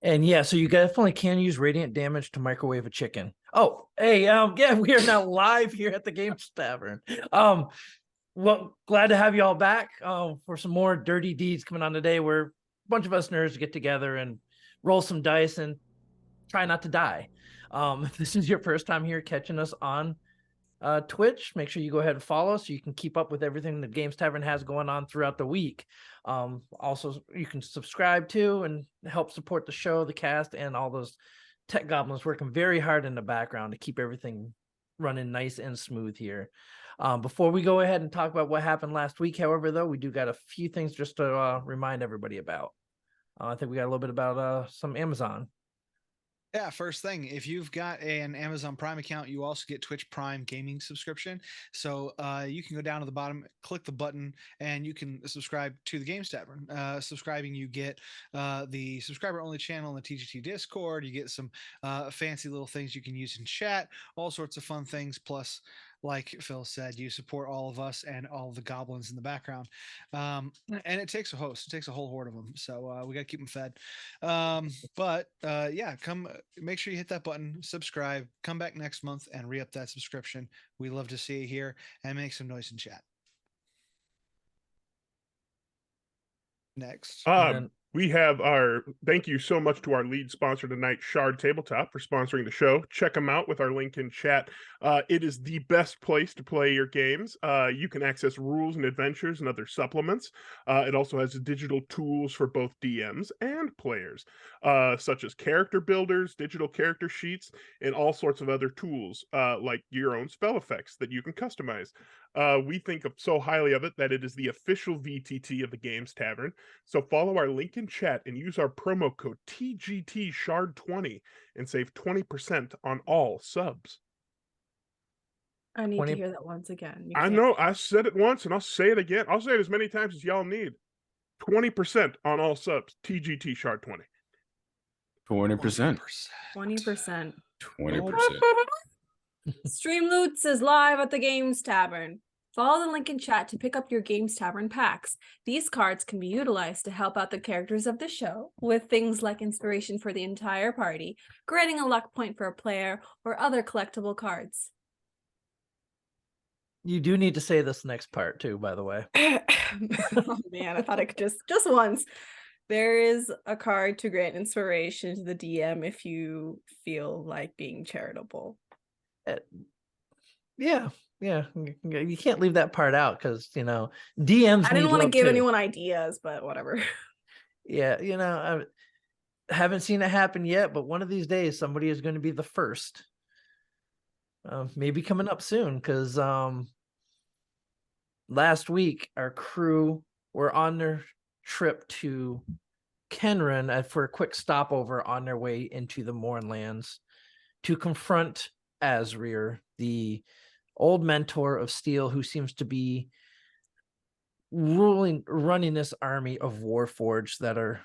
And yeah, so you definitely can use radiant damage to microwave a chicken. Oh, hey, yeah, we are now live here at the Games Tavern. Well, glad to have you all back for some more dirty deeds coming on today, where a bunch of us nerds get together and roll some dice and try not to die. If this is your first time here catching us on Twitch, make sure you go ahead and follow so you can keep up with everything the Games Tavern has going on throughout the week. Also, you can subscribe to and help support the show, the cast, and all those tech goblins working very hard in the background to keep everything running nice and smooth here. Before we go ahead and talk about what happened last week, however, though, we do got a few things just to remind everybody about. I think we got a little bit about some Amazon. Yeah, first thing, if you've got an Amazon Prime account, you also get Twitch Prime gaming subscription. So you can go down to the bottom, click the button, and you can subscribe to the Games Tavern. Subscribing, you get the subscriber-only channel in the TGT Discord. You get some fancy little things you can use in chat, all sorts of fun things. Plus, like Phil said, you support all of us and all of the goblins in the background. And it takes a host. It takes a whole horde of them. So we got to keep them fed. Yeah, come make sure you hit that button, subscribe, come back next month and re-up that subscription. We love to see you here and make some noise in chat. Next. We have thank you so much to our lead sponsor tonight, Shard Tabletop, for sponsoring the show. Check them out with our link in chat. It is the best place to play your games. You can access rules and adventures and other supplements. It also has digital tools for both DMs and players, such as character builders, digital character sheets, and all sorts of other tools, like your own spell effects that you can customize. We think so highly of it that it is the official VTT of the Games Tavern. So follow our link in chat and use our promo code TGT Shard20 and save 20% on all subs. I need to hear that once again. I know, I said it once and I'll say it again. I'll say it as many times as y'all need. 20% on all subs. TGT Shard20. 20%. 20%. 20%. Stream Loots is live at the Games Tavern. Follow the link in chat to pick up your Games Tavern packs. These cards can be utilized to help out the characters of the show with things like inspiration for the entire party, granting a luck point for a player, or other collectible cards. You do need to say this next part too, by the way. Oh man, I thought I could just once. There is a card to grant inspiration to the DM if you feel like being charitable. Yeah. You can't leave that part out because, DMs. I didn't want to give anyone ideas, but whatever. Yeah, I haven't seen it happen yet, but one of these days somebody is going to be the first. Maybe coming up soon because last week our crew were on their trip to Kenran for a quick stopover on their way into the Mournlands to confront Asrier, the old mentor of Steel, who seems to be running this army of Warforged that are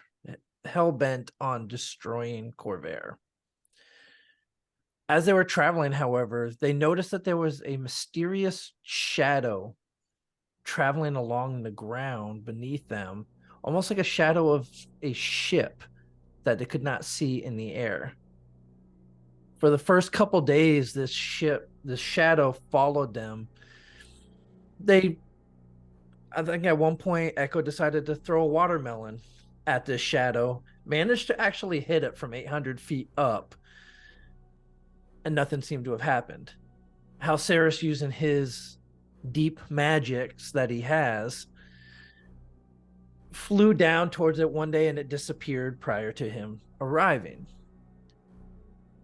hell-bent on destroying Corvair. As they were traveling, however, they noticed that there was a mysterious shadow traveling along the ground beneath them, almost like a shadow of a ship that they could not see in the air. For the first couple days, this shadow followed them. I think at one point, Echo decided to throw a watermelon at this shadow, managed to actually hit it from 800 feet up, and nothing seemed to have happened. Halceris, using his deep magics that he has, flew down towards it one day and it disappeared prior to him arriving.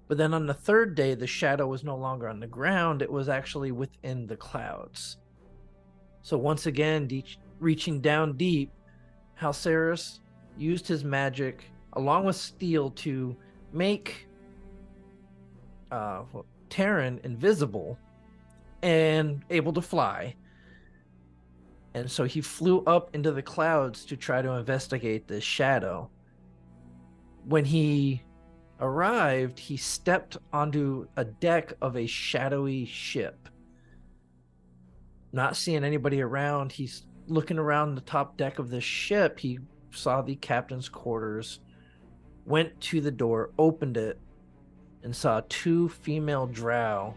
But then on the third day, the shadow was no longer on the ground. It was actually within the clouds. So once again, reaching down deep, Halceris used his magic along with Steel to make Terran invisible and able to fly. And so he flew up into the clouds to try to investigate this shadow. When he arrived, he stepped onto a deck of a shadowy ship. Not seeing anybody around, he's looking around the top deck of the ship. He saw the captain's quarters went to the door, opened it, and saw two female drow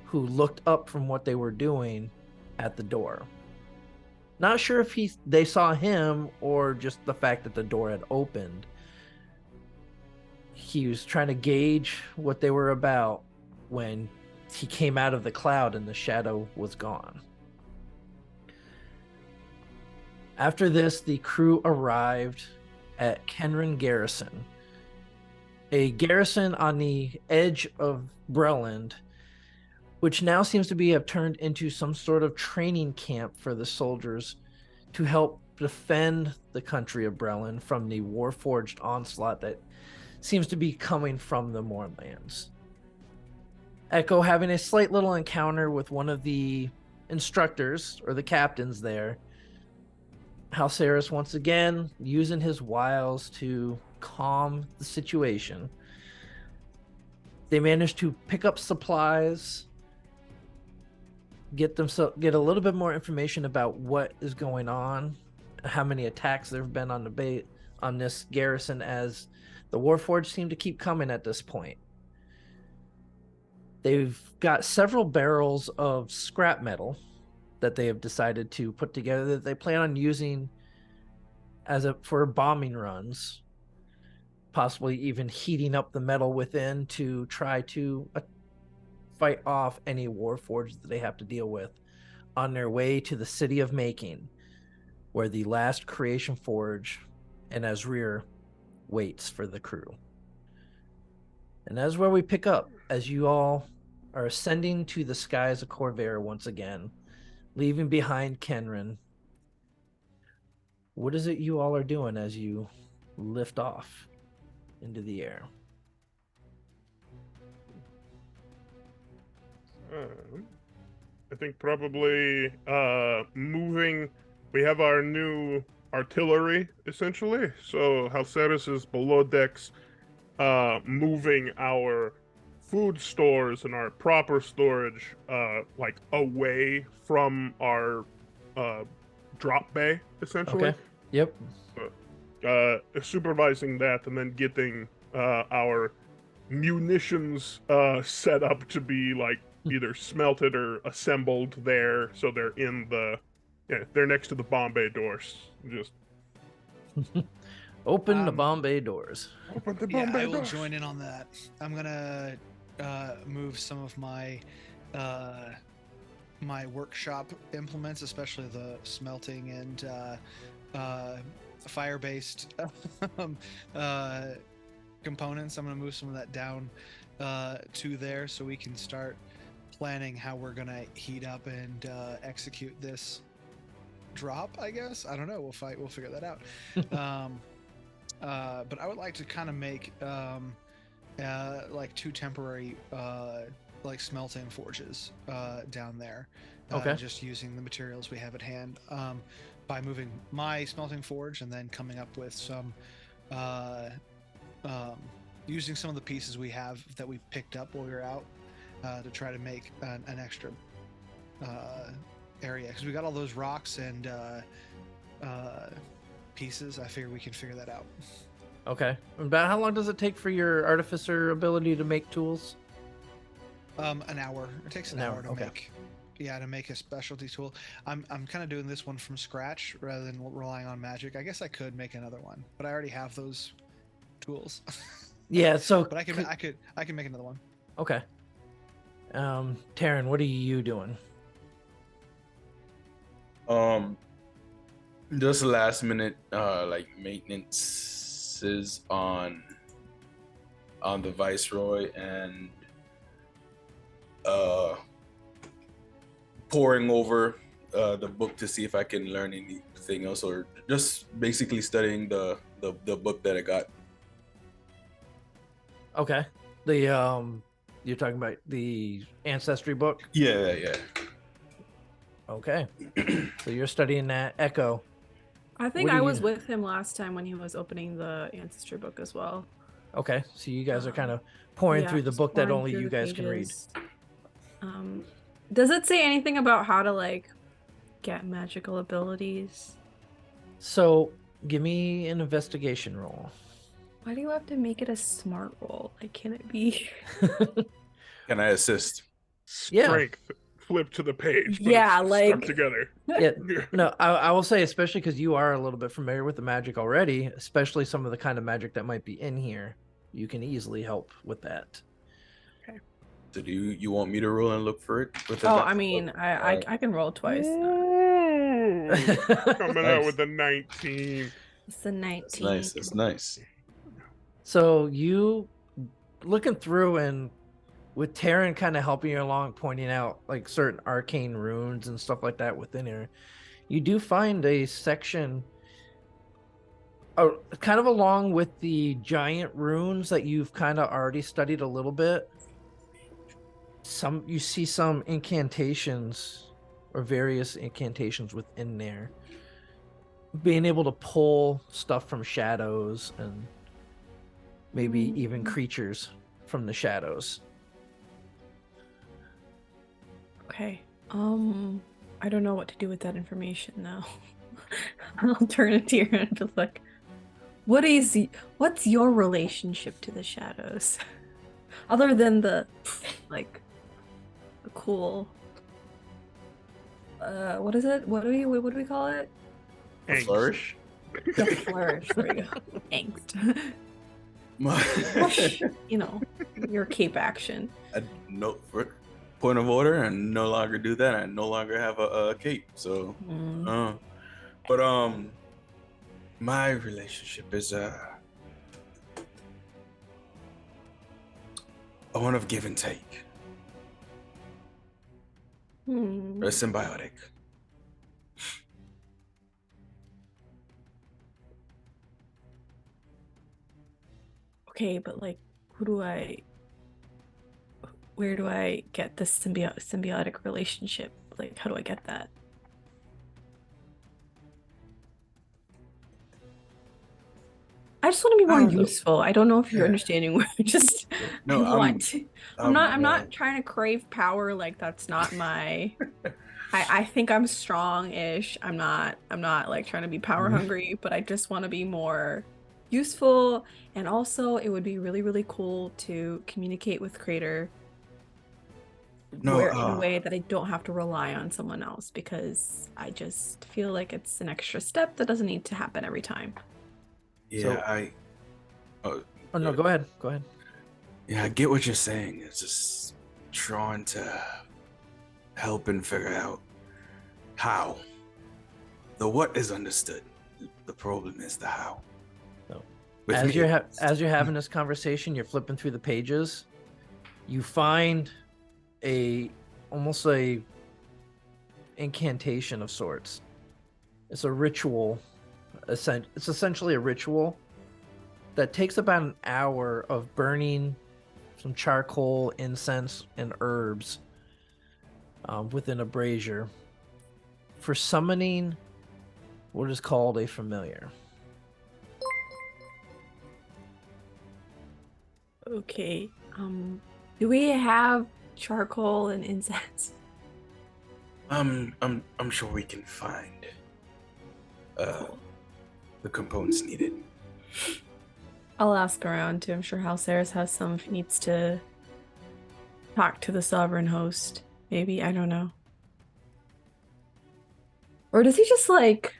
who looked up from what they were doing at the door. Not sure if they saw him or just the fact that the door had opened. He was trying to gauge what they were about when he came out of the cloud and the shadow was gone. After this, the crew arrived at Kenrin Garrison, a garrison on the edge of Breland, which now seems to have turned into some sort of training camp for the soldiers to help defend the country of Breland from the Warforged onslaught that seems to be coming from the Moorlands. Echo, having a slight little encounter with one of the instructors or the captains there, Halceris once again using his wiles to calm the situation. They managed to pick up supplies, get a little bit more information about what is going on, how many attacks there have been on this garrison, as the Warforged seem to keep coming at this point. They've got several barrels of scrap metal that they have decided to put together that they plan on using for bombing runs, possibly even heating up the metal within to try to fight off any Warforged that they have to deal with on their way to the city of Making, where the last Creation Forge and Azrir waits for the crew. And that's where we pick up as you all are ascending to the skies of Corvair once again, leaving behind Kenrin. What is it you all are doing as you lift off into the air? I think probably moving. We have our new artillery, essentially. So Halceris is below decks, moving our food stores and our proper storage like away from our drop bay, essentially. Okay. Yep. Supervising that, and then getting our munitions set up to be like either smelted or assembled there, so they're they're next to the Bombay doors. Just open the Bombay doors. open the Yeah, Bombay I will doors. join in on that. I'm gonna move some of my my workshop implements, especially the smelting and fire-based components. I'm gonna move some of that down to there so we can start planning how we're gonna heat up and execute this drop. I guess I don't know. We'll figure that out. But I would like to kind of make like two temporary like smelting forges down there. Okay. Just using the materials we have at hand. By moving my smelting forge and then coming up with some using some of the pieces we have that we picked up while we were out to try to make an extra area, because we got all those rocks and pieces. I figure we can figure that out. Okay. About how long does it take for your artificer ability to make tools? An hour. It takes an hour to okay. make a specialty tool. I'm kind of doing this one from scratch rather than relying on magic. I guess I could make another one, but I already have those tools. Yeah, so But I can make another one. okay. Taryn, what are you doing? Just last minute like maintenances on the Viceroy and poring over the book to see if I can learn anything else, or just basically studying the book that I got. Okay. The you're talking about the ancestry book? Yeah. Okay. So you're studying that. Echo. I think What do I was you- with him last time when he was opening the ancestry book as well. Okay. So you guys are kind of pouring Yeah, through the just book that pouring only through you the guys can read. pages. Does it say anything about how to like get magical abilities? So give me an investigation roll. Why do you have to make it a smart roll? Like, can it be? Can I assist? Yeah. Strength. Flip to the page. But Yeah, it's like- stuck together. Yeah. No, I will say, especially because you are a little bit familiar with the magic already, especially some of the kind of magic that might be in here, you can easily help with that. So do you want me to roll and look for it? With Oh, advantage? I mean, I can roll twice. Ooh, coming out Nice. with a 19. It's a 19. That's nice. That's nice. So you looking through and with Taryn kind of helping you along, pointing out like certain arcane runes and stuff like that within here, you do find a section kind of along with the giant runes that you've kind of already studied a little bit. You see some incantations or various incantations within there, being able to pull stuff from shadows and maybe even creatures from the shadows. Okay. I don't know what to do with that information now. I'll turn it to you and just like, what's your relationship to the shadows? Other than the like the cool what is it? What do we call it? Angst. Flourish. The flourish. There we go. Angst. You know, your cape action. No, for point of order, and no longer do that. I no longer have a cape. So, but my relationship is one of give and take, or symbiotic. Okay, but like, where do I get this symbiotic relationship? Like, how do I get that? I just want to be more I don't know. useful. I don't know if you're understanding where just No, I want to. I'm well, not trying to crave power. Like, that's not my. I think I'm strong-ish. I'm not like trying to be power hungry, but I just want to be more useful. And also, it would be really, really cool to communicate with Crater in a way that I don't have to rely on someone else, because I just feel like it's an extra step that doesn't need to happen every time. Yeah, Oh no, go ahead. Go ahead. Yeah, I get what you're saying. It's just trying to help and figure out how. The what is understood. The problem is the how. So, With as me, you're having this conversation, you're flipping through the pages. You find almost a incantation of sorts. It's a ritual. It's essentially a ritual that takes about an hour of burning some charcoal, incense, and herbs within a brazier for summoning what is called a familiar. Okay. Do we have charcoal and incense? I'm sure we can find the components needed. I'll ask around too. I'm sure Halceres has some if he needs to talk to the sovereign host. Maybe, I don't know. Or does he just like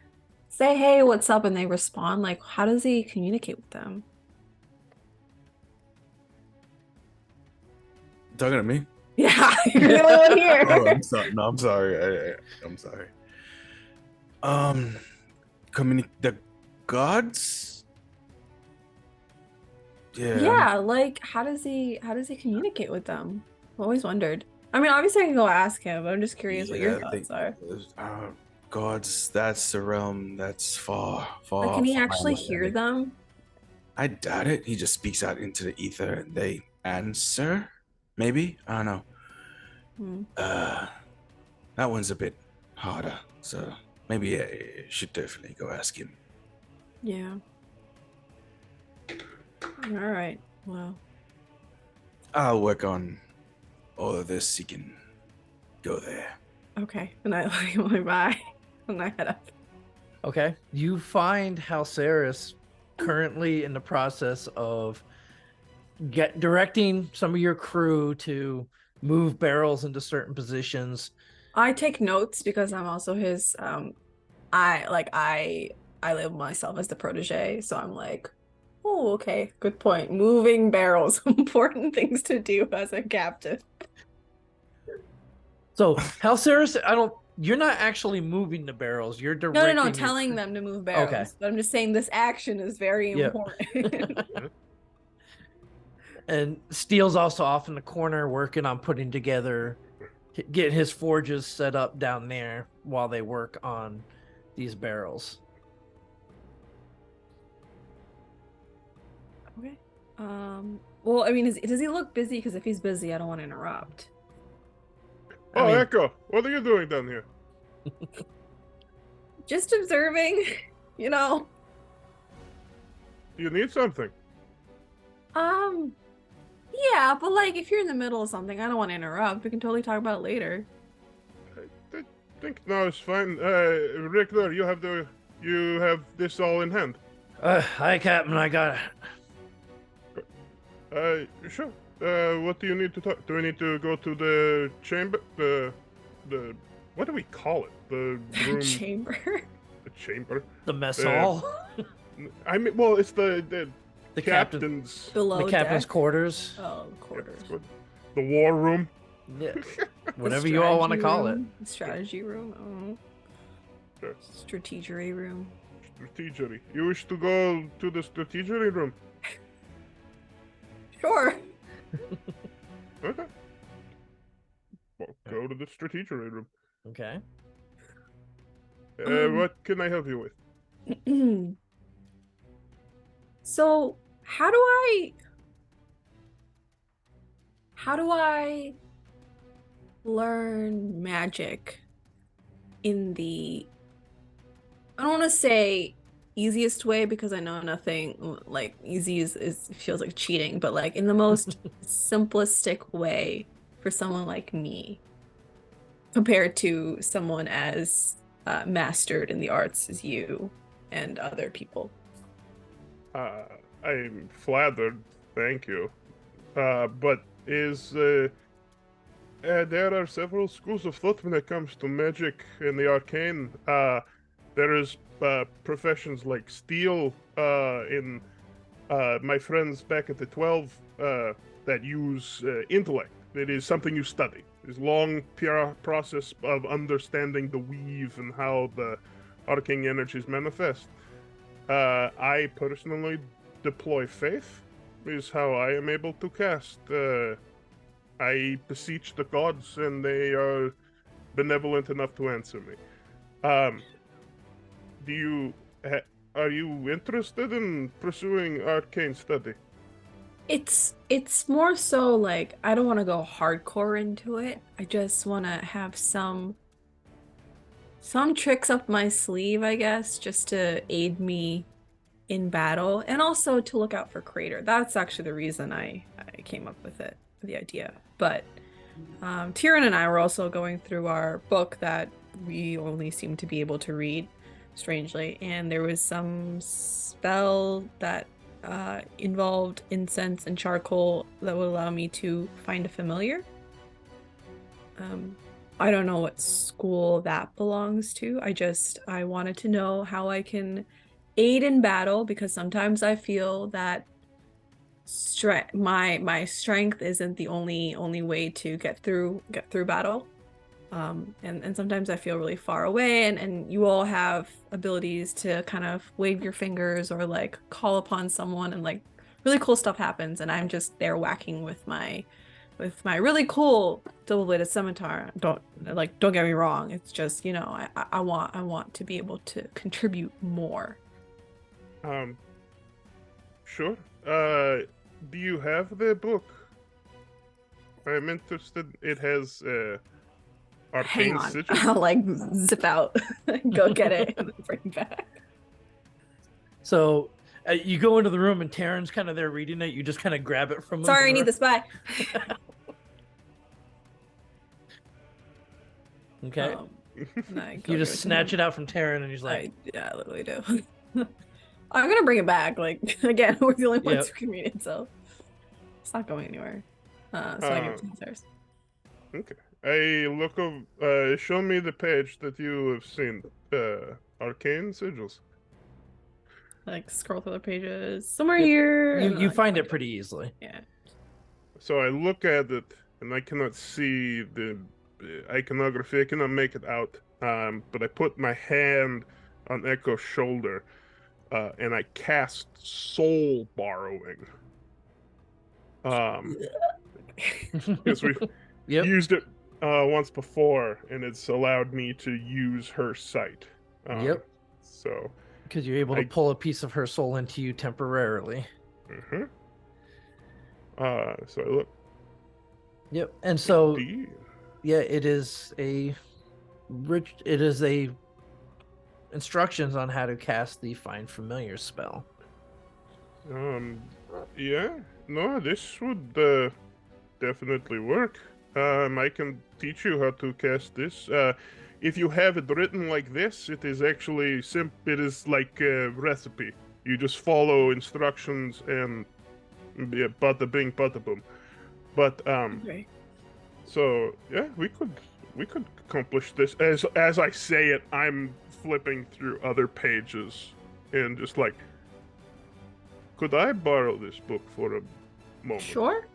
say, hey, what's up? And they respond? Like, how does he communicate with them? Talking to me? Yeah, you're the only one here. Oh, I'm sorry. No, I'm sorry. I'm sorry. The gods? Yeah. Yeah, like how does he communicate with them? I've always wondered. I mean, obviously I can go ask him, but I'm just curious what your thoughts are. Gods, that's a realm that's far. Like, can he far actually away. hear them? I doubt it. He just speaks out into the ether and they answer. Maybe? I don't know. That one's a bit harder. So maybe I should definitely go ask him. Yeah. All right. Well, I'll work on all of this. You can go there. okay. And I like bye. And I head up. Okay. You find Halceres currently in the process of directing some of your crew to move barrels into certain positions. I take notes because I'm also his I label myself as the protege, so I'm like, oh, okay, good point. Moving barrels, important things to do as a captain. So, Halceris, you're not actually moving the barrels. You're No, directing. no, your telling crew. them to move barrels. Okay. But I'm just saying this action is very Yeah. important. And Steele's also off in the corner working on putting together, getting his forges set up down there while they work on these barrels. Okay. Well, I mean, does he look busy? Because if he's busy, I don't want to interrupt. Oh, I mean, Echo, what are you doing down here? Just observing, you know. Do you need something? Yeah, but like if you're in the middle of something, I don't want to interrupt. We can totally talk about it later. I think no, it's fine. Rickler, you have this all in hand. Hi, Captain. I got it. Sure. What do you need to talk? Do we need to go to the chamber? The what do we call it? The room. Chamber. The chamber. The mess Yeah. hall. I mean, well, it's the The captain. captain's. Below The captain's deck. quarters. Oh, Yeah, quarters. it's good. The war room. Yeah. The Whatever you all want to strategy call it. room. The strategy room. Oh. Sure. Strategery room. Strategery. You wish to go to the strategery room? Sure. Okay. Well, go to the strategery room. Okay. What can I help you with? So, how do I learn magic in the, I don't want to say easiest way because I know nothing like easy is feels like cheating, but like in the most simplistic way for someone like me compared to someone as mastered in the arts as you and other people. I'm flattered, thank you. But there are several schools of thought when it comes to magic and the arcane. There is professions like steel in my friends back at the 12 that use intellect. It is something you study. It's long process of understanding the weave and how the arcane energies manifest. I personally deploy faith, is how I am able to cast. I beseech the gods, and they are benevolent enough to answer me. Are you interested in pursuing arcane study? It's more so like I don't want to go hardcore into it. I just want to have some tricks up my sleeve, I guess, just to aid me in battle and also to look out for Crater. That's actually the reason I came up with the idea. But Tyrion and I were also going through our book that we only seem to be able to read, strangely, and there was some spell that involved incense and charcoal that would allow me to find a familiar. I don't know what school that belongs to. I wanted to know how I can aid in battle because sometimes I feel that my strength isn't the only way to get through battle. And sometimes I feel really far away and you all have abilities to kind of wave your fingers or like call upon someone and like really cool stuff happens and I'm just there whacking with my really cool double-bladed scimitar. Don't get me wrong, it's just, you know, I want to be able to contribute more. Sure. Do you have the book? I'm interested. It has arcane Hang on, sigils. I'll like zip out, go get it, and then bring it back. So you go into the room and Taryn's kind of there reading it. You just kind of grab it from him. Sorry, I need the spy. Okay. And I go You give just to snatch him. it out from Taryn and he's like, I literally do. I'm gonna bring it back. Like again, we're the only ones Yep. who can read it, so it's not going anywhere. So I give it to Sarah. Okay. I look of. Show me the page that you have seen. Arcane sigils. Like scroll through the pages somewhere Yep. here. and You then, find like, it pretty easily. Yeah. So I look at it, and I cannot see the iconography. I cannot make it out. But I put my hand on Echo's shoulder, and I cast Soul Borrowing. Because we've Yep. used it once before, and it's allowed me to use her sight. Yep. So. Because you're able to I- pull a piece of her soul into you temporarily. Mm-hmm. So I look. Yep. And so Indeed. yeah, it is a instructions on how to cast the Find Familiar spell. Yeah. No, this would definitely work. I can teach you how to cast this. If you have it written like this, it is actually It is like a recipe. You just follow instructions and yeah, bada bing, bada boom. But Okay. so yeah, we could accomplish this. As I say it, I'm flipping through other pages and just like, could I borrow this book for a moment? Sure.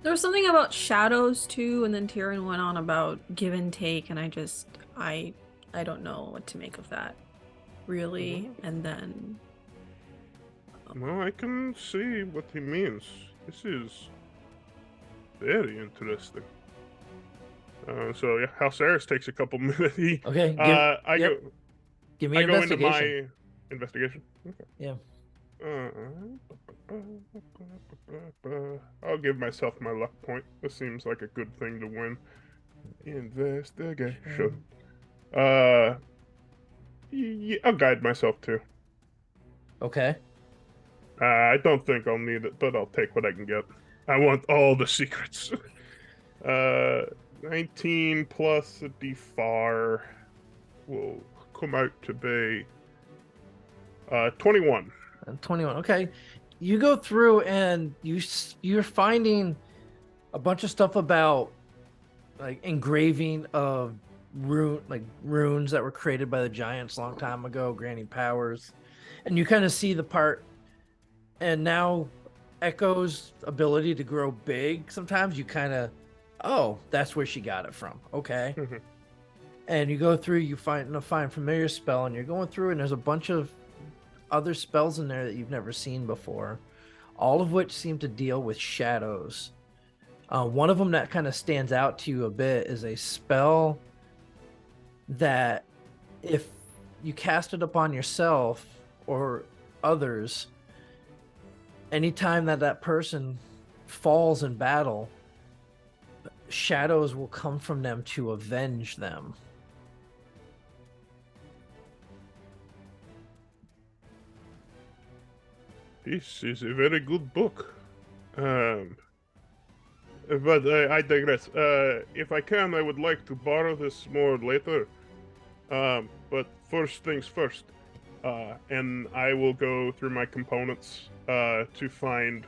There was something about shadows too, and then Tyrion went on about give and take, and I don't know what to make of that, really. And then Well, I can see what he means. This is very interesting. So yeah, House Aris takes a couple minutes. Okay. Give me I an go into investigation. my investigation. Okay. Yeah. I'll give myself my luck point. This seems like a good thing to win. Investigation. Yeah, I'll guide myself too. Okay. I don't think I'll need it, but I'll take what I can get. I want all the secrets. 19 plus a D4 will come out to be 21. 21. Okay. You go through and you're finding a bunch of stuff about like engraving of runes that were created by the giants a long time ago, granting powers. And you kind of see the part, and now Echo's ability to grow big. Sometimes you kind of, oh, that's where she got it from. Okay. Mhm. And you go through, you find familiar spell, and you're going through, and there's a bunch of other spells in there that you've never seen before, all of which seem to deal with shadows. One of them that kind of stands out to you a bit is a spell that if you cast it upon yourself or others, anytime that person falls in battle, shadows will come from them to avenge them. This is a very good book. But I digress. If I can, I would like to borrow this more later. But first things first. And I will go through my components to find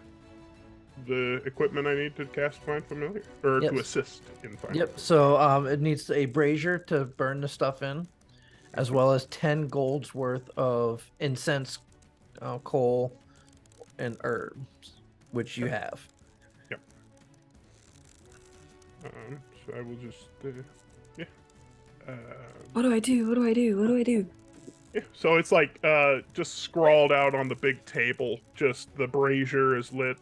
the equipment I need to cast Find Familiar, or Yep. to assist in Find Yep. So it needs a brazier to burn the stuff in, as well as 10 gold's worth of incense, coal, and herbs, which you have. Yep. So I will just yeah. what do I do? What do I do? What do I do? Yeah, so it's like just scrawled out on the big table. Just the brazier is lit.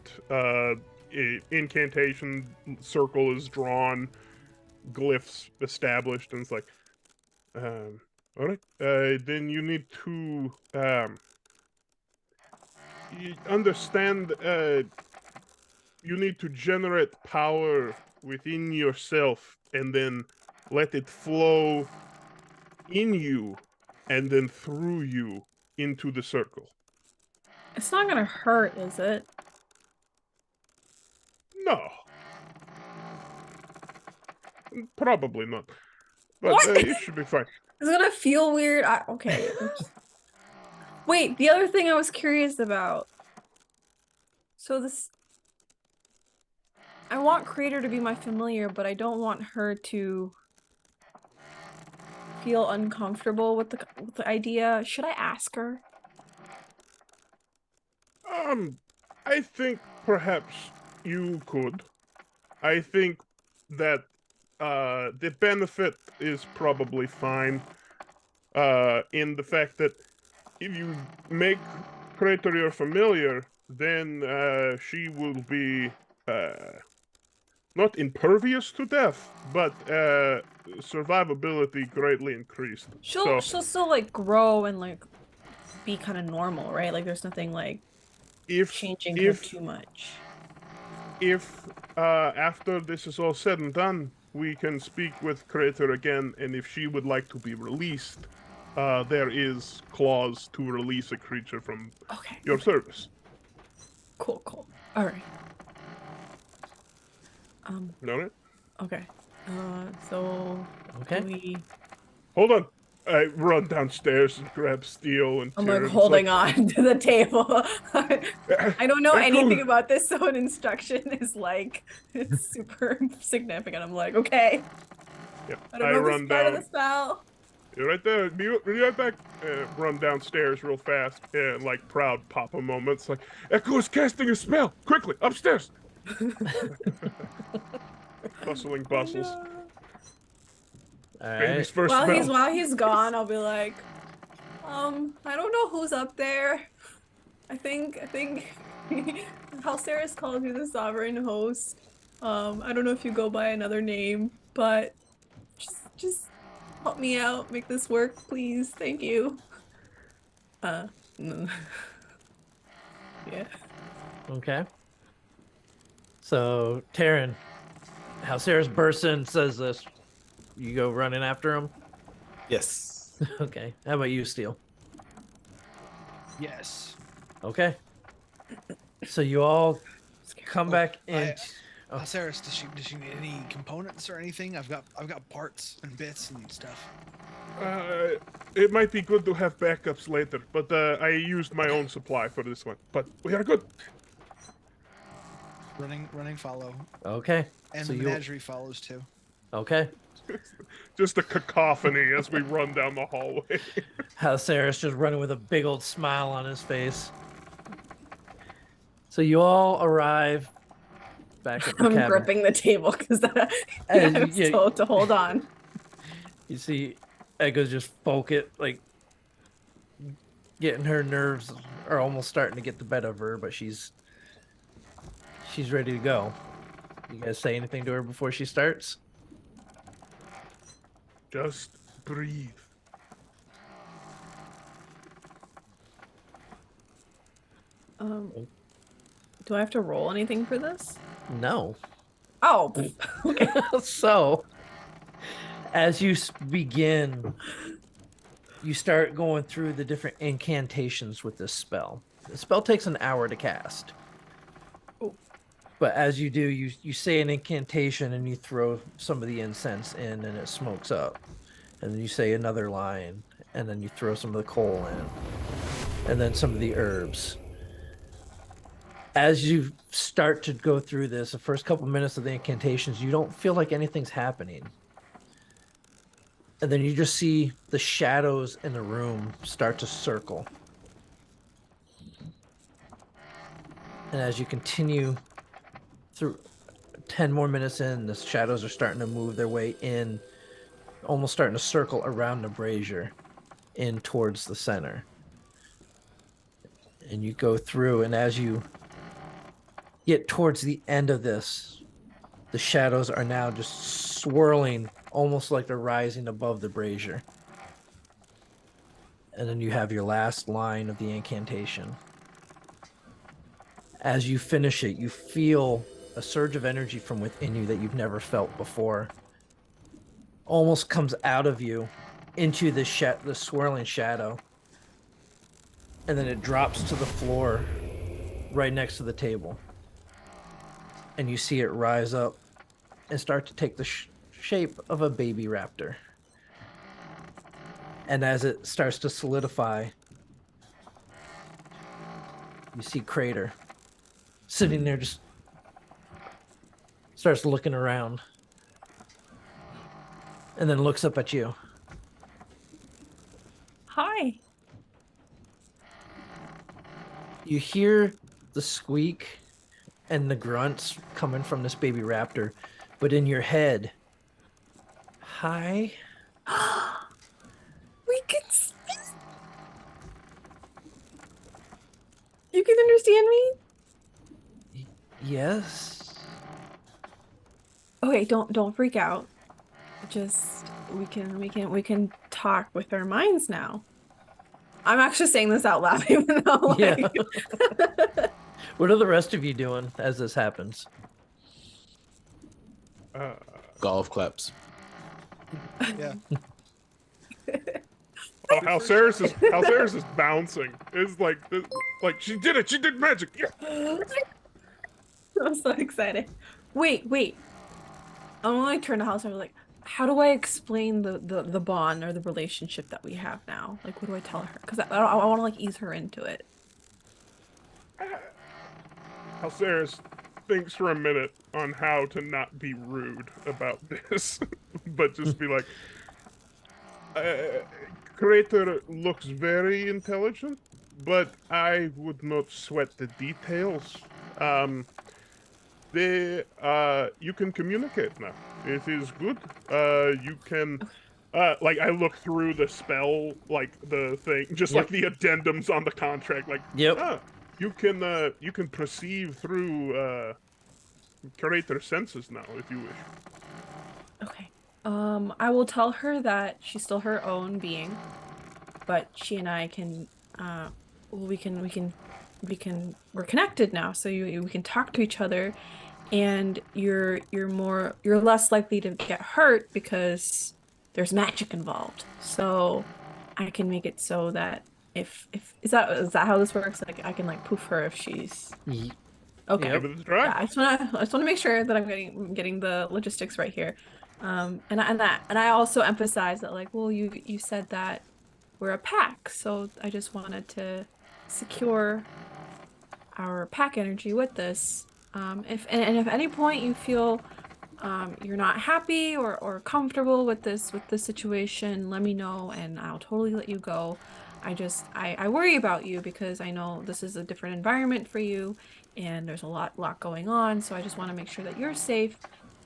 Incantation circle is drawn. Glyphs established, and it's like, all right. Then you need to you understand. You need to generate power within yourself, and then let it flow in you. And then through you into the circle. It's not gonna hurt, is it? No. Probably not. But What? it should be fine. It's gonna feel weird. Okay. Wait, the other thing I was curious about. So this, I want Crater to be my familiar, but I don't want her to feel uncomfortable with the idea. Should I ask her? I think perhaps you could. I think that the benefit is probably fine. In the fact that if you make Crater your familiar, then she will be not impervious to death, but survivability greatly increased. She'll still like grow and like be kind of normal, right? Like there's nothing like changing her too much. If after this is all said and done, we can speak with Crater again, and if she would like to be released, there is clause to release a creature from your service. Cool. All right. Got it? Okay. So Okay. we... Hold on. I run downstairs and grab Steel and I'm Tyrion. like holding on to the table. I don't know anything about this, so an instruction is like it's super significant. I'm like, okay. Yep. I don't know run this part down. of the spell. You're right there. Be right back. Run downstairs real fast. Like proud Papa moments. Like, Echo is casting a spell. Quickly, upstairs. Bustling bustles. Oh, no. All Baby's right. first spell. While he's gone, I'll be like, I don't know who's up there. I think Halceris calls you the sovereign host. I don't know if you go by another name, but just help me out, make this work, please. Thank you. Yeah. Okay. So, Taryn, Halceris bursts in, says this. You go running after him? Yes. Okay. How about you, Steel? Yes. Okay. So you all come back in. Sarah, does she need any components or anything? I've got parts and bits and stuff. It might be good to have backups later, but I used my own supply for this one. But we are good. Running follow. Okay. And so the menagerie follows too. Okay. Just a cacophony as we run down the hallway. Halceris just running with a big old smile on his face. So you all arrive back at the cabin. I'm gripping the table because I was told to hold on. You see Echo's just focus, like getting her nerves are almost starting to get the better of her, but she's ready to go. You guys say anything to her before she starts? Just breathe. Do I have to roll anything for this? No. Oh, okay. So, as you begin, you start going through the different incantations with this spell. The spell takes an hour to cast. Oh. But as you do, you say an incantation and you throw some of the incense in and it smokes up. And then you say another line and then you throw some of the coal in. And then some of the herbs. As you start to go through this, the first couple minutes of the incantations, you don't feel like anything's happening. And then you just see the shadows in the room start to circle. And as you continue through 10 more minutes in, the shadows are starting to move their way in, almost starting to circle around the brazier in towards the center. And you go through, and as you get towards the end of this, the shadows are now just swirling, almost like they're rising above the brazier. And then you have your last line of the incantation. As you finish it, you feel a surge of energy from within you that you've never felt before. Almost comes out of you into the swirling shadow. And then it drops to the floor right next to the table. And you see it rise up and start to take the shape of a baby raptor. And as it starts to solidify, you see Crater sitting there, just starts looking around, and then looks up at you. Hi. You hear the squeak and the grunts coming from this baby raptor, but in your head, hi. We can speak. You can understand me? Yes. Okay, don't freak out. Just we can talk with our minds now. I'm actually saying this out loud, even though Yeah. like What are the rest of you doing as this happens? Golf claps. Yeah. Oh, Halceris is bouncing. It's like she did it. She did magic. Yeah. I'm so excited. Wait. I'm only turn to house. I was like, how do I explain the bond or the relationship that we have now? Like, what do I tell her? Because I want to like ease her into it. Halceris thinks for a minute on how to not be rude about this, but just be like, Crater looks very intelligent, but I would not sweat the details. You can communicate now. It is good. You can, like, I look through the spell, like the thing, just like the addendums on the contract, like, Yep. you can perceive through Curator senses now, if you wish. Okay. I will tell her that she's still her own being, but she and I can, we're connected now, so we can talk to each other, and you're less likely to get hurt because there's magic involved. So I can make it so that if is that how this works? Like I can like poof her if she's okay. Yep. Give it a try. Yeah, I just want to make sure that I'm getting the logistics right here. And I also emphasize that like, well, you said that we're a pack, so I just wanted to secure our pack energy with this. If at any point you feel you're not happy or comfortable with this situation, let me know and I'll totally let you go. I worry about you because I know this is a different environment for you and there's a lot going on, so I just want to make sure that you're safe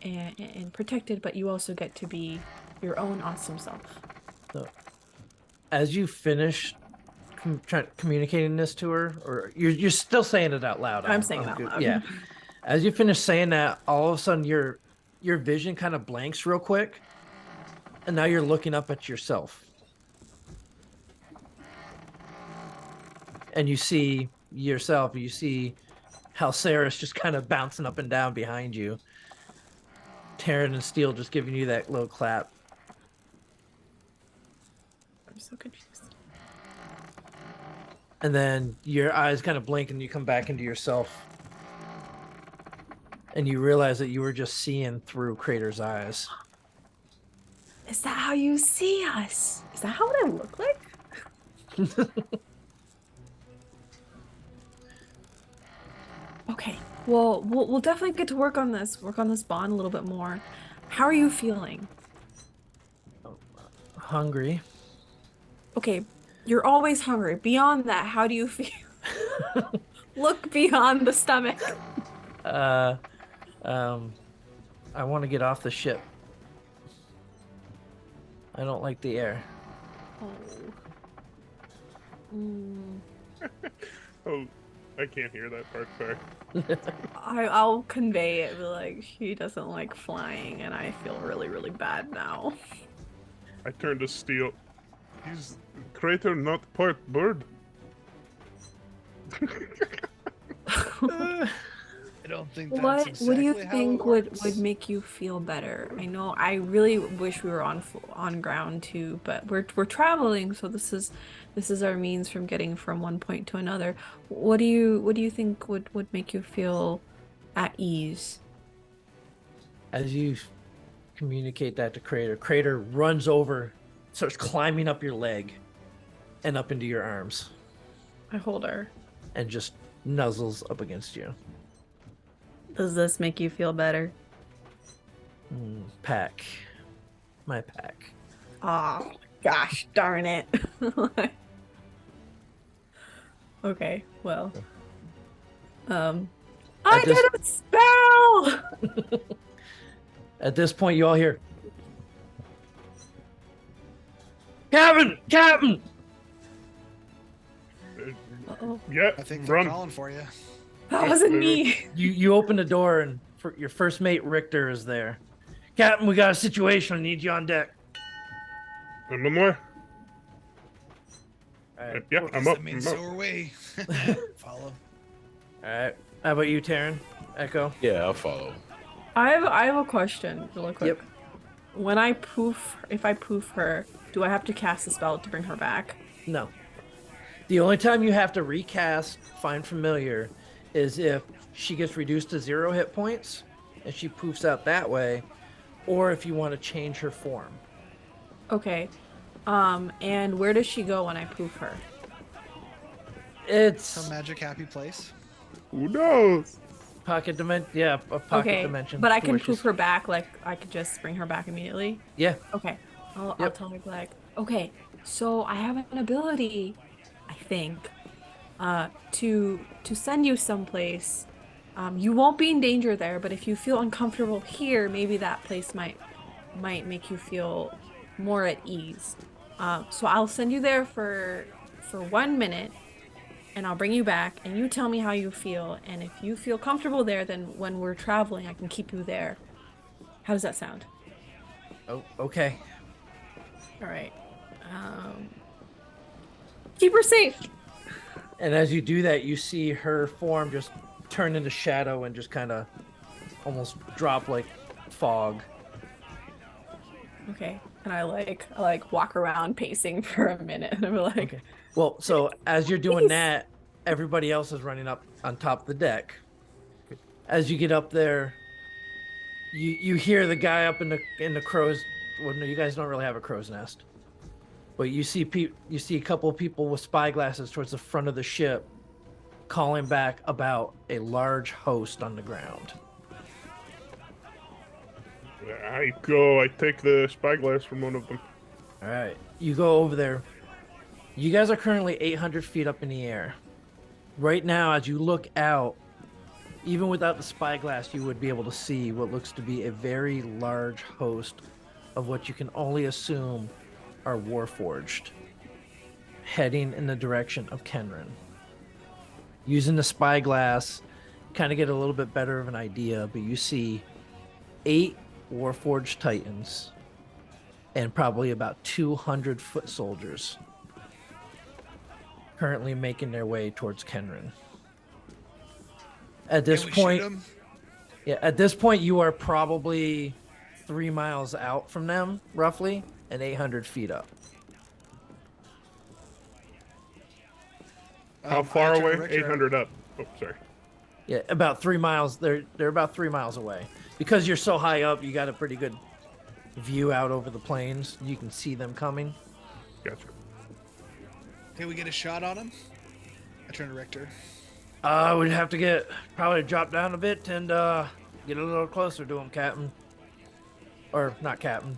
and protected, but you also get to be your own awesome self. So, as you finish communicating this to her, or you're still saying it out loud? I'm saying it out loud. Yeah. As you finish saying that, all of a sudden your vision kind of blanks real quick, and now you're looking up at yourself, and you see yourself. You see Halceris just kind of bouncing up and down behind you. Taryn and Steel just giving you that little clap. I'm so confused. And then your eyes kind of blink and you come back into yourself. And you realize that you were just seeing through Crater's eyes. Is that how you see us? Is that how I look like? Okay. Well, we'll definitely get to work on this bond a little bit more. How are you feeling? Hungry. Okay, you're always hungry. Beyond that, how do you feel? Look beyond the stomach. I want to get off the ship. I don't like the air. Oh. Mm. Oh, I can't hear that part. Sorry. I'll convey it, but like he doesn't like flying, and I feel really, really bad now. I turn to Steel. He's Crater, not part bird. I don't think that's What exactly do you how think it would works. make you feel better? I know I really wish we were on ground too, but we're traveling, so this is our means from getting from one point to another. What do you think would make you feel at ease? As you communicate that to Crater runs over, starts climbing up your leg and up into your arms, I hold her. and just nuzzles up against you. Does this make you feel better? Pack. My pack. Oh, gosh darn it. Okay, well. I this- did a spell! At this point, you all hear, Captain! Captain! Uh-oh. Yeah, I think they're run. calling for you. That wasn't me. You open the door, and your first mate, Richter, is there. Captain, we got a situation. I need you on deck. I'm on my way. All right. Yeah, I'm up. That means I'm so up. are we. Follow. All right. How about you, Taryn? Echo? Yeah, I'll follow. I have a question really quick. Yep. When I poof, if I poof her, do I have to cast a spell to bring her back? No. The only time you have to recast Find Familiar is if she gets reduced to 0 hit points and she poofs out that way, or if you want to change her form. Okay. And where does she go when I poof her? It's Some magic happy place. Who knows? pocket dimension. Yeah, a pocket Okay, dimension. but I to can where she's- poof her back. Like I could just bring her back immediately. Yeah. Okay. I'll Yep. tell her like, okay, so I have an ability, I think, to send you someplace. You won't be in danger there, but if you feel uncomfortable here, maybe that place might make you feel more at ease. So I'll send you there for 1 minute, and I'll bring you back, and you tell me how you feel. And if you feel comfortable there, then when we're traveling, I can keep you there. How does that sound? Oh, okay. All right. Keep her safe. And as you do that, you see her form just turn into shadow and just kind of almost drop like fog. Okay. And I walk around pacing for a minute, and I'm like, Okay. Well, so as you're doing Please. that, everybody else is running up on top of the deck. As you get up there, you hear the guy up in the crow's. Well, no, you guys don't really have a crow's nest, but you see a couple of people with spyglasses towards the front of the ship, calling back about a large host on the ground. I take the spyglass from one of them. All right, you go over there. You guys are currently 800 feet up in the air. Right now, as you look out, even without the spyglass, you would be able to see what looks to be a very large host of what you can only assume are Warforged, heading in the direction of Kenrin. Using the spyglass, kind of get a little bit better of an idea, but you see 8 Warforged Titans and probably about 200 foot soldiers currently making their way towards Kenrin. At this Can we shoot point, 'em? yeah, at this point you are probably 3 miles out from them, roughly, and 800 feet up. How I far turn to away? Richter. 800 up. Oh, sorry. Yeah, about 3 miles. They're about 3 miles away. Because you're so high up, you got a pretty good view out over the plains. You can see them coming. Gotcha. Can we get a shot on him? I turn to Richter. We'd have to probably drop down a bit and get a little closer to him, Captain. Or not Captain.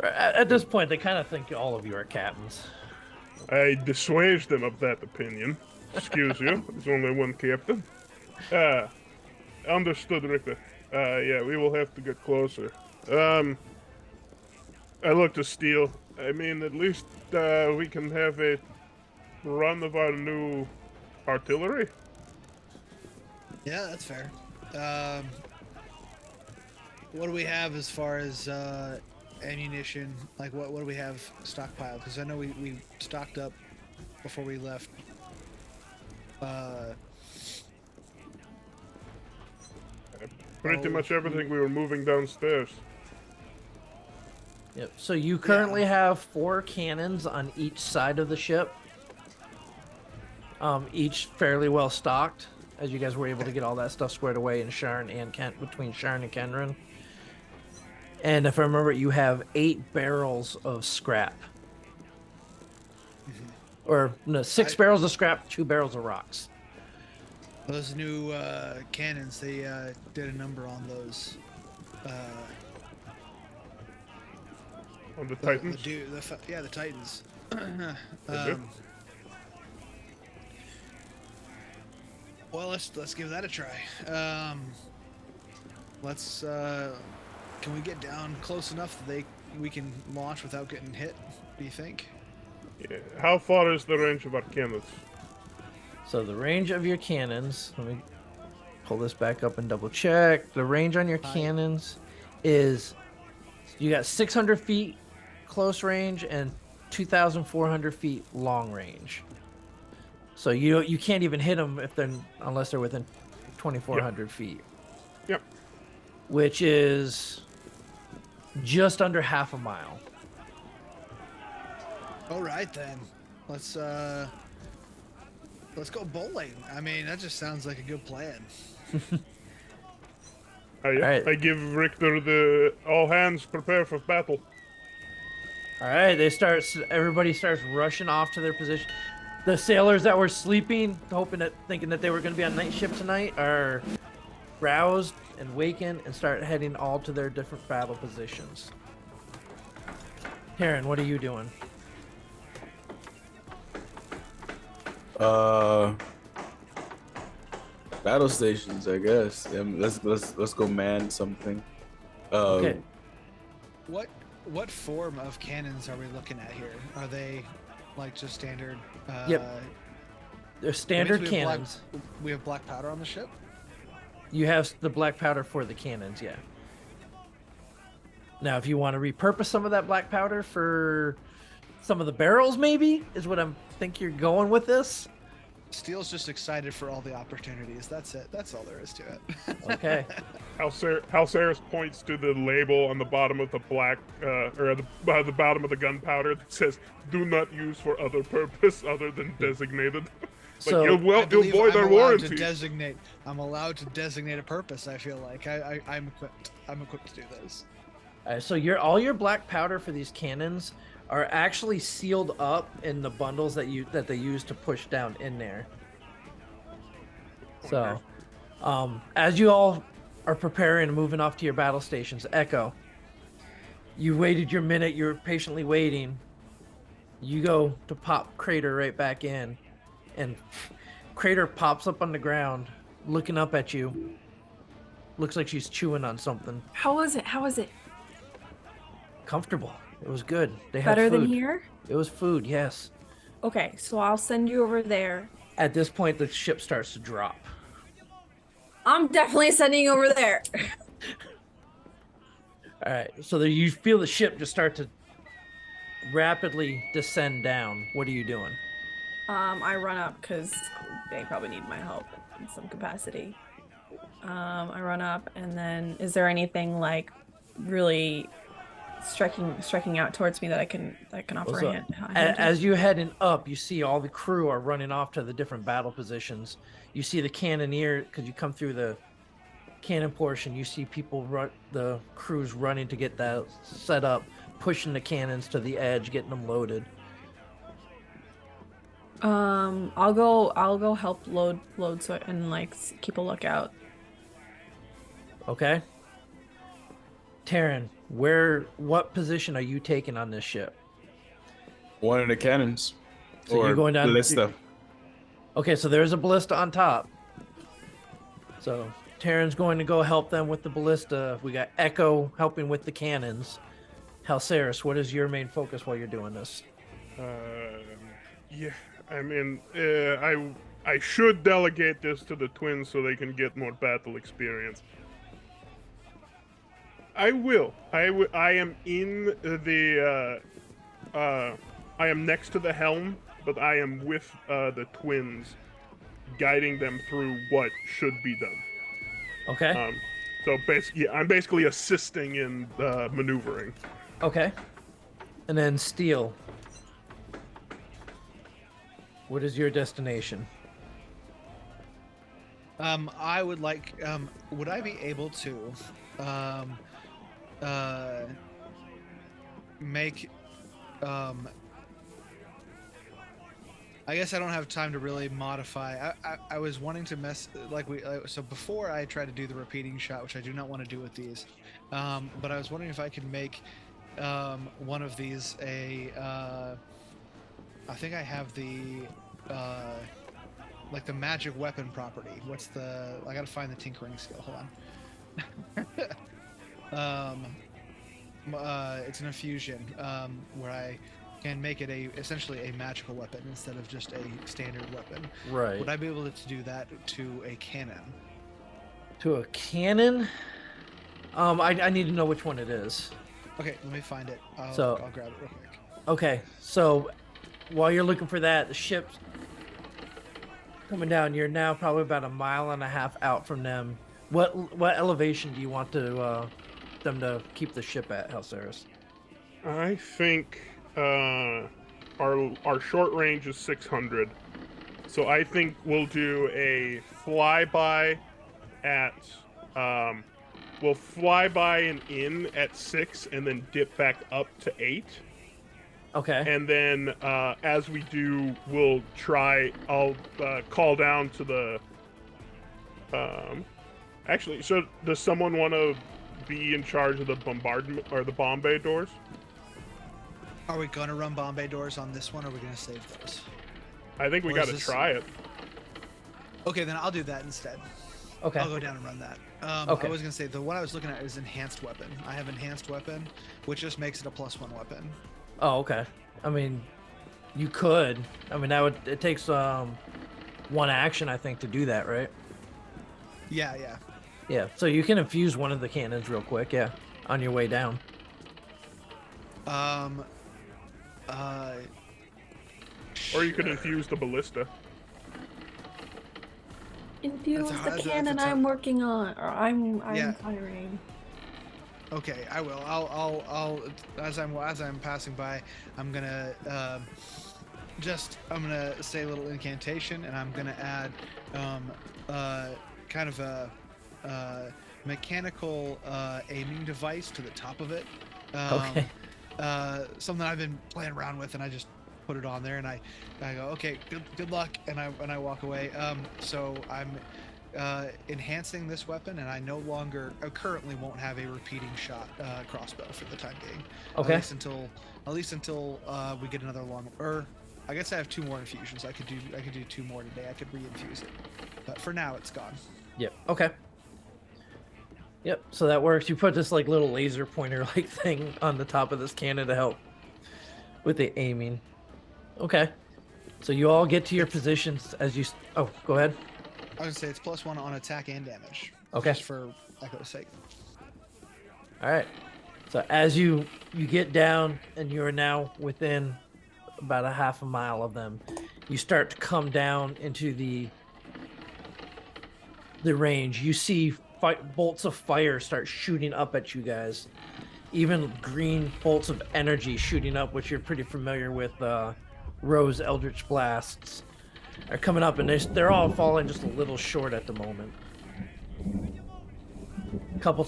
At this point, they kind of think all of you are captains. I dissuade them of that opinion. Excuse you. There's only one captain. Understood, Richter. Yeah, we will have to get closer. I look to Steel. I mean, at least we can have a run of our new artillery. Yeah, that's fair. What do we have as far as ammunition? Like, what do we have stockpiled? Because I know we stocked up before we left. Pretty much everything we were moving downstairs. Yep. So you currently have 4 cannons on each side of the ship. Each fairly well stocked, as you guys were able to get all that stuff squared away in Sharn and between Sharn and Kenrin. And if I remember, you have 8 barrels of scrap. Or no, 6 barrels of scrap, 2 barrels of rocks. Those new cannons, they did a number on those. On the Titans. The Titans. Okay. Well, let's give that a try. Can we get down close enough that we can launch without getting hit? Do you think? Yeah. How far is the range of our cannons? So the range of your cannons, let me pull this back up and double check. The range on your cannons is, you got 600 feet close range and 2,400 feet long range. So you can't even hit them unless they're within 2,400 feet. Yep. Which is just under half a mile. All right then, let's go bowling. I mean, that just sounds like a good plan. Right. I give Richter the all hands prepare for battle. All right, everybody starts rushing off to their position. The sailors that were sleeping, thinking that they were going to be on night shift tonight, are roused and waken and start heading all to their different battle positions. Taryn, what are you doing? Battle stations, I guess. Let's go man something. Okay. What form of cannons are we looking at here? Are they like just standard? Yep. They're standard cannons. We have black powder on the ship. You have the black powder for the cannons, yeah. Now, if you want to repurpose some of that black powder for some of the barrels, maybe, is what I think you're going with this. Steel's just excited for all the opportunities. That's it. That's all there is to it. Okay. Halceris points to the label on the bottom of the black, or at the bottom of the gunpowder that says, "Do not use for other purpose other than designated." So you'll void our warranty. I'm allowed to designate a purpose. I feel like I'm equipped. I'm equipped to do this. All right, so all your black powder for these cannons are actually sealed up in the bundles that they use to push down in there. So, as you all are preparing and moving off to your battle stations, Echo, you waited your minute. You're patiently waiting. You go to pop Crater right back in, and Crater pops up on the ground, looking up at you. Looks like she's chewing on something. How was it? Comfortable. It was good. They had Better food. than here? It was food, yes. Okay, so I'll send you over there. At this point, the ship starts to drop. I'm definitely sending you over there. All right, so you feel the ship just start to rapidly descend down. What are you doing? I run up because they probably need my help in some capacity. I run up, and then is there anything like really striking out towards me that I can offer a hand? As you heading up, you see all the crew are running off to the different battle positions. You see the cannoneer, because you come through the cannon portion. You see the crews running to get that set up, pushing the cannons to the edge, getting them loaded. I'll go help load so and like keep a lookout. Okay. Taryn, what position are you taking on this ship? One of the cannons. So or you're going down ballista. Okay, so there's a ballista on top. So Taryn's going to go help them with the ballista. We got Echo helping with the cannons. Halceris, what is your main focus while you're doing this? Yeah, I mean, I should delegate this to the twins so they can get more battle experience. I will. I am in the. I am next to the helm, but I am with the twins, guiding them through what should be done. Okay. So basically, I'm basically assisting in maneuvering. Okay. And then Steel. What is your destination? I would like. Would I be able to? Make I guess I don't have time to really modify. I was wanting to mess so before I tried to do the repeating shot, which I do not want to do with these. But I was wondering if I could make one of these I think I have the like the magic weapon property. I gotta find the tinkering skill. Hold on. It's an infusion where I can make it essentially a magical weapon instead of just a standard weapon. Right. Would I be able to do that to a cannon? To a cannon? I need to know which one it is. Okay, let me find it. I'll grab it real quick. Okay, so while you're looking for that, the ship's coming down. You're now probably about 1.5 miles out from them. What elevation do you want to them to keep the ship at, Halceris? I think our short range is 600, so I think we'll do a flyby at we'll fly by and in at 6 and then dip back up to 8. Okay. And then as we do, I'll call down to the actually, so does someone want to be in charge of the bombardment or the bomb bay doors? Are we gonna run bomb bay doors on this one, or are we gonna save those? I think we got to try it. Okay, then I'll do that instead. Okay. I'll go down and run that. Okay. I was gonna say the one I was looking at is enhanced weapon. I have enhanced weapon, which just makes it a +1 weapon. Oh, okay. I mean, you could. I mean, it takes one action, I think, to do that, right? Yeah. Yeah. So you can infuse one of the cannons real quick, yeah, on your way down. Or you could infuse the ballista. Infuse the that's a cannon tough- I'm working on, or I'm Yeah. firing. Okay, I will. I'll as I'm passing by, I'm gonna say a little incantation, and I'm gonna add kind of a mechanical aiming device to the top of it. Okay. Something I've been playing around with, and I just put it on there, and I go, okay, good luck, and I walk away. So I'm enhancing this weapon, and I currently won't have a repeating shot crossbow for the time being. Okay. At least until we get another long. Or I guess I have 2 more infusions. I could do 2 more today. I could re-infuse it, but for now it's gone. Yep. Okay. Yep. So that works. You put this like little laser pointer like thing on the top of this cannon to help with the aiming. Okay. So you all get to your positions as you. Oh, go ahead. I would say it's +1 on attack and damage. Okay. Just for echo's sake. All right. So as you get down and you are now within about 1/2 mile of them, you start to come down into the range. You see bolts of fire start shooting up at you guys. Even green bolts of energy shooting up, which you're pretty familiar with. Rose Eldritch Blasts are coming up, and they're all falling just a little short at the moment.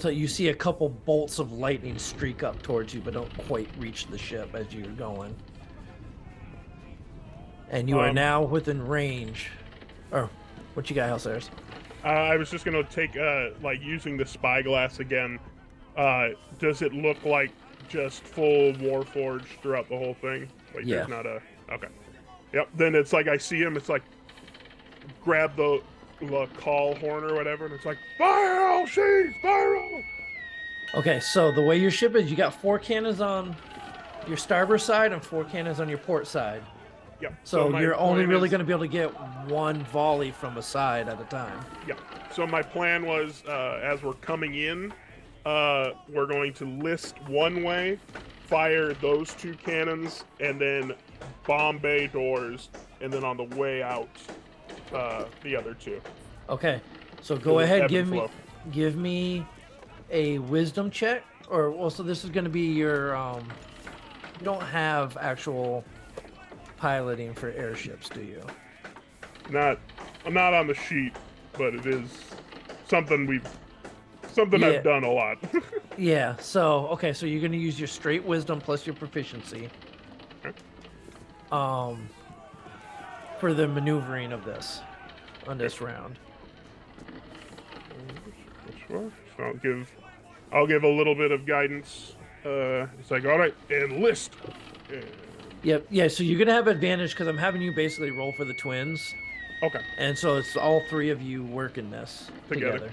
You see a couple bolts of lightning streak up towards you, but don't quite reach the ship as you're going. And you are now within range. Or what you got, Halceris? I was just gonna take using the spyglass again. Does it look like just full Warforged throughout the whole thing? Like Yeah. There's not a okay. Yep. Then it's like I see him. It's like grab the call horn or whatever, and it's like fire all sheaves, fire all. Okay, so the way your ship is, you got 4 cannons on your starboard side and 4 cannons on your port side. Yep. So my you're only plan really is- going to be able to get 1 volley from a side at a time. Yeah. So my plan was, as we're coming in, we're going to list one way, fire those 2 cannons, and then bomb bay doors, and then on the way out, the other 2. Okay, so So go it's ahead, ebb and give me a wisdom check, or well, so this is going to be your you don't have actual piloting for airships, do you? I'm not on the sheet, but it is something Yeah. I've done a lot. Yeah, so okay, so you're going to use your straight wisdom plus your proficiency. Okay. for the maneuvering of this on this round. Sure. So I'll give a little bit of guidance. It's like, all right, enlist. And- Yep. Yeah. So you're gonna have advantage because I'm having you basically roll for the twins, Okay. and so it's all three of you working this Together.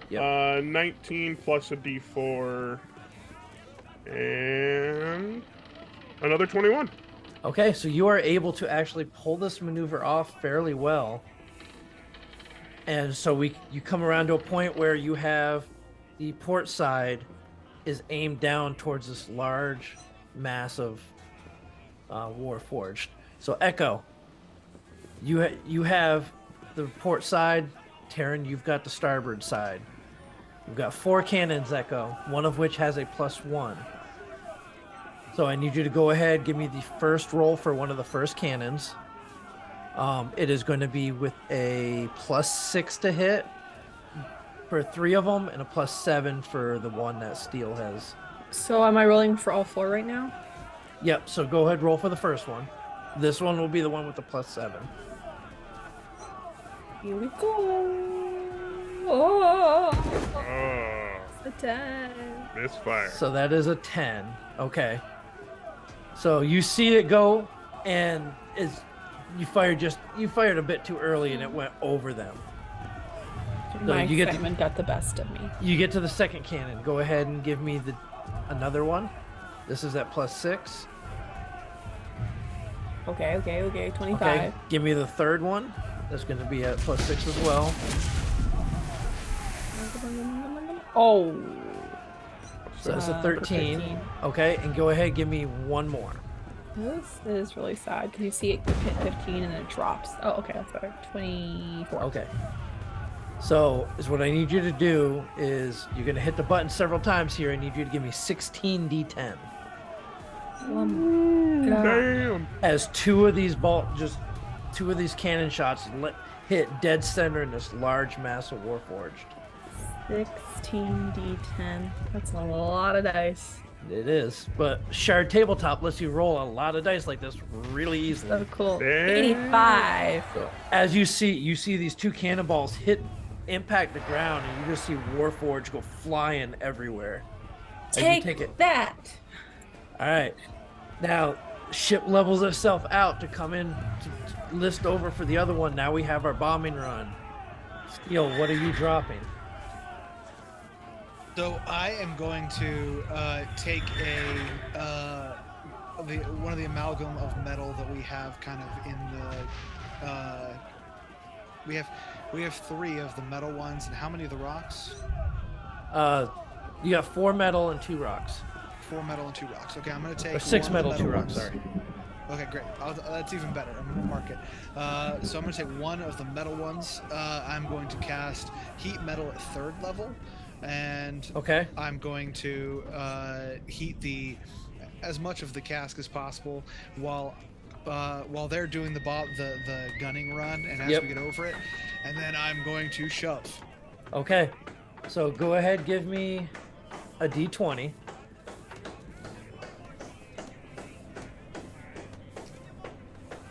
Yep. 19 plus a d4 and another 21. Okay, so you are able to actually pull this maneuver off fairly well. And so you come around to a point where you have the port side is aimed down towards this large mass of Warforged. So Echo, you have the port side. Terran, you've got the starboard side. You've got 4 cannons, Echo, one of which has a +1. So I need you to go ahead, give me the first roll for one of the first cannons. It is going to be with a +6 to hit for 3 of them and a +7 for the one that Steel has. So am I rolling for all 4 right now? Yep, so go ahead, roll for the first one. This one will be the one with the +7. Here we go. Oh, Oh, it's a 10. misfire. So that is a 10. Okay. So you see it go, and you fired a bit too early, and it went over them. My you get to- excitement got the best of me. You get to the second cannon. Go ahead and give me another one. This is at +6. Okay, 25. Okay. Give me the third one. That's going to be at +6 as well. Oh. So that's a Uh, 13. Okay, and go ahead, give me one more. This is really sad because you see it hit 15 and then it drops. Oh, okay, that's better. 24. Okay. So is what I need you to do is you're going to hit the button several times here. I need you to give me 16 D10. Oh my God. Damn. As two of these cannon shots hit dead center in this large mass of Warforged. 16 D10. That's a lot of dice. It is, but Shard Tabletop lets you roll a lot of dice like this really easily. So cool. Damn. 85. As you see these 2 cannonballs impact the ground, and you just see Warforged go flying everywhere. As you Take it. that. All right. Now, ship levels itself out to come in to list over for the other one. Now we have our bombing run. Steel, what are you dropping? So I am going to take one of the amalgam of metal that we have kind of in the we have 3 of the metal ones, and how many of the rocks? You got 4 metal and 2 rocks. 4 metal and 2 rocks. Okay, I'm going to take Or 6 one of the metal, 2 rocks, ones. sorry. Okay, great. That's even better. I'm going to mark it. So I'm going to take one of the metal ones. I'm going to cast heat metal at 3rd level, and Okay. I'm going to heat as much of the cask as possible while they're doing the gunning run, and as Yep. we get over it, and then I'm going to shove. Okay. So go ahead, give me a D20.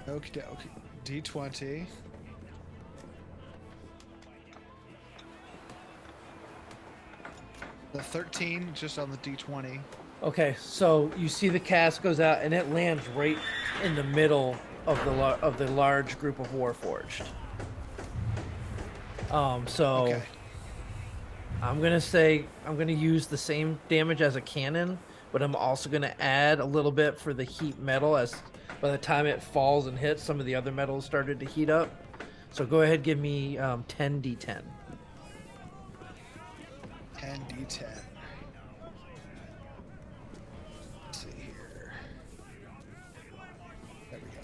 Okay, D20. The 13 just on the D20. Okay, so you see the cast goes out and it lands right in the middle of the large group of Warforged. So Okay. I'm gonna use the same damage as a cannon, but I'm also gonna add a little bit for the heat metal, as by the time it falls and hits, some of the other metals started to heat up. So go ahead, give me 10 D10. 10 D10. Let's see here. There we go.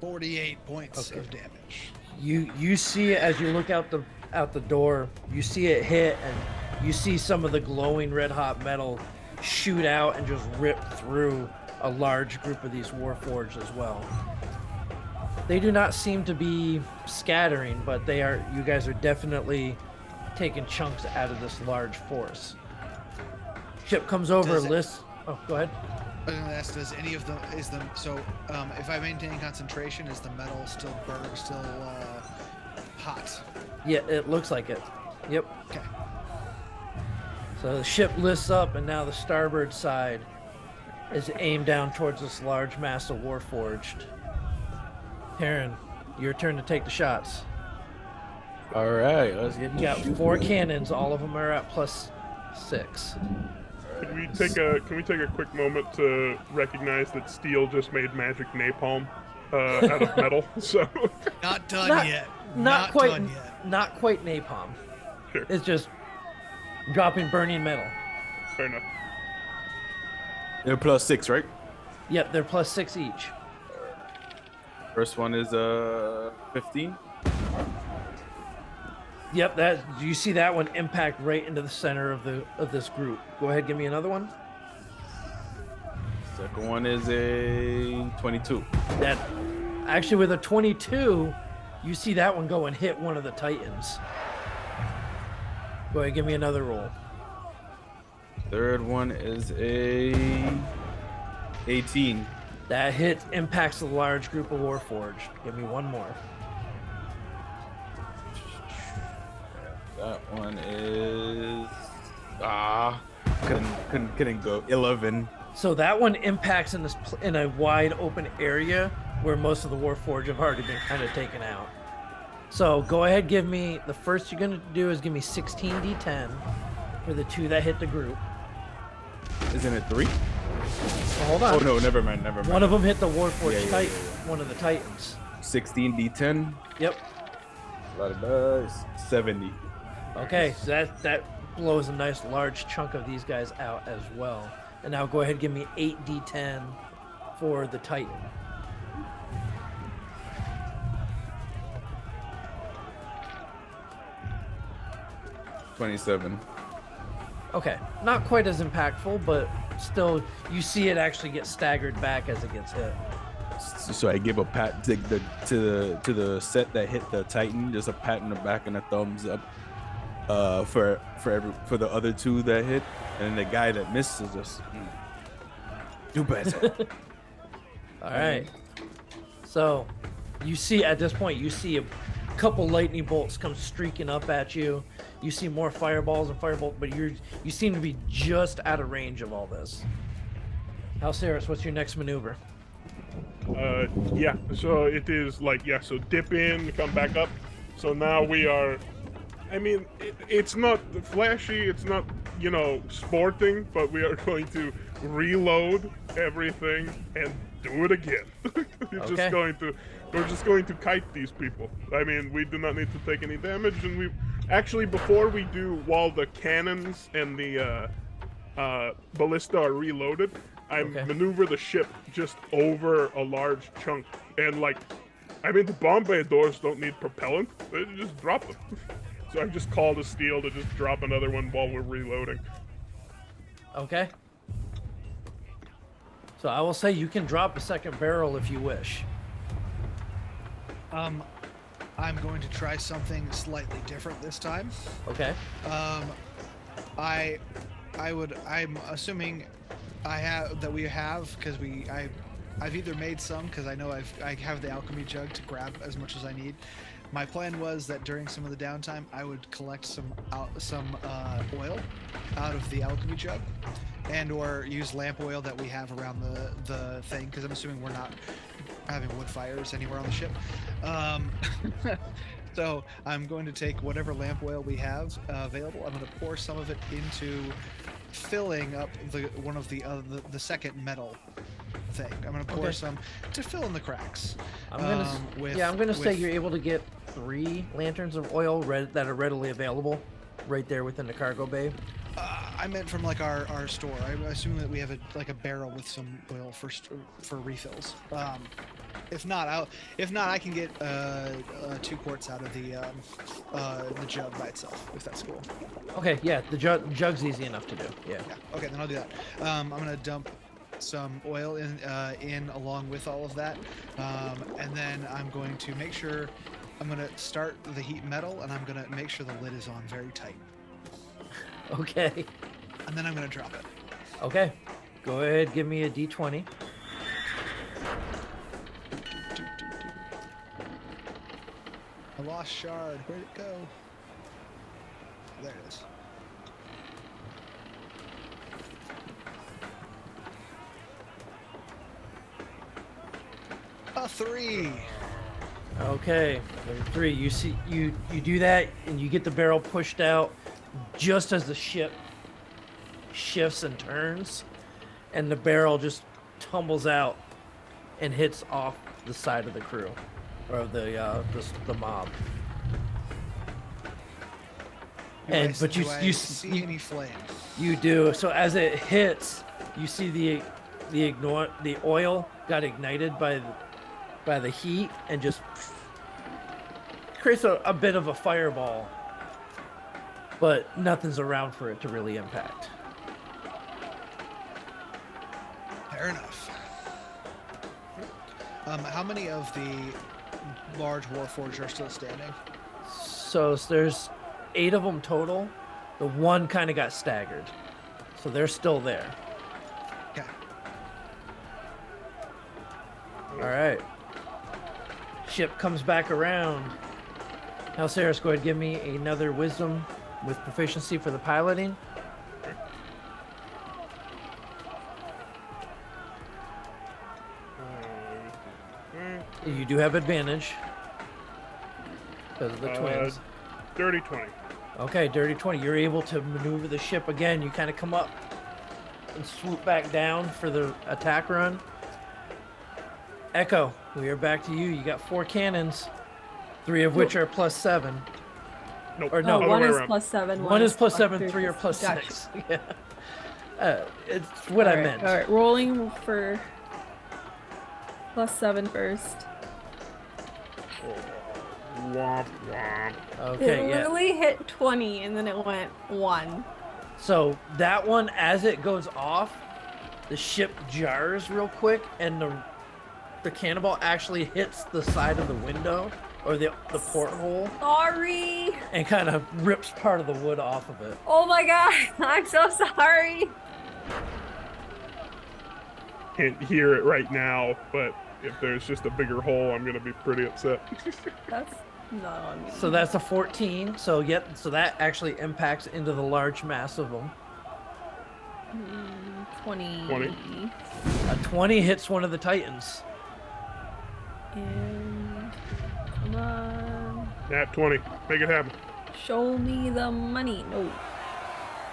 $48 points Okay. of damage. You see it as you look out the door. You see it hit, and you see some of the glowing red hot metal shoot out and just rip through a large group of these Warforged as well. They do not seem to be scattering, but you guys are definitely taking chunks out of this large force. Ship comes over, Does it- lists. Oh, go ahead. I was gonna ask, does any of them if I maintain concentration, is the metal still hot? Yeah, it looks like it. Yep. Okay. So the ship lifts up, and now the starboard side is aimed down towards this large mass of Warforged. Taryn, your turn to take the shots. All right, let's get You got 4 cannons. All of them are at +6. Can we take a quick moment to recognize that steel just made magic napalm out of metal? So Not done Not- yet. Not quite. done yet. Not quite napalm. Sure. It's just dropping burning metal. fair enough. They're +6, right? Yep, they're +6 each. First one is 15. Yep, that you see that one impact right into the center of this group. Go ahead, give me another one. Second one is a 22. That actually with a 22, you see that one go and hit one of the Titans. Go ahead, give me another roll. Third one is a 18. That hit impacts the large group of Warforged. Give me one more. That one is couldn't go 11. So that one impacts in a wide open area where most of the Warforged have already been kind of taken out. So go ahead, give me the first you're gonna do is give me 16 d10 for the 2 that hit the group. Isn't it 3? Well, hold on. Oh no, never mind. One of them hit the Warforged Yeah, Titan, one of the Titans. 16 d10. Yep. A lot of dice. 70. Okay, so that blows a nice large chunk of these guys out as well. And now go ahead and give me 8 d10 for the Titan. $27. Okay, not quite as impactful, but still, you see it actually get staggered back as it gets hit. So I give a pat to the set that hit the Titan, just a pat in the back and a thumbs up for the other 2 that hit, and then the guy that misses just do better. All right. So, you see at this point, you see a couple lightning bolts come streaking up at you. You see more fireballs and firebolts, but you seem to be just out of range of all this. Halceris, what's your next maneuver? Yeah, so it is like, yeah, so dip in, come back up. So now we are, I mean, it's not flashy, it's not, sporting, but we are going to reload everything and do it again. We're just going to kite these people. I mean, we do not need to take any damage, and we actually, before we do, while the cannons and the ballista are reloaded, maneuver the ship just over a large chunk, and the bomb bay doors don't need propellant; they just drop them. So I just call the steel to just drop another one while we're reloading. Okay. So I will say you can drop a second barrel if you wish. I'm going to try something slightly different this time. Okay. I'm assuming because I've either made some because I know I have the alchemy jug to grab as much as I need. My plan was that during some of the downtime, I would collect some oil out of the alchemy jug, or use lamp oil that we have around the thing, because I'm assuming we're not having wood fires anywhere on the ship. So I'm going to take whatever lamp oil we have available. I'm going to pour some of it into filling up the second metal thing. I'm going to pour some to fill in the cracks. I'm gonna say you're able to get 3 lanterns of oil that are readily available right there within the cargo bay. I meant from our store. I assume that we have a barrel with some oil for refills. If not, I can get 2 quarts out of the jug by itself, if that's cool. Okay, yeah, the jug's easy enough to do. Yeah. Okay, then I'll do that. I'm gonna dump some oil in along with all of that, and then I'm going to make sure I'm gonna start the heat metal, and I'm gonna make sure the lid is on very tight. Okay. And then I'm gonna drop it. Okay. Go ahead, give me a D20. I lost Shard. Where'd it go? There it is. A 3. Okay, number 3. You see, you do that, and you get the barrel pushed out just as the ship shifts and turns, and the barrel just tumbles out and hits off the side of the crew, or the mob. But you see any flame? You do. So as it hits, you see the oil got ignited by the heat and just creates a bit of a fireball, but nothing's around for it to really impact. Fair enough. How many of the large Warforged are still standing? So there's 8 of them total. The one kind of got staggered, so they're still there. Okay. All right. Ship comes back around. Now, Sarah's go ahead and give me another wisdom with proficiency for the piloting. You do have advantage because of the twins. Dirty 20. Okay, dirty 20. You're able to maneuver the ship again. You kind of come up and swoop back down for the attack run. Echo, we are back to you. You got 4 cannons, 3 of which are +7. Nope. Or no, other one way is around. +7. One is +7, 3 are Gotcha. +6. Yeah. It's what I meant. All right, rolling for +7 first. Womp womp. Okay, It yeah. literally hit 20 and then it went 1. So that one, as it goes off, the ship jars real quick, and the cannonball actually hits the side of the window or the porthole Sorry. and kind of rips part of the wood off of it. Oh my god, I'm so sorry. Can't hear it right now, but if there's just a bigger hole, I'm gonna be pretty upset. That's not on me. So that's a 14. So that actually impacts into the large mass of them. 20. 20. A 20 hits one of the Titans. And come on. Nat 20. Make it happen. Show me the money. No.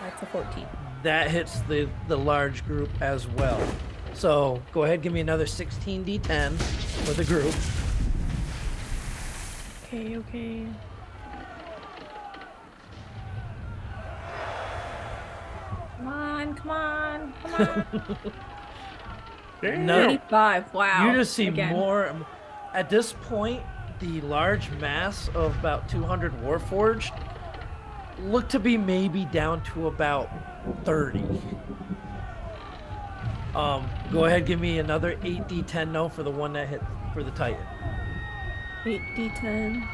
That's a 14. That hits the large group as well. So go ahead, give me another 16 D10 for the group. Okay. Come on. Damn. No. 85. Wow. You just see Again. more. At this point, the large mass of about 200 Warforged look to be maybe down to about 30. Go ahead, give me another 8d10 no for the one that hit for the Titan. 8d10.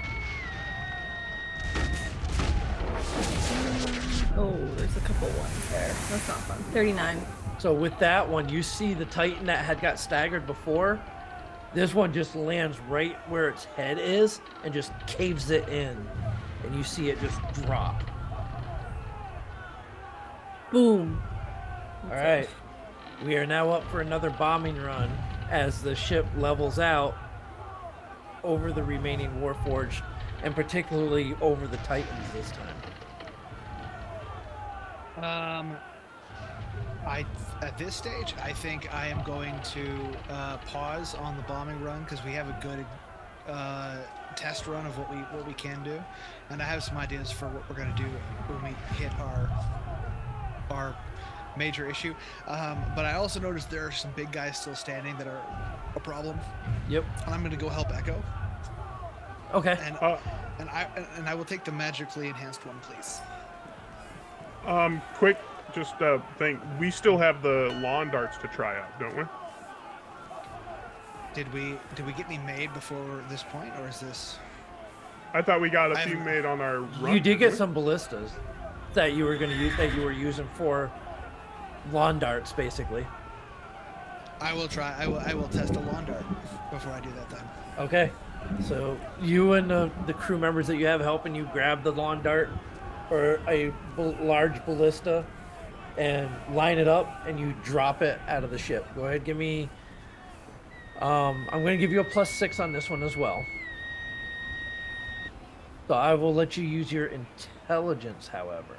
Oh, there's a couple ones there. That's not fun. 39. So with that one, you see the Titan that had got staggered before. This one just lands right where its head is and just caves it in, and you see it just drop. Boom. All right. We are now up for another bombing run as the ship levels out over the remaining Warforged, and particularly over the Titans this time. At this stage, I think I am going to pause on the bombing run because we have a good test run of what we can do, and I have some ideas for what we're going to do when we hit our major issue. But I also noticed there are some big guys still standing that are a problem. Yep. And I'm going to go help Echo. Okay. And I will take the magically enhanced one, please. Quick, just thing. We still have the lawn darts to try out, don't we? Did we get any made before this point, or is this? I thought we got a I few haven't- made on our run. You did didn't get we? some ballistas that you were going to use, that you were using for lawn darts, basically. I will try. I will test a lawn dart before I do that then. Okay. So you and the crew members that you have helping you grab the lawn dart or a large ballista and line it up, and you drop it out of the ship. Go ahead, give me. I'm going to give you a +6 on this one as well. So I will let you use your intelligence, however,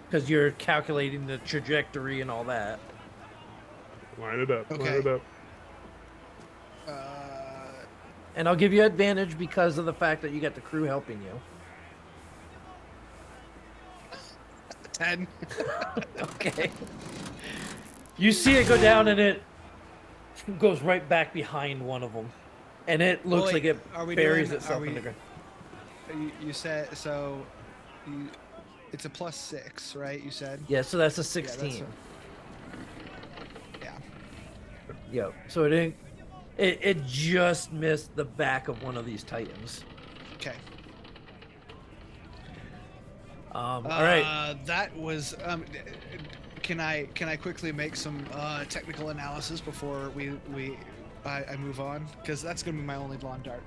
because you're calculating the trajectory and all that. Line it up. Line Okay. it up. And I'll give you advantage because of the fact that you got the crew helping you. 10. Okay. You see it go down, and it goes right back behind one of them, and it looks like it buries itself in the ground. You said so. It's a +6, right? You said. Yeah, so that's a Yeah, 16. Yeah. Yep. So it didn't. It just missed the back of one of these titans. Okay. All right. That was. Can I quickly make some technical analysis before I move on? Because that's gonna be my only lawn dart.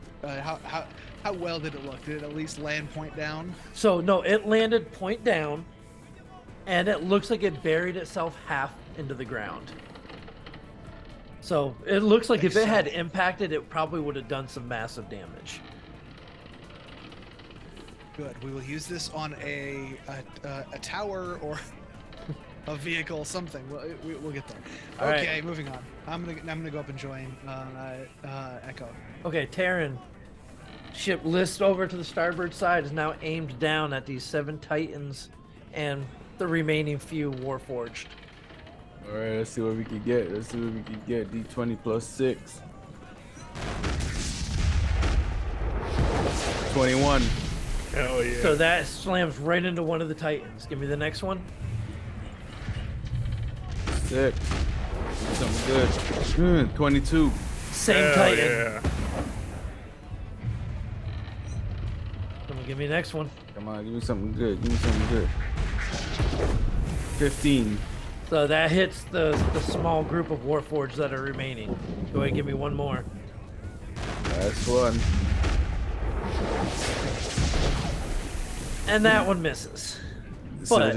How well did it look? Did it at least land point down? So no, it landed point down, and it looks like it buried itself half into the ground. So it looks like if it had impacted, it probably would have done some massive damage. Good. We will use this on a tower or a vehicle, something. We'll get there. All okay, right. moving on. I'm gonna go up and join Echo. Okay, Terran. Ship list over to the starboard side is now aimed down at these 7 titans and the remaining few warforged. All right, let's see what we can get. Let's see what we can get. D20 +6. 21. Hell yeah. So that slams right into one of the titans. Give me the next one. 6. Something good. 22. Same Hell titan. yeah. Come on, give me the next one. Come on, give me something good. Give me something good. 15. So that hits the small group of warforged that are remaining. Go ahead and give me one more. Last one. And that one misses. So But-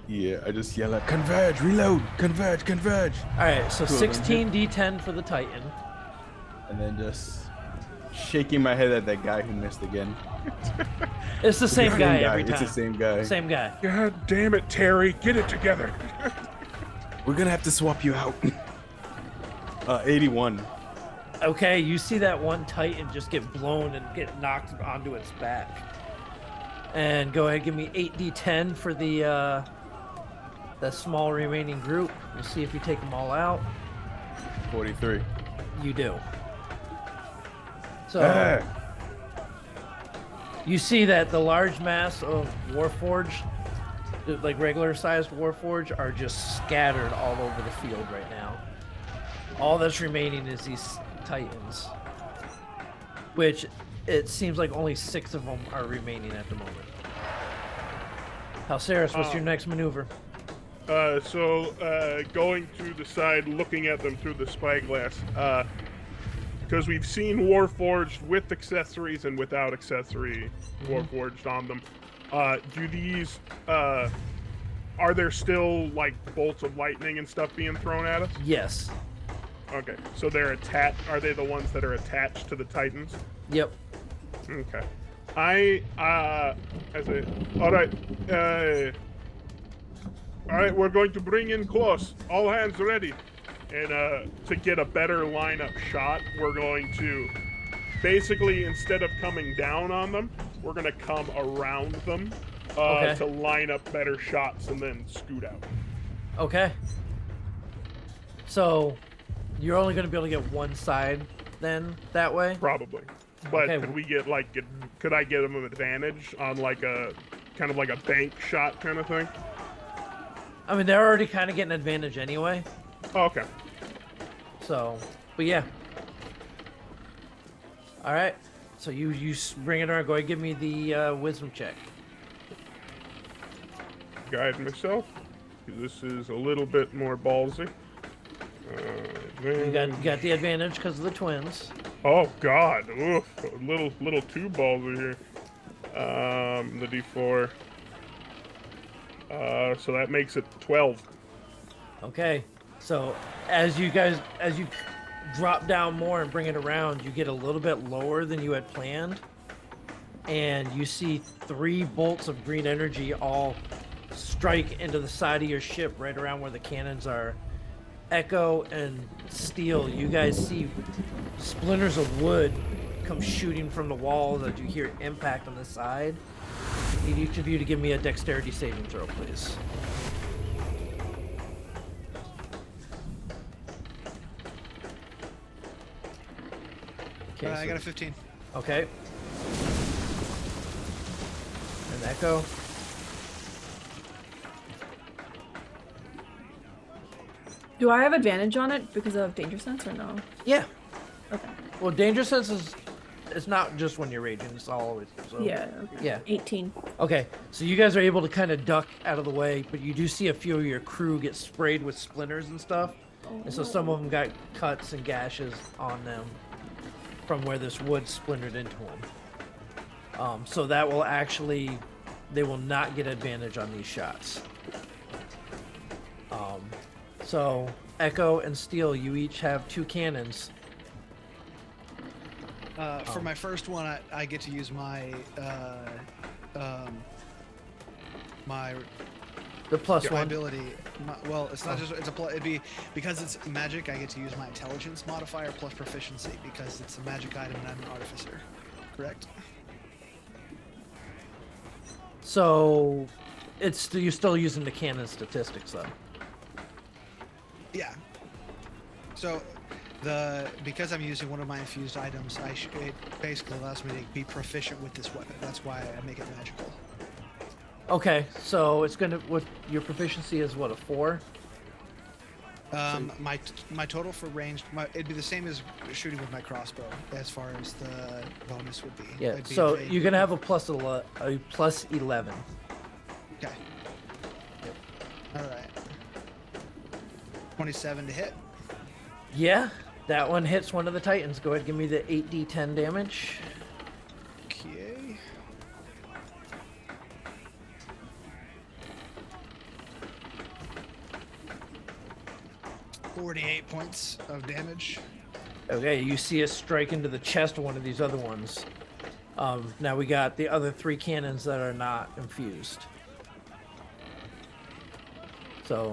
yeah, I just yell out, converge, reload, converge, converge. All right, so Two of them 16 D10 for the titan. And then just shaking my head at that guy who missed again. It's the same guy every time. It's the same guy. Same guy. God damn it, Terry. Get it together. We're gonna have to swap you out. 81. Okay, you see that one titan just get blown and get knocked onto its back. And go ahead, give me 8d10 for the small remaining group. We'll see if you take them all out. 43. You do. So Ah, you see that the large mass of Warforged, like regular sized Warforged, are just scattered all over the field right now. All that's remaining is these titans, which it seems like only 6 of them are remaining at the moment. Halceris, what's your next maneuver? Going to the side, looking at them through the spyglass, because we've seen Warforged with accessories and without accessory Warforged on them. Do these, are there still, like, bolts of lightning and stuff being thrown at us? Yes. Okay, so they're attached. Are they the ones that are attached to the Titans? Yep. Okay. All right, we're going to bring in close. All hands ready. And to get a better lineup shot, we're going to basically, instead of coming down on them, we're going to come around them Okay. to line up better shots and then scoot out. Okay. So you're only going to be able to get one side then that way? Probably. But Okay. could we get could I get them an advantage on like a kind of like a bank shot kind of thing? I mean, they're already kind of getting advantage anyway. Oh, okay. So, but yeah. All right. So you bring it around. Go ahead, give me the wisdom check. Guide myself. This is a little bit more ballsy. You got the advantage because of the twins. Oh God! Oof, little two balls are here. The D4. So that makes it 12. Okay, so as you drop down more and bring it around, you get a little bit lower than you had planned, and you see 3 bolts of green energy all strike into the side of your ship right around where the cannons are. Echo and Steel, you guys see splinters of wood come shooting from the walls as you hear impact on the side. I need each of you to give me a dexterity saving throw, please. Okay, I got a 15. Okay. And Echo. Do I have advantage on it because of danger sense or no? Yeah. Okay. Well, danger sense is it's not just when you're raging; it's always. So. Yeah. Okay. Yeah. 18. Okay, so you guys are able to kind of duck out of the way, but you do see a few of your crew get sprayed with splinters and stuff, and so some of them got cuts and gashes on them from where this wood splintered into them. So that will actually, they will not get advantage on these shots. So Echo and Steel, you each have 2 cannons. For my first one, I get to use my my The plus my one. ability. Well, it's not just it'd be because it's magic. I get to use my intelligence modifier plus proficiency because it's a magic item and I'm an artificer. Correct. So you're still using the cannon statistics though. Yeah. So because I'm using one of my infused items, it basically allows me to be proficient with this weapon. That's why I make it magical. Okay, so it's gonna what your proficiency is what, a 4? My total for ranged, it'd be the same as shooting with my crossbow as far as the bonus would be. Yeah. It'd be So a- you're gonna have a plus 11. Okay. All right. 27 to hit. Yeah, that one hits one of the titans. Go ahead, and give me the 8d10 damage. Okay. $48 points of damage. Okay, you see a strike into the chest of one of these other ones. Now we got the other 3 cannons that are not infused. So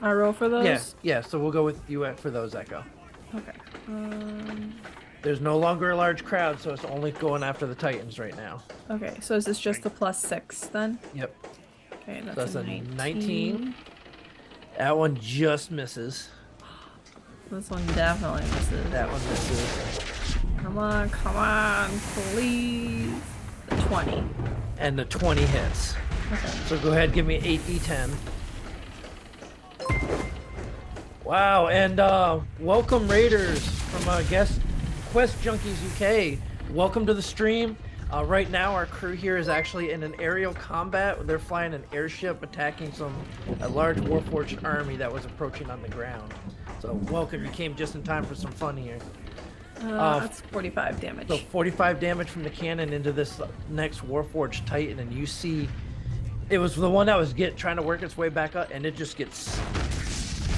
I roll for those? yeah. So we'll go with you for those, Echo. Okay. There's no longer a large crowd, so it's only going after the titans right now. Okay, so is this just the +6 then? Yep. Okay, So that's, that's a a 19. 19. That one just misses. This one definitely misses. That one misses. Come on, please. The 20. And the 20 hits. Okay. So go ahead, give me 8d10. Wow, and welcome Raiders from guest Quest Junkies UK. Welcome to the stream. Right now our crew here is actually in an aerial combat. They're flying an airship attacking a large Warforged army that was approaching on the ground. So welcome, you came just in time for some fun here. That's 45 damage. So 45 damage from the cannon into this next Warforged Titan, and you see it was the one that was trying to work its way back up, and it just gets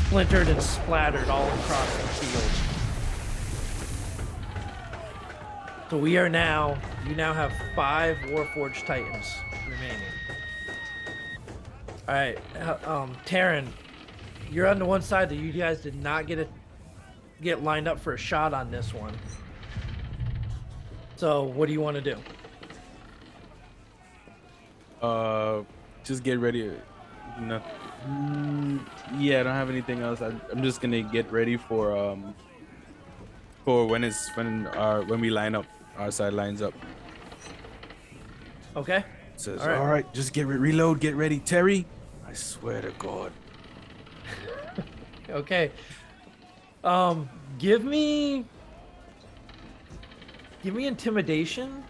splintered and splattered all across the field. So you now have 5 Warforged Titans remaining. All right, Taryn, you're on the one side that you guys did not get lined up for a shot on this one. So what do you want to do? Just get ready. No. Yeah, I don't have anything else. I'm just gonna get ready for when we line up, our side lines up. Okay. Says, All right. all right, just reload, get ready, Terry. I swear to God. Okay. Give me intimidation.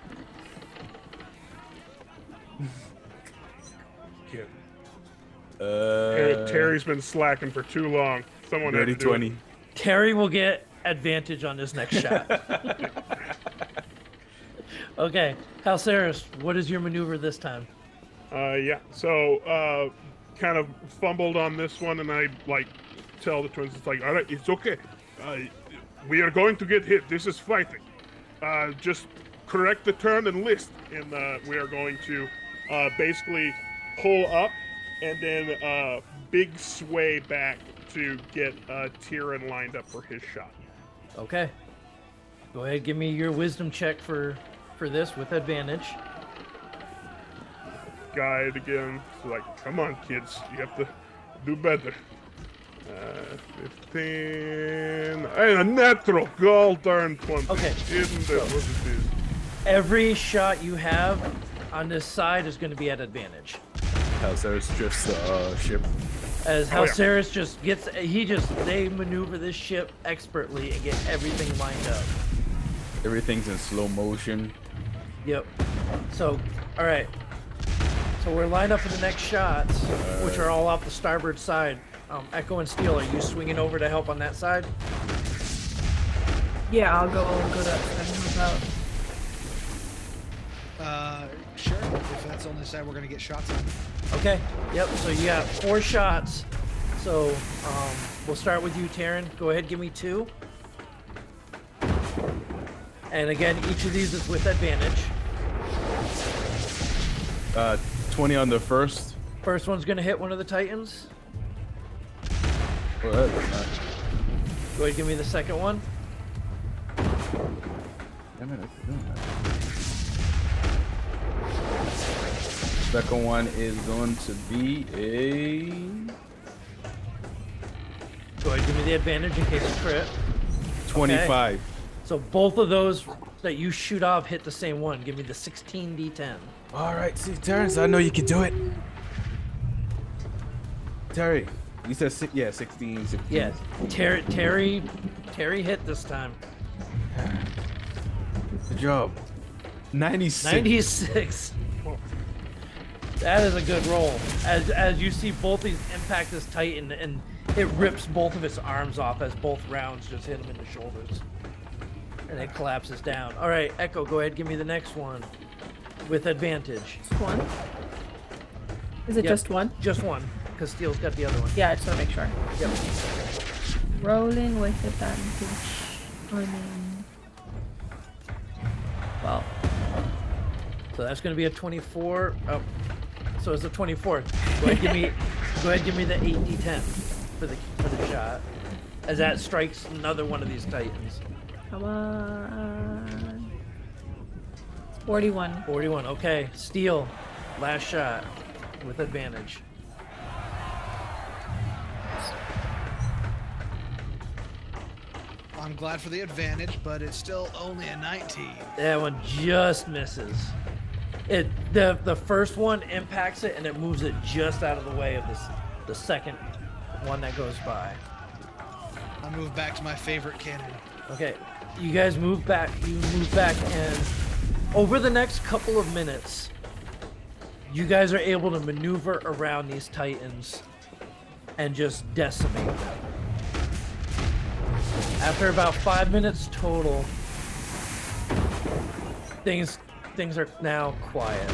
Terry's been slacking for too long. Someone had Dirty to do 20. it. Terry will get advantage on this next shot. Okay, Halceris, what is your maneuver this time? Yeah. So, kind of fumbled on this one, and I like tell the twins, it's like, all right, it's okay. We are going to get hit. This is fighting. Just correct the turn and list, and we are going to basically pull up and then big sway back to get Tyrion lined up for his shot. Okay. Go ahead, give me your wisdom check for this with advantage. Guide again. So like, come on, kids, you have to do better. 15 and a natural gold darn 20. Okay. Isn't that what it is? Every shot you have on this side is going to be at advantage. Halceris drifts the ship. As Oh, yeah. Halceris just gets, they maneuver this ship expertly and get everything lined up. Everything's in slow motion. Yep. So, all right. So we're lined up for the next shots, which are all off the starboard side. Echo and Steel, are you swinging over to help on that side? Yeah, I'll go to that side. Sure. If that's on the side, we're gonna get shots on. Okay. Yep. So you got 4 shots. So we'll start with you, Taryn. Go ahead, give me 2. And again, each of these is with advantage. 20 on the first. First one's gonna hit one of the Titans. Oh, that is not. Go ahead, give me the second one. Damn it, I keep doing that. Second one is going to be a Go ahead, give me the advantage in case it's crit. 25. So both of those that you shoot off hit the same one. Give me the 16d10. All right, see, Terrence, I know you can do it. Terry, you said 16. Yeah, Terry hit this time. Good job. 96. 96. That is a good roll. As you see both these impact this Titan, and it rips both of its arms off as both rounds just hit him in the shoulders. And it collapses down. All right, Echo, go ahead, give me the next one with advantage. Just one? Is it Yep. just one? Just one, because Steel's got the other one. Yeah, I just want to make sure. Yep. Rolling with advantage. I mean... Well, So that's going to be a 24. Oh, so it's a 24. Go ahead, give me the 8d10 for the shot, as that strikes another one of these Titans. come on. 41. 41. Okay, Steel, last shot with advantage. I'm glad for the advantage, but it's still only a 19. That one just misses. The first one impacts it and it moves it just out of the way of the second one that goes by. I move back to my favorite cannon. Okay, you guys move back. You move back, and over the next couple of minutes, you guys are able to maneuver around these Titans and just decimate them. After about 5 minutes total, things are now quiet.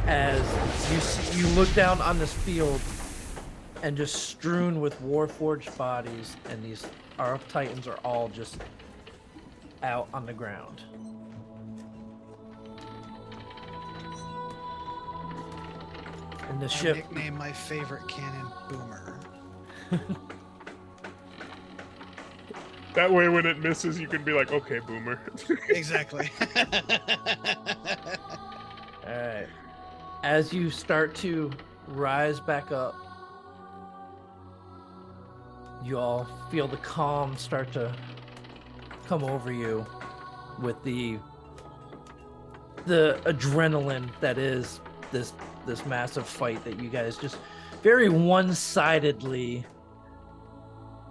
As you look down on this field, and just strewn with warforged bodies, and our Titans are all just out on the ground. And the I ship. nickname my favorite cannon Boomer. That way, when it misses, you can be like, okay, Boomer. Exactly. All right. As you start to rise back up, you all feel the calm start to come over you with the adrenaline that is this massive fight that you guys just very one-sidedly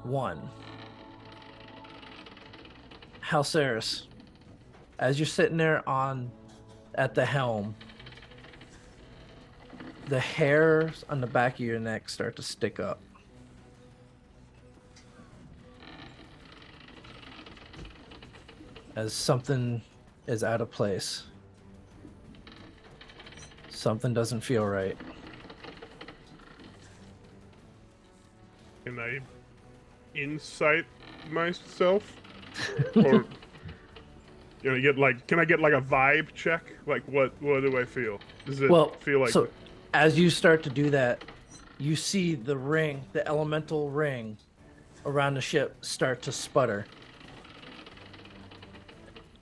won. Halceris, as you're sitting there at the helm, the hairs on the back of your neck start to stick up. as something is out of place. Something doesn't feel right. Can I insight myself? Or can I get like a vibe check? Like what do I feel? Does it feel like so as you start to do that, you see the ring, the elemental ring around the ship start to sputter.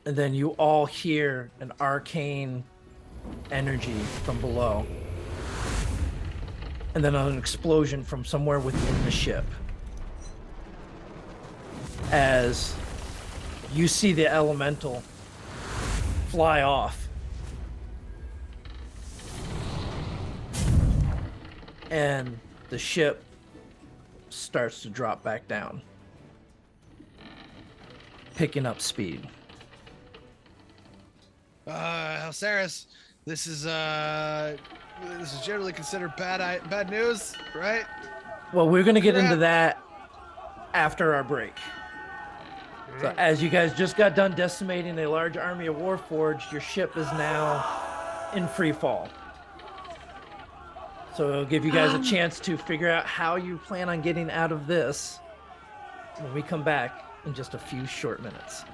And then you all hear an arcane energy from below. And then an explosion from somewhere within the ship. As you see the elemental fly off. And the ship starts to drop back down, picking up speed. Halceris, this is generally considered bad news, right? Well, we're going to get into that after our break. So as you guys just got done decimating a large army of Warforged, your ship is now in free fall. So it'll give you guys a chance to figure out how you plan on getting out of this when we come back in just a few short minutes.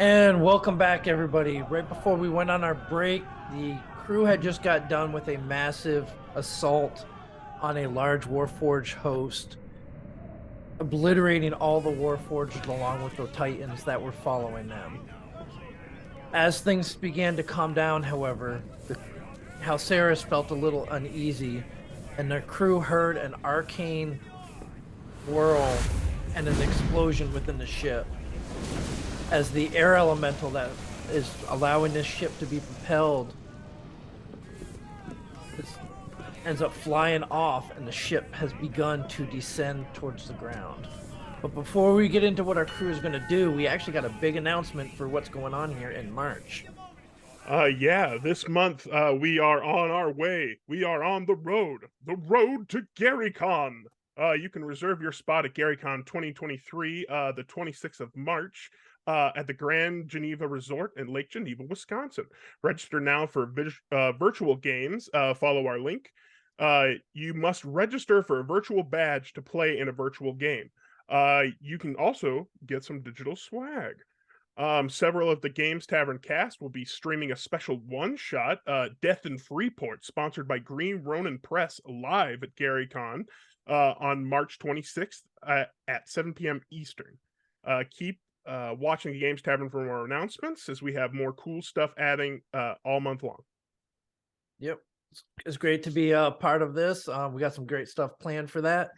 And welcome back, everybody. Right before we went on our break, the crew had just got done with a massive assault on a large Warforged host, obliterating all the Warforged along with the Titans that were following them. As things began to calm down, however, Halceris felt a little uneasy, and their crew heard an arcane whirl and an explosion within the ship. As the air elemental that is allowing this ship to be propelled ends up flying off, and the ship has begun to descend towards the ground. But before we get into what our crew is going to do, we actually got a big announcement for what's going on here in March. Yeah, this month we are on our way. We are on the road to GaryCon. You can reserve your spot at GaryCon 2023, the 26th of March. At the Grand Geneva Resort in Lake Geneva, Wisconsin. Register now for virtual games. Follow our link. You must register for a virtual badge to play in a virtual game. You can also get some digital swag. Several of the Games Tavern cast will be streaming a special one-shot, Death in Freeport, sponsored by Green Ronin Press, live at GaryCon on March 26th at 7 p.m. Eastern. Keep watching the Games Tavern for more announcements, as we have more cool stuff adding all month long. Yep, it's great to be a part of this. We got some great stuff planned for that.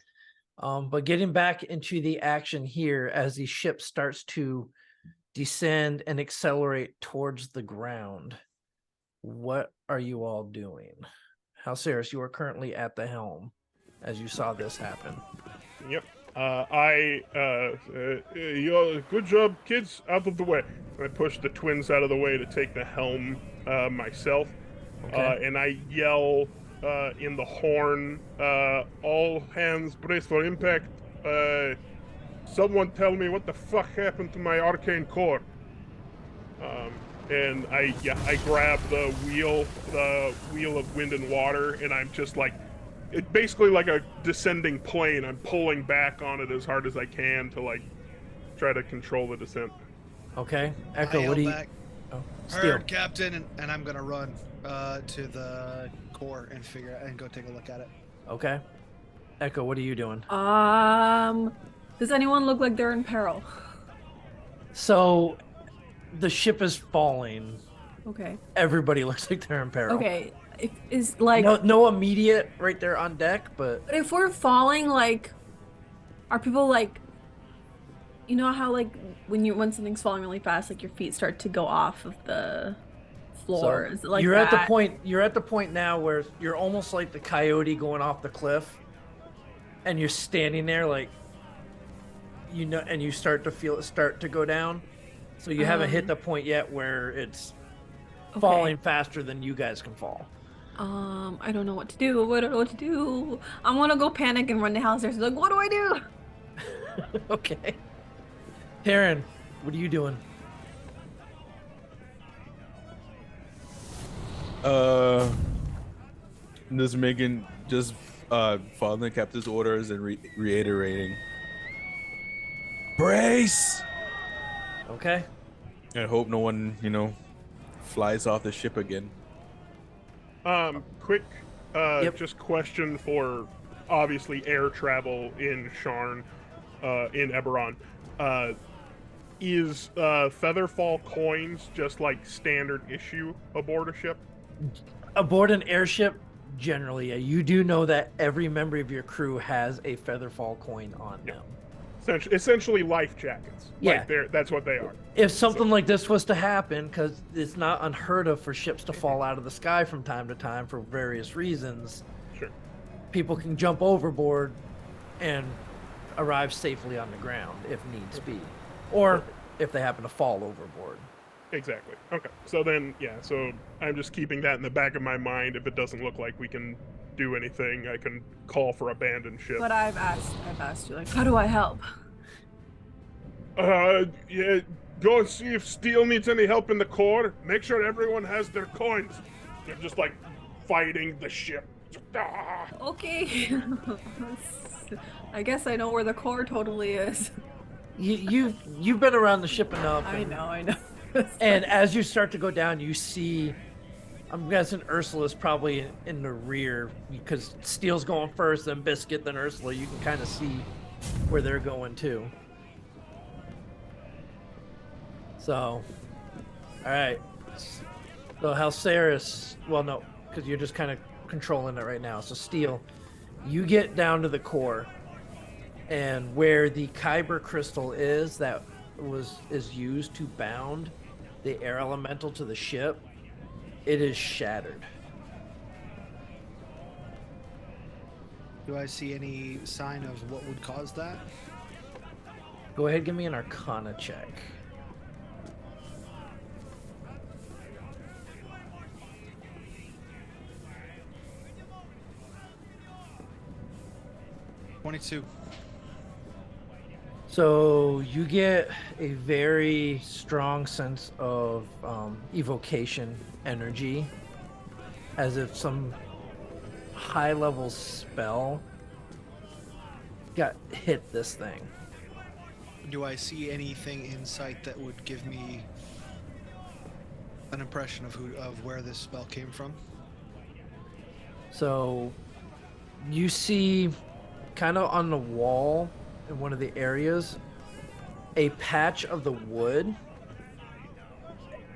But getting back into the action here, as the ship starts to descend and accelerate towards the ground, what are you all doing? Halceris, you are currently at the helm as you saw this happen. Yep. Good job, kids, out of the way. I push the twins out of the way to take the helm myself. Okay. And I yell in the horn, all hands brace for impact. Someone tell me what the fuck happened to my arcane core. And I grab the wheel of wind and water, and I'm just like, it's basically like a descending plane. I'm pulling back on it as hard as I can to like try to control the descent. Okay. Echo, what do you... Back. Oh, Heard, Captain, and I'm gonna run to the core and figure out and go take a look at it. Okay. Echo, what are you doing? Does anyone look like they're in peril? So the ship is falling. Okay. Everybody looks like they're in peril. Okay. Is like no immediate right there on deck, but if we're falling, like, are people like, you know how like when something's falling really fast, like your feet start to go off of the floor? so Is it like you're that? You're at the point now where you're almost like the coyote going off the cliff, and you're standing there like, you know, and you start to feel it start to go down. So you haven't hit the point yet where it's falling faster than you guys can fall. I don't know what to do. I don't know what to do. I want to go panic and run to house. There's like, what do I do? Okay. Taryn, what are you doing? Just following the captain's orders and reiterating. Brace! Okay. And hope no one, flies off the ship again. Quick, Yep. just question for obviously air travel in Sharn, in Eberron. Is Featherfall coins just like standard issue aboard a ship? Aboard an airship, generally, yeah, you do know that every member of your crew has a Featherfall coin on them. Essentially life jackets. Yeah. Like that's what they are. If something like this was to happen, because it's not unheard of for ships to fall out of the sky from time to time for various reasons, Sure. people can jump overboard and arrive safely on the ground if needs be, or if they happen to fall overboard. Exactly. Okay. So then, yeah. So I'm just keeping that in the back of my mind. If it doesn't look like we can do anything, I can call for abandoned ship. But I've asked you, like, how do I help? Yeah. Go and see if Steel needs any help in the core. Make sure everyone has their coins. They're just like fighting the ship. Ah! Okay. I guess I know where the core totally is. You've been around the ship enough. I know. And as you start to go down, you see, I'm guessing Ursula's probably in the rear because Steel's going first, then Biscuit, then Ursula. You can kind of see where they're going too. So, all right. So Halceris, well, no, because you're just kind of controlling it right now. So Steel, you get down to the core, and where the Kyber crystal is that is used to bound the air elemental to the ship, it is shattered. Do I see any sign of what would cause that? Go ahead, give me an Arcana check. $22. So you get a very strong sense of evocation energy, as if some high-level spell got hit this thing. Do I see anything in sight that would give me an impression of where this spell came from? So you see, kind of on the wall in one of the areas, a patch of the wood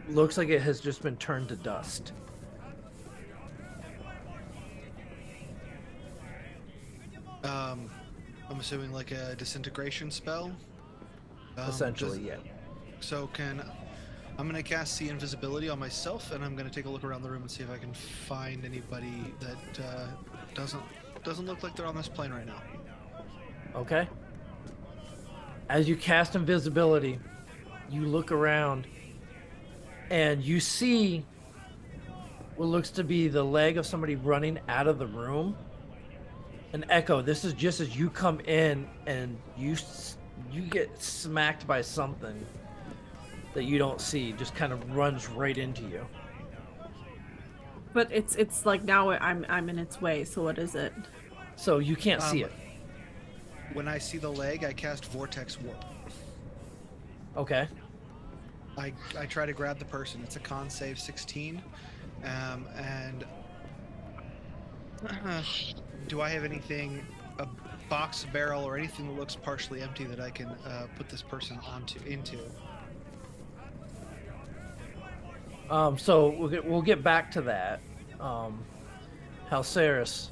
looks like it has just been turned to dust. I'm assuming like a disintegration spell. Essentially, yeah. So I'm gonna cast See Invisibility on myself, and I'm gonna take a look around the room and see if I can find anybody that doesn't look like they're on this plane right now. Okay. As you cast invisibility, you look around and you see what looks to be the leg of somebody running out of the room. And Echo, this is just as you come in and you get smacked by something that you don't see, just kind of runs right into you. But it's like now I'm in its way. So what is it? So you can't see it. When I see the leg, I cast Vortex Warp. Okay. I try to grab the person. It's a con save 16. And do I have anything, a box, barrel, or anything that looks partially empty that I can put this person into? So we'll get back to that. Halceris,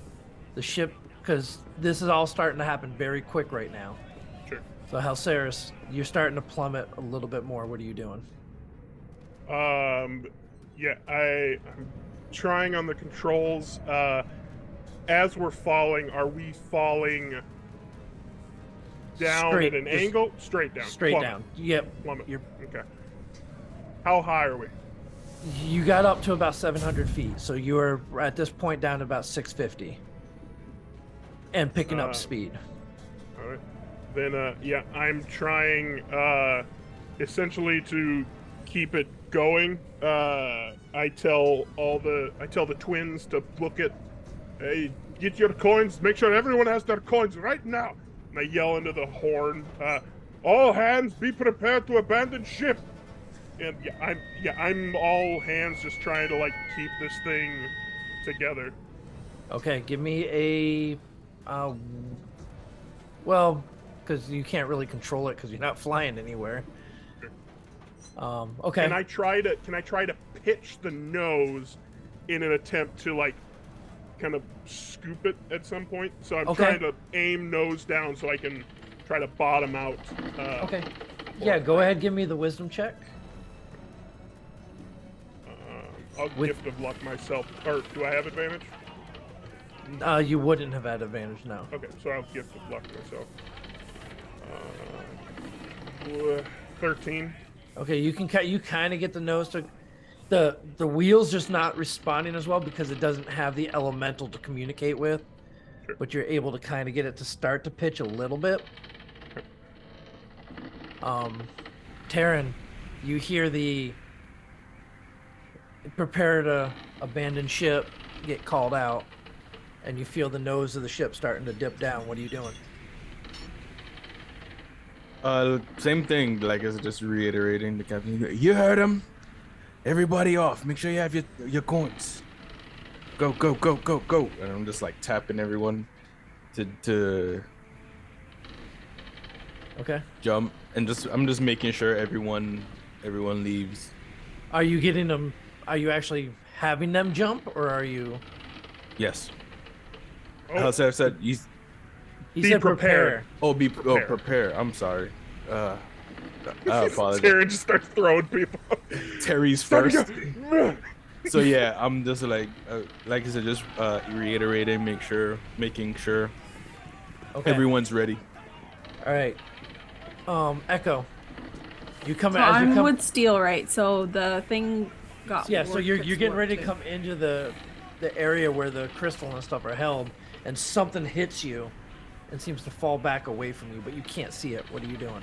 the ship, because this is all starting to happen very quick right now. Sure. So Halceris, you're starting to plummet a little bit more. What are you doing? Yeah, I'm trying on the controls. As we're falling, are we falling down Straight, at an just angle? Straight down. Straight Plummet. down. Yep. Plummet. You're, Okay. How high are we? you got up to about 700 feet, so you are at this point down to about 650, and picking up speed. All right. Then, yeah, I'm trying essentially to keep it going. I tell the twins to look at, hey, get your coins. Make sure everyone has their coins right now. And I yell into the horn, all hands be prepared to abandon ship. And I'm all hands, just trying to like keep this thing together. Okay, give me a, well, because you can't really control it because you're not flying anywhere. Sure. Okay. Can I try to pitch the nose in an attempt to like kind of scoop it at some point? So I'm trying to aim nose down so I can try to bottom out. Okay. Yeah, go ahead. Give me the wisdom check. I'll gift of luck myself. Or do I have advantage? You wouldn't have had advantage, no. Okay, so I'll gift of luck myself. 13. Okay, you kind of get the nose to the wheel's just not responding as well because it doesn't have the elemental to communicate with. Sure. But you're able to kind of get it to start to pitch a little bit. Taryn, you hear the prepare to abandon ship get called out, and you feel the nose of the ship starting to dip down. What are you doing? Same thing. Like, it's just reiterating the captain. You heard him. Everybody off. Make sure you have your coins. Go, go, go, go, go. And I'm just like tapping everyone to Okay. jump, and I'm just making sure everyone leaves. Are you getting them? Are you actually having them jump, or are you? Yes. Oh. As I said, He Be said prepared. prepare. Prepare. I'm sorry. I apologize. Terry just starts throwing people. Terry's first. So yeah, I'm just like I said, just reiterating, making sure Okay. everyone's ready. All right. Echo. You come So as you I'm come. with steel, right? So the thing got. Yeah. So warped, you're it's getting ready to warped come into the area where the crystal and stuff are held, and something hits you, and seems to fall back away from you, but you can't see it. What are you doing?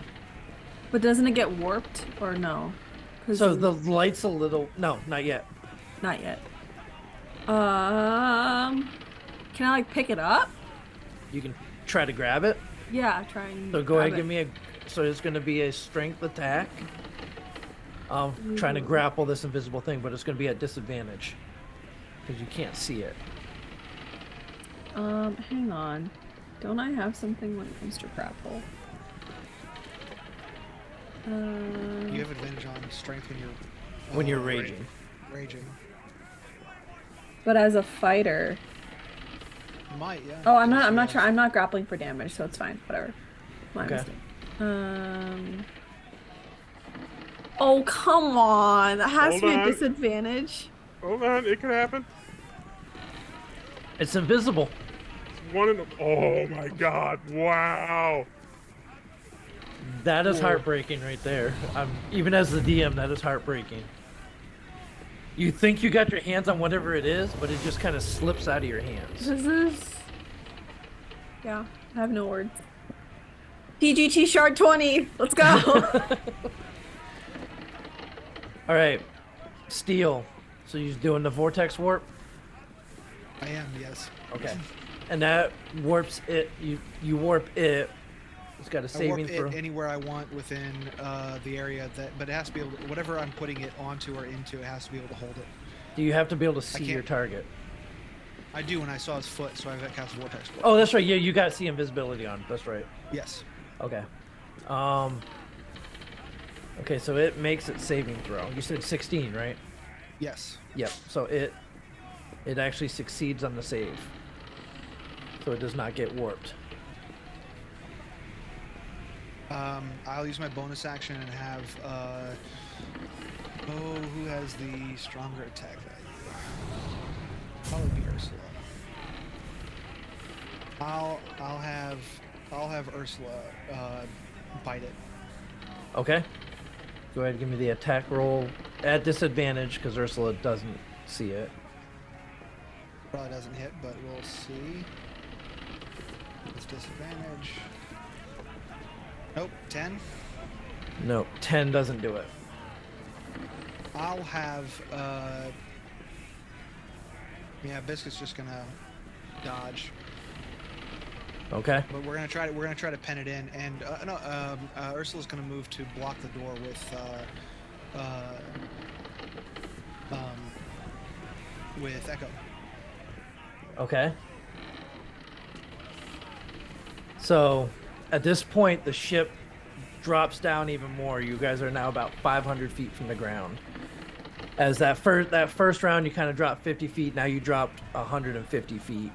But doesn't it get warped or no? 'Cause So the light's a little. No, not yet. not yet. Can I like pick it up? You can try to grab it. Yeah, try and. So go ahead, grab give it. me a. So it's going to be a strength attack. Trying to grapple this invisible thing, but it's going to be at disadvantage because you can't see it. Hang on. Don't I have something when it comes to grapple? You have advantage on strength When you're raging. Raging. But as a fighter. You might, yeah. Oh, I'm not grappling for damage, so it's fine. Whatever. My Okay. mistake. Oh, come on. That has to be Hold a on. disadvantage. Hold on, it can happen. It's invisible. One in the, oh my god! Wow. That is Whoa. heartbreaking right there. Even as the DM, that is heartbreaking. You think you got your hands on whatever it is, but it just kind of slips out of your hands. This is. Yeah, I have no words. PGT Shard 20. Let's go. All right, Steel. So you're doing the vortex warp. I am, yes. Okay. And that warps it. You warp it. It's got a I warp saving throw. it anywhere I want within the area but it has to be able to, whatever I'm putting it onto or into, it has to be able to hold it. Do you have to be able to see can't- your target? I do when I saw his foot, so I've cast Vortex. Warp. Oh, that's right. Yeah, you got see invisibility on. That's right. Yes. Okay. Okay, so it makes its saving throw. You said 16, right? Yes. Yep. So it actually succeeds on the save. So it does not get warped. I'll use my bonus action and have who has the stronger attack value? Probably be Ursula. I'll have Ursula bite it. Okay. Go ahead and give me the attack roll at disadvantage because Ursula doesn't see it. Probably doesn't hit, but we'll see. It's disadvantage. Nope, 10. No, 10 doesn't do it. I'll have yeah, Biscuit's just gonna dodge. Okay. But we're gonna try to pen it in, and Ursula's gonna move to block the door with Echo. Okay. So, at this point, the ship drops down even more. You guys are now about 500 feet from the ground. As that first round, you kind of dropped 50 feet. Now you dropped 150 feet.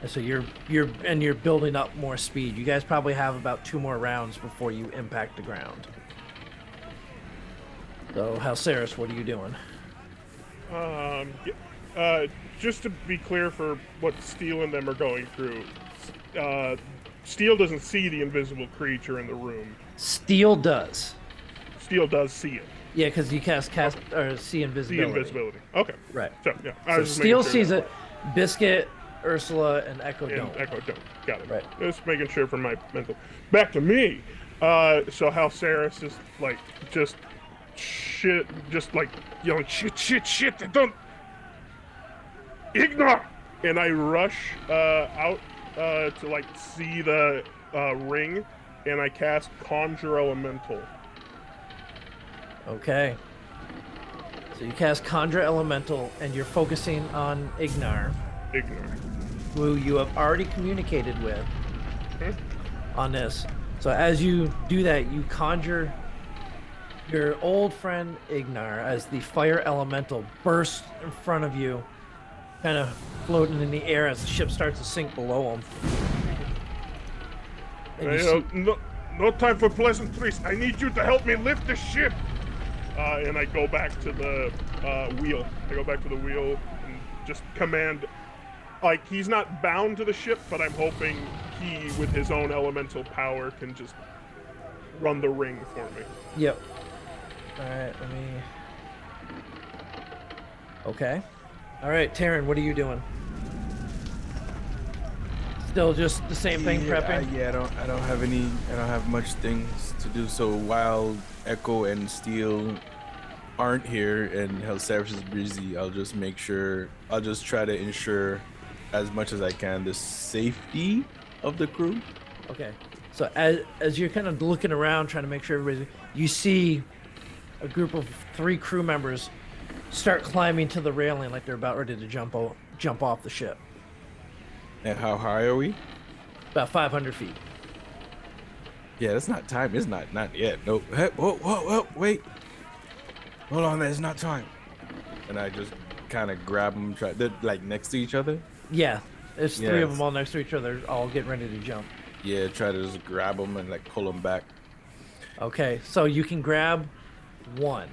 And so you're building up more speed. You guys probably have about 2 more rounds before you impact the ground. So, Halceris, what are you doing? Just to be clear for what Steel and them are going through, Steel doesn't see the invisible creature in the room. Steel does. Steel does see it. Yeah, because you cast or see See invisibility. invisibility. Okay. Right. So yeah, I So was just Steel making sure sees that- it. Biscuit, Ursula, and Echo And don't. Echo don't. Got it. Right. Just making sure for my mental. Back to me. So Halceris is like just shit, just like yelling shit. Don't ignore. And I rush out to like see the ring and I cast Conjure Elemental. Okay. So you cast Conjure Elemental, and you're focusing on Ignar, Ignore. who you have already communicated with Okay. on this. So as you do that, you conjure your old friend Ignar as the fire elemental bursts in front of you, kind of floating in the air as the ship starts to sink below him. And you see- No time for pleasantries. I need you to help me lift the ship. And I go back to the wheel. I go back to the wheel and just command. Like, he's not bound to the ship, but I'm hoping he, with his own elemental power, can just run the ring for me. Yep. All right, let me. Okay. All right, Taryn, what are you doing? Still just the same thing, prepping. I don't have much things to do. So while Echo and Steel aren't here and Hellsavage is busy, I'll just try to ensure as much as I can the safety of the crew. Okay. So as you're kind of looking around, trying to make sure everybody's, you see a group of 3 crew members start climbing to the railing like they're about ready to jump off the ship. And how high are we? About 500 feet. Yeah, that's not time. It's not yet. Nope. Hey, whoa, wait. Hold on, there's not time. And I just kind of grab them. They're like next to each other. Yeah, there's 3 of Yes. them all next to each other, all getting ready to jump. Yeah, try to just grab them and like pull them back. Okay, so you can grab 1.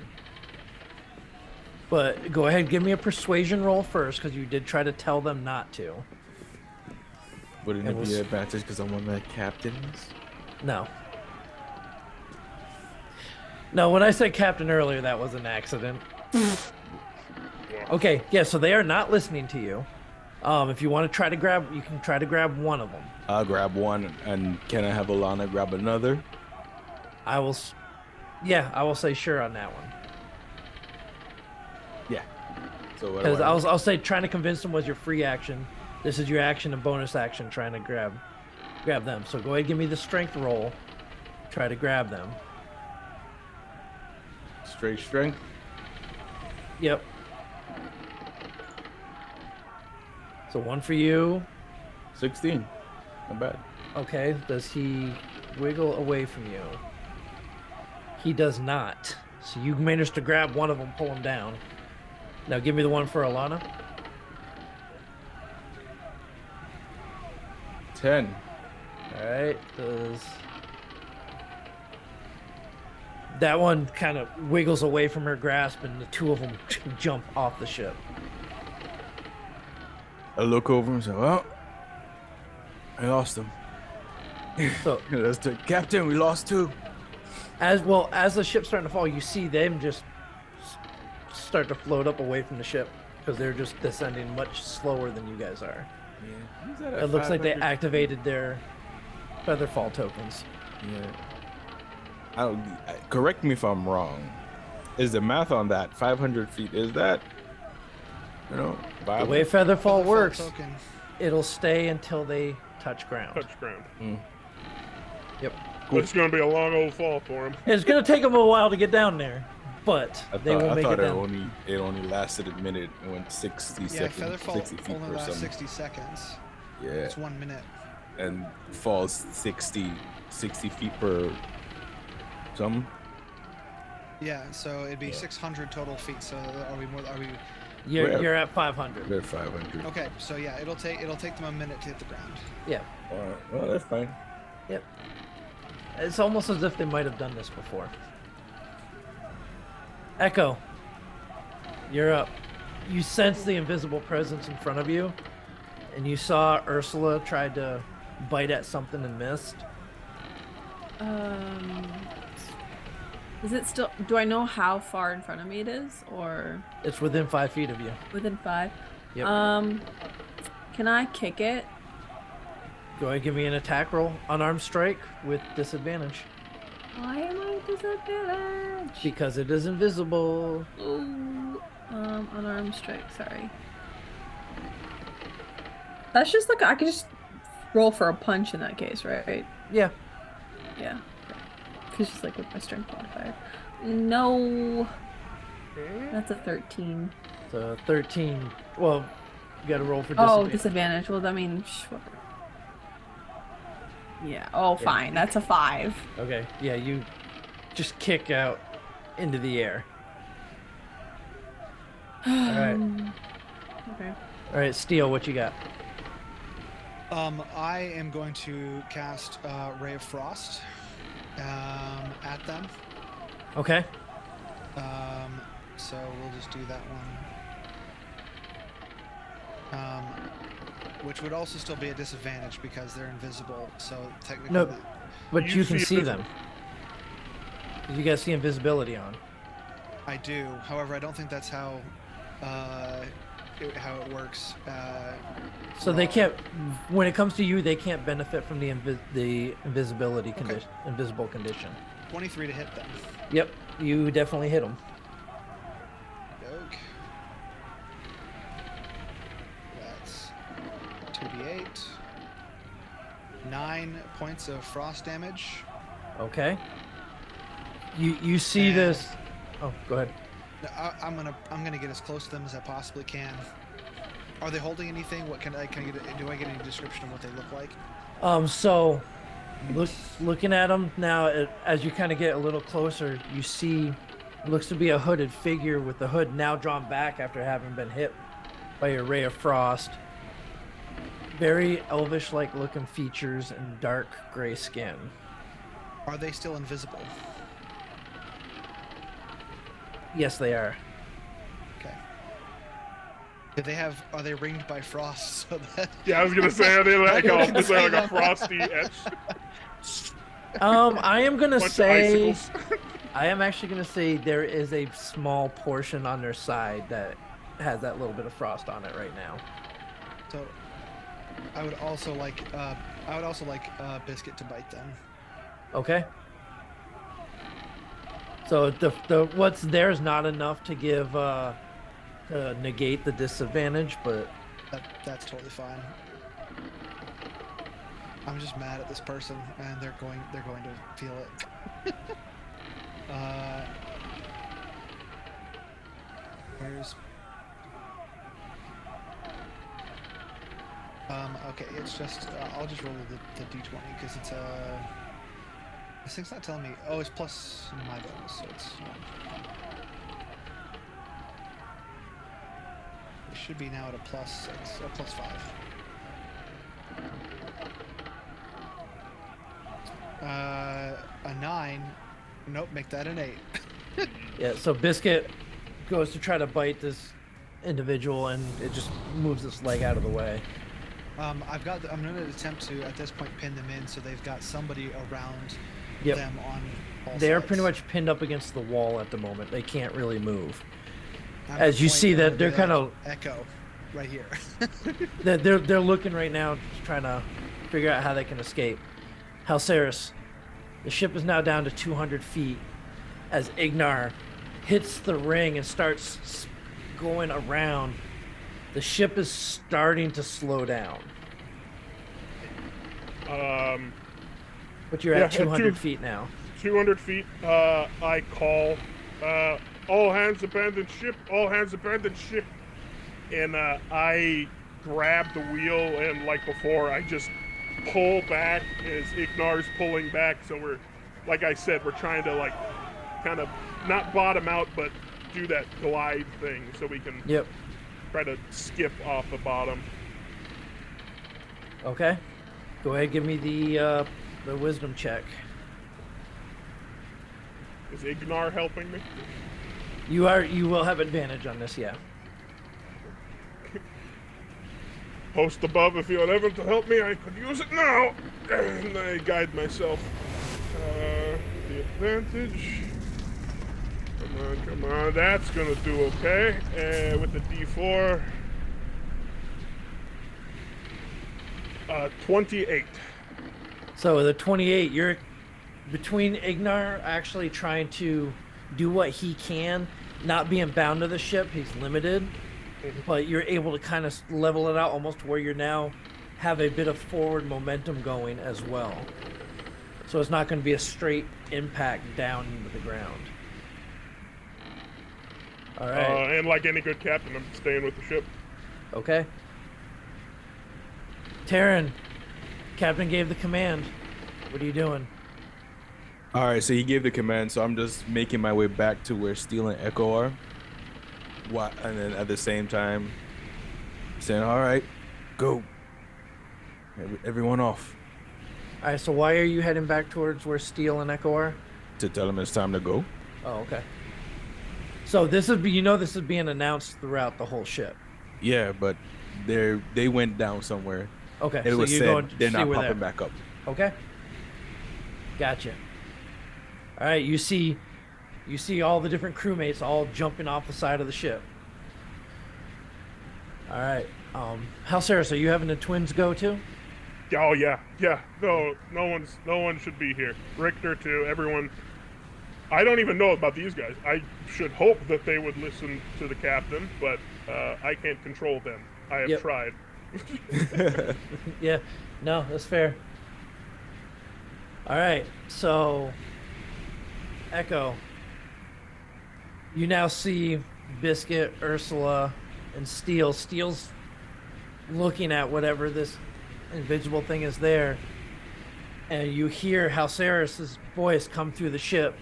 But go ahead and give me a persuasion roll first, because you did try to tell them not to. Wouldn't And it be an advantage because I'm one of the captains? No. No, when I said captain earlier, that was an accident. Okay, yeah, so they are not listening to you. If you want to try to grab, you can try to grab 1 of them. I'll grab one, and can I have Alana grab another? I will say sure on that one. Yeah. So what do Because I do? I'll say trying to convince them was your free action. This is your action and bonus action trying to grab them. So go ahead and give me the strength roll. Try to grab them. Straight strength. Yep. So 1 for you. 16. Not bad. Okay. Does he wiggle away from you? He does not. So you managed to grab one of them, pull him down. Now give me the one for Alana. 10. All right. That one kind of wiggles away from her grasp, and the 2 of them jump off the ship. I look over and say, well, I lost him. So That's the captain. We lost 2. as the ship's starting to fall, you see them just start to float up away from the ship because they're just descending much slower than you guys are. Yeah. It looks like they activated their featherfall tokens. Yeah. Correct me if I'm wrong. Is the math on that 500 feet? Is that, The viable? way featherfall works, Token. it'll stay until they touch ground. Touch ground. Yep. It's going to be a long old fall for him. It's gonna take them a while to get down there, but they will I make thought it it down. only lasted a minute and went 60 Yeah, seconds, 60 Featherfall feet only or lasts something. 60 seconds. Yeah, It's 1 minute. and falls 60 feet per something. Yeah, so it'd be 600 total feet. So are we? You're at 500. They're 500. Okay, so yeah, it'll take them a minute to hit the ground. Yeah. All right. Well, that's fine. Yep. It's almost as if they might have done this before. Echo, you're up. You sense the invisible presence in front of you, and you saw Ursula tried to bite at something and missed. Is it still? Do I know how far in front of me it is, or It's within 5 feet of you. within 5? Yep. Can I kick it? Go ahead and give me an attack roll. Unarmed strike with disadvantage. Why am I disadvantaged? Because it is invisible. Ooh, unarmed strike. Sorry. That's just like I could just roll for a punch in that case, right? Yeah. Yeah. Because she's like with my strength modifier. No. That's a 13. So 13. Well, you got to roll for Oh, disadvantage. disadvantage. Well, I mean, whatever. Yeah. Oh, Yeah. fine. That's a 5. Okay. Yeah, you just kick out into the air. right. Okay. All right, Steel, what you got? I am going to cast Ray of Frost at them. Okay. So we'll just do that one. Which would also still be a disadvantage because they're invisible. So technically, No, but you can see invisible. them. You guys see invisibility on. I do. However, I don't think that's how it works. So they raw. can't. When it comes to you, they can't benefit from the invisibility Okay. condition, invisible condition. 23 to hit them. Yep, you definitely hit them. Yoke. That's 2d8. 9 points of frost damage. Okay. You see And- this? Oh, go ahead. I'm gonna get as close to them as I possibly can. Are they holding anything? What can I get? Do I get any description of what they look like? So looking at them now, as you kind of get a little closer, you see looks to be a hooded figure with the hood now drawn back after having been hit by a ray of frost. Very elvish-like looking features and dark gray skin. Are they still invisible? Yes, they are. Okay. Do they have? Are they ringed by frost? So that Yeah, I was gonna say, are they like, I was oh, gonna is there like say a frosty edge? I am gonna Bunch of say, icicles. I am actually gonna say there is a small portion on their side that has that little bit of frost on it right now. So, I would also like Biscuit to bite them. Okay. So the what's there is not enough to give to negate the disadvantage, but That's totally fine. I'm just mad at this person, and they're going to feel it. Where's? Okay, it's just I'll just roll the d20 because it's this thing's not telling me. Oh, it's plus my bonus, so it's 1. It should be now at a +6 or +5. A 9. Nope, make that an 8. yeah. So Biscuit goes to try to bite this individual, and it just moves its leg out of the way. I'm going to attempt to at this point pin them in, so they've got somebody around Yep. them on all They are sides. pretty much pinned up against the wall at the moment. They can't really move. I'm as gonna you point see that over they're to kind of echo right here. they're looking right now, just trying to figure out how they can escape. Halceris, the ship is now down to 200 feet as Ignar hits the ring and starts going around. The ship is starting to slow down, but you're Yeah, at at 200 two- feet now. 200 feet, I call, all hands abandon ship, all hands abandon ship. And I grab the wheel, and like before, I just pull back as Ignar's pulling back. So we're, like I said, we're trying to like kind of not bottom out, but do that glide thing so we can Yep. try to skip off the bottom. Okay. Go ahead, give me the wisdom check. Is Ignar helping me? You will have advantage on this, yeah. Post above if you're able to help me. I could use it now. And I guide myself. The advantage. Come on. That's gonna do okay. With the D4. 28. So the 28, you're between Ignar actually trying to do what he can, not being bound to the ship. He's limited, but you're able to kind of level it out almost to where you're now have a bit of forward momentum going as well. So it's not going to be a straight impact down into the ground. All right. And like any good captain, I'm staying with the ship. Okay. Taryn, Captain gave the command. What are you doing? All right, so he gave the command, so I'm just making my way back to where Steel and Echo are. What? And then at the same time, saying, "All right, go. Everyone off." All right, so why are you heading back towards where Steel and Echo are? To tell them it's time to go. Oh, okay. So this is this is being announced throughout the whole ship. Yeah, but they went down somewhere. Okay, It so was you're said going to they're see not where popping back up. Okay. Gotcha. All right, you see all the different crewmates all jumping off the side of the ship. All right. Halceris, are you having the twins go too? Oh yeah. No one should be here. Richter too. Everyone. I don't even know about these guys. I should hope that they would listen to the captain, but I can't control them. I have tried. Yeah. No, that's fair. All right. So, Echo, you now see Biscuit, Ursula, and Steel. Steel's looking at whatever this invisible thing is there, and you hear Halceris' voice come through the ship.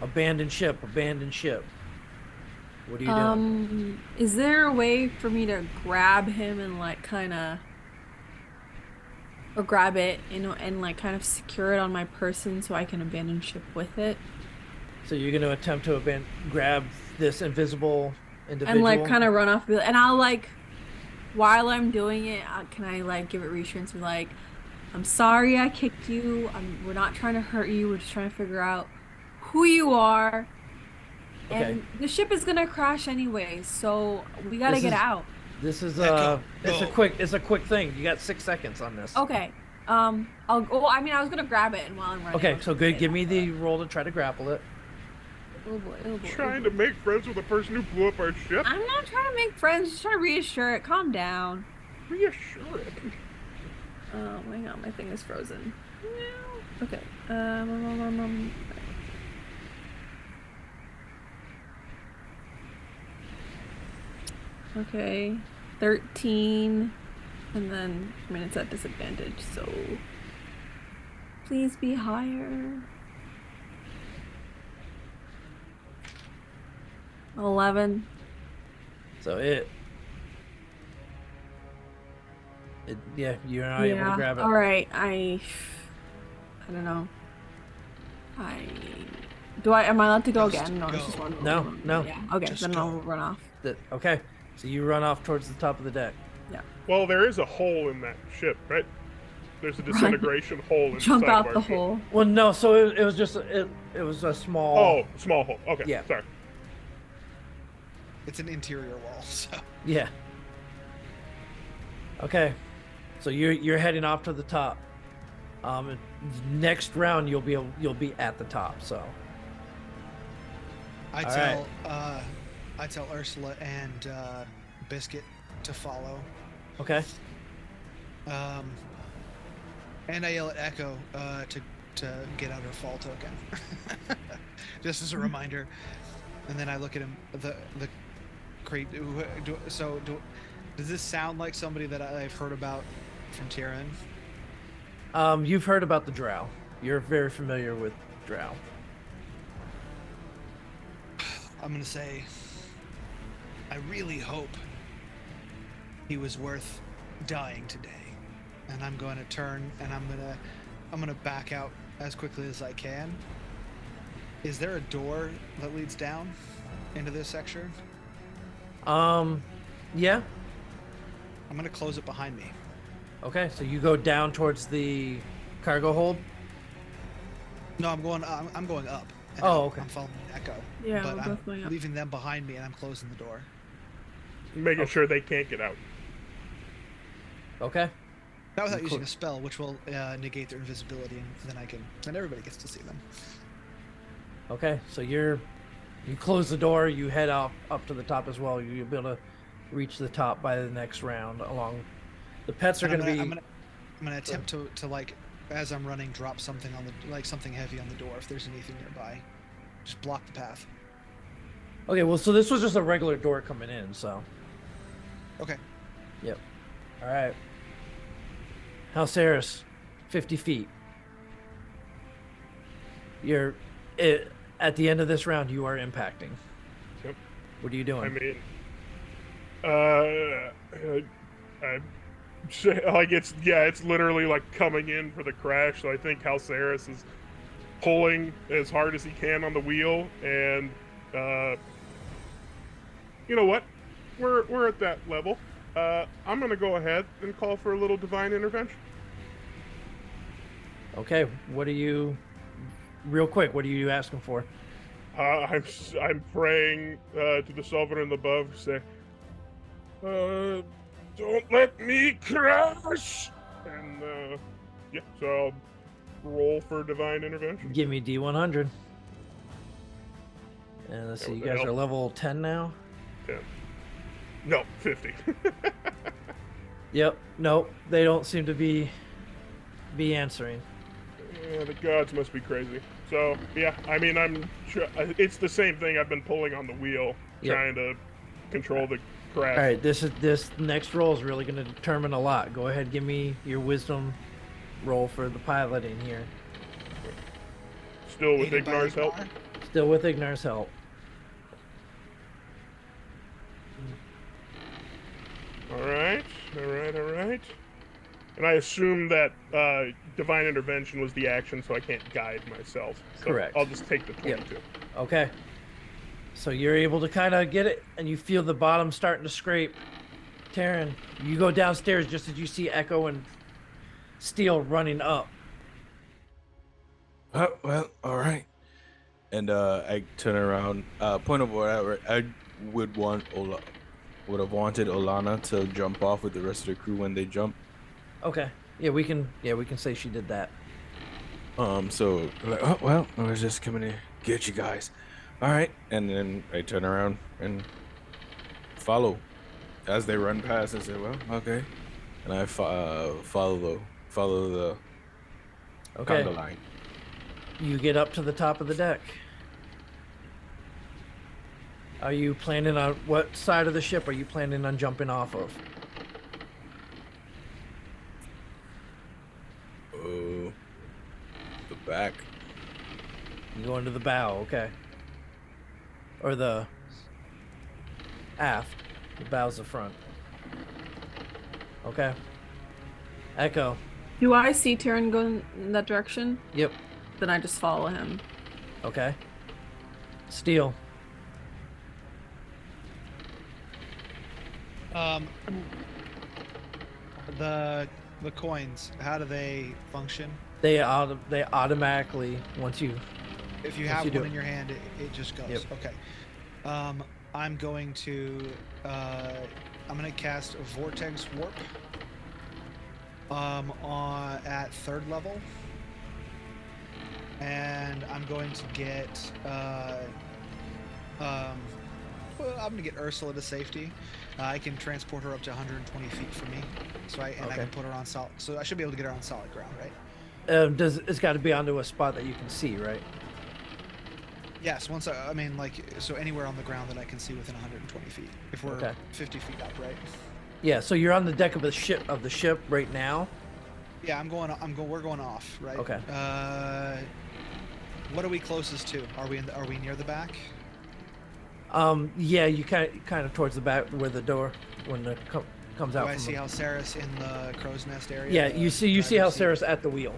Abandoned ship, abandoned ship. What are you doing? Is there a way for me to grab him and like or grab it, and like kind of secure it on my person so I can abandon ship with it? So you're going to attempt to grab this invisible individual? And like kind of run off, and I'll like, while I'm doing it, can I like give it reassurance, be like, I'm sorry I kicked you, we're not trying to hurt you, we're just trying to figure out who you are. Okay. And the ship is gonna crash anyway, so we gotta get out. This is Echo, it's go. a quick thing. You got 6 seconds on this. Okay. I was gonna grab it, and while I'm running. Okay, so good. Give me the roll to try to grapple it. Oh boy, oh boy. Trying to make friends with the person who blew up our ship. I'm not trying to make friends, just trying to reassure it. Calm down. Reassure it. Oh, hang on, my thing is frozen. No. Okay. Okay, 13, and then it's at disadvantage, so please be higher. 11. So you're not able to grab it. All right, I don't know. Am I allowed to go again? No, it's just one. No. Yeah. Okay, Just then go. I'll run off. Okay, so you run off towards the top of the deck. Yeah. Well, there is a hole in that ship, right? There's a disintegration hole inside Jump of out our the ship. hole. Well, no. So it was just it was a small. Oh, small hole. Okay. Yeah. Sorry. It's an interior wall, so Yeah. Okay, so you're heading off to the top. Next round you'll be at the top. So. I All tell Ursula and Biscuit to follow. Okay. And I yell at Echo to get out her fall token, just as a reminder. And then I look at him. The crate. Does this sound like somebody that I've heard about from Tyrion? You've heard about the Drow. You're very familiar with Drow. I'm gonna say, I really hope he was worth dying today. And I'm going to turn and I'm gonna back out as quickly as I can. Is there a door that leads down into this section? Yeah. I'm gonna close it behind me. Okay, so you go down towards the cargo hold. No, I'm going up. And Oh, okay. I'm following Echo. Yeah, but we're I'm both going up. leaving them behind me and I'm closing the door. Making sure they can't get out. Okay. Not without Cool. using a spell, which will negate their invisibility, and then everybody gets to see them. Okay, so you close the door. You head up to the top as well. You'll be able to reach the top by the next round. Along, the pets are And going to be. I'm gonna attempt to like as I'm running, drop something on the something heavy on the door if there's anything nearby. Just block the path. Okay, well, so this was just a regular door coming in, so. Okay. Yep. All right. Halceris, 50 feet. At the end of this round, you are impacting. Yep. What are you doing? I mean, it's literally like coming in for the crash. So I think Halceris is pulling as hard as he can on the wheel, and you know what? We're at that level. I'm gonna go ahead and call for a little divine intervention. Okay, what are you? Real quick, what are you asking for? I'm praying to the sovereign above. Say, don't let me crash. And yeah, so I'll roll for divine intervention. Give me D100. And let's see, you guys are level 10 now. 10. No, 50. Yep. Nope. They don't seem to be answering. Yeah, the gods must be crazy. So yeah, I mean, it's the same thing. I've been pulling on the wheel, trying to control the crash. All right, this next roll is really going to determine a lot. Go ahead, give me your wisdom roll for the piloting here. Still with Ignar's help. Still with Ignar's help. All right. And I assume that divine intervention was the action, so I can't guide myself. So Correct. I'll just take the 22. Yep. Okay. So you're able to kind of get it, and you feel the bottom starting to scrape. Taryn, you go downstairs just as you see Echo and Steel running up. Well, all right. And I turn around. Point of order. I would have wanted Olana to jump off with the rest of the crew when they jump. Okay. Yeah, we can say she did that. So like, oh well, I was just coming to get you guys. All right. And then I turn around and follow as they run past. I say, well, okay. And I follow the Okay. conga line. You get up to the top of the deck. Are you planning on what side of the ship are you planning on jumping off of? Oh, the back. You go into the bow, okay. Or the aft. The bow's the front. Okay. Echo. Do I see Tyrion going in that direction? Yep. Then I just follow him. Okay. Steel. The coins, how do they function? They automatically once you If you Once have you do one it. in your hand, it just goes. Yep. Okay. I'm going to cast Vortex Warp. At 3rd level, and I'm going to get I'm gonna get Ursula to safety. I can transport her up to 120 feet from me, so I Okay. can put her on solid. So I should be able to get her on solid ground, right? it's got to be onto a spot that you can see, right? Yes. Once I mean, so anywhere on the ground that I can see within 120 feet. If we're Okay. 50 feet up, right? Yeah, so you're on the deck of the ship right now. Yeah, we're going off, right? Okay. What are we closest to? Are we near the back? Yeah, you kind of towards the back where the door when the comes out. Do I from see the- Halceris in the crow's nest area? Yeah, the you see driver's seat? Halceris at the wheel.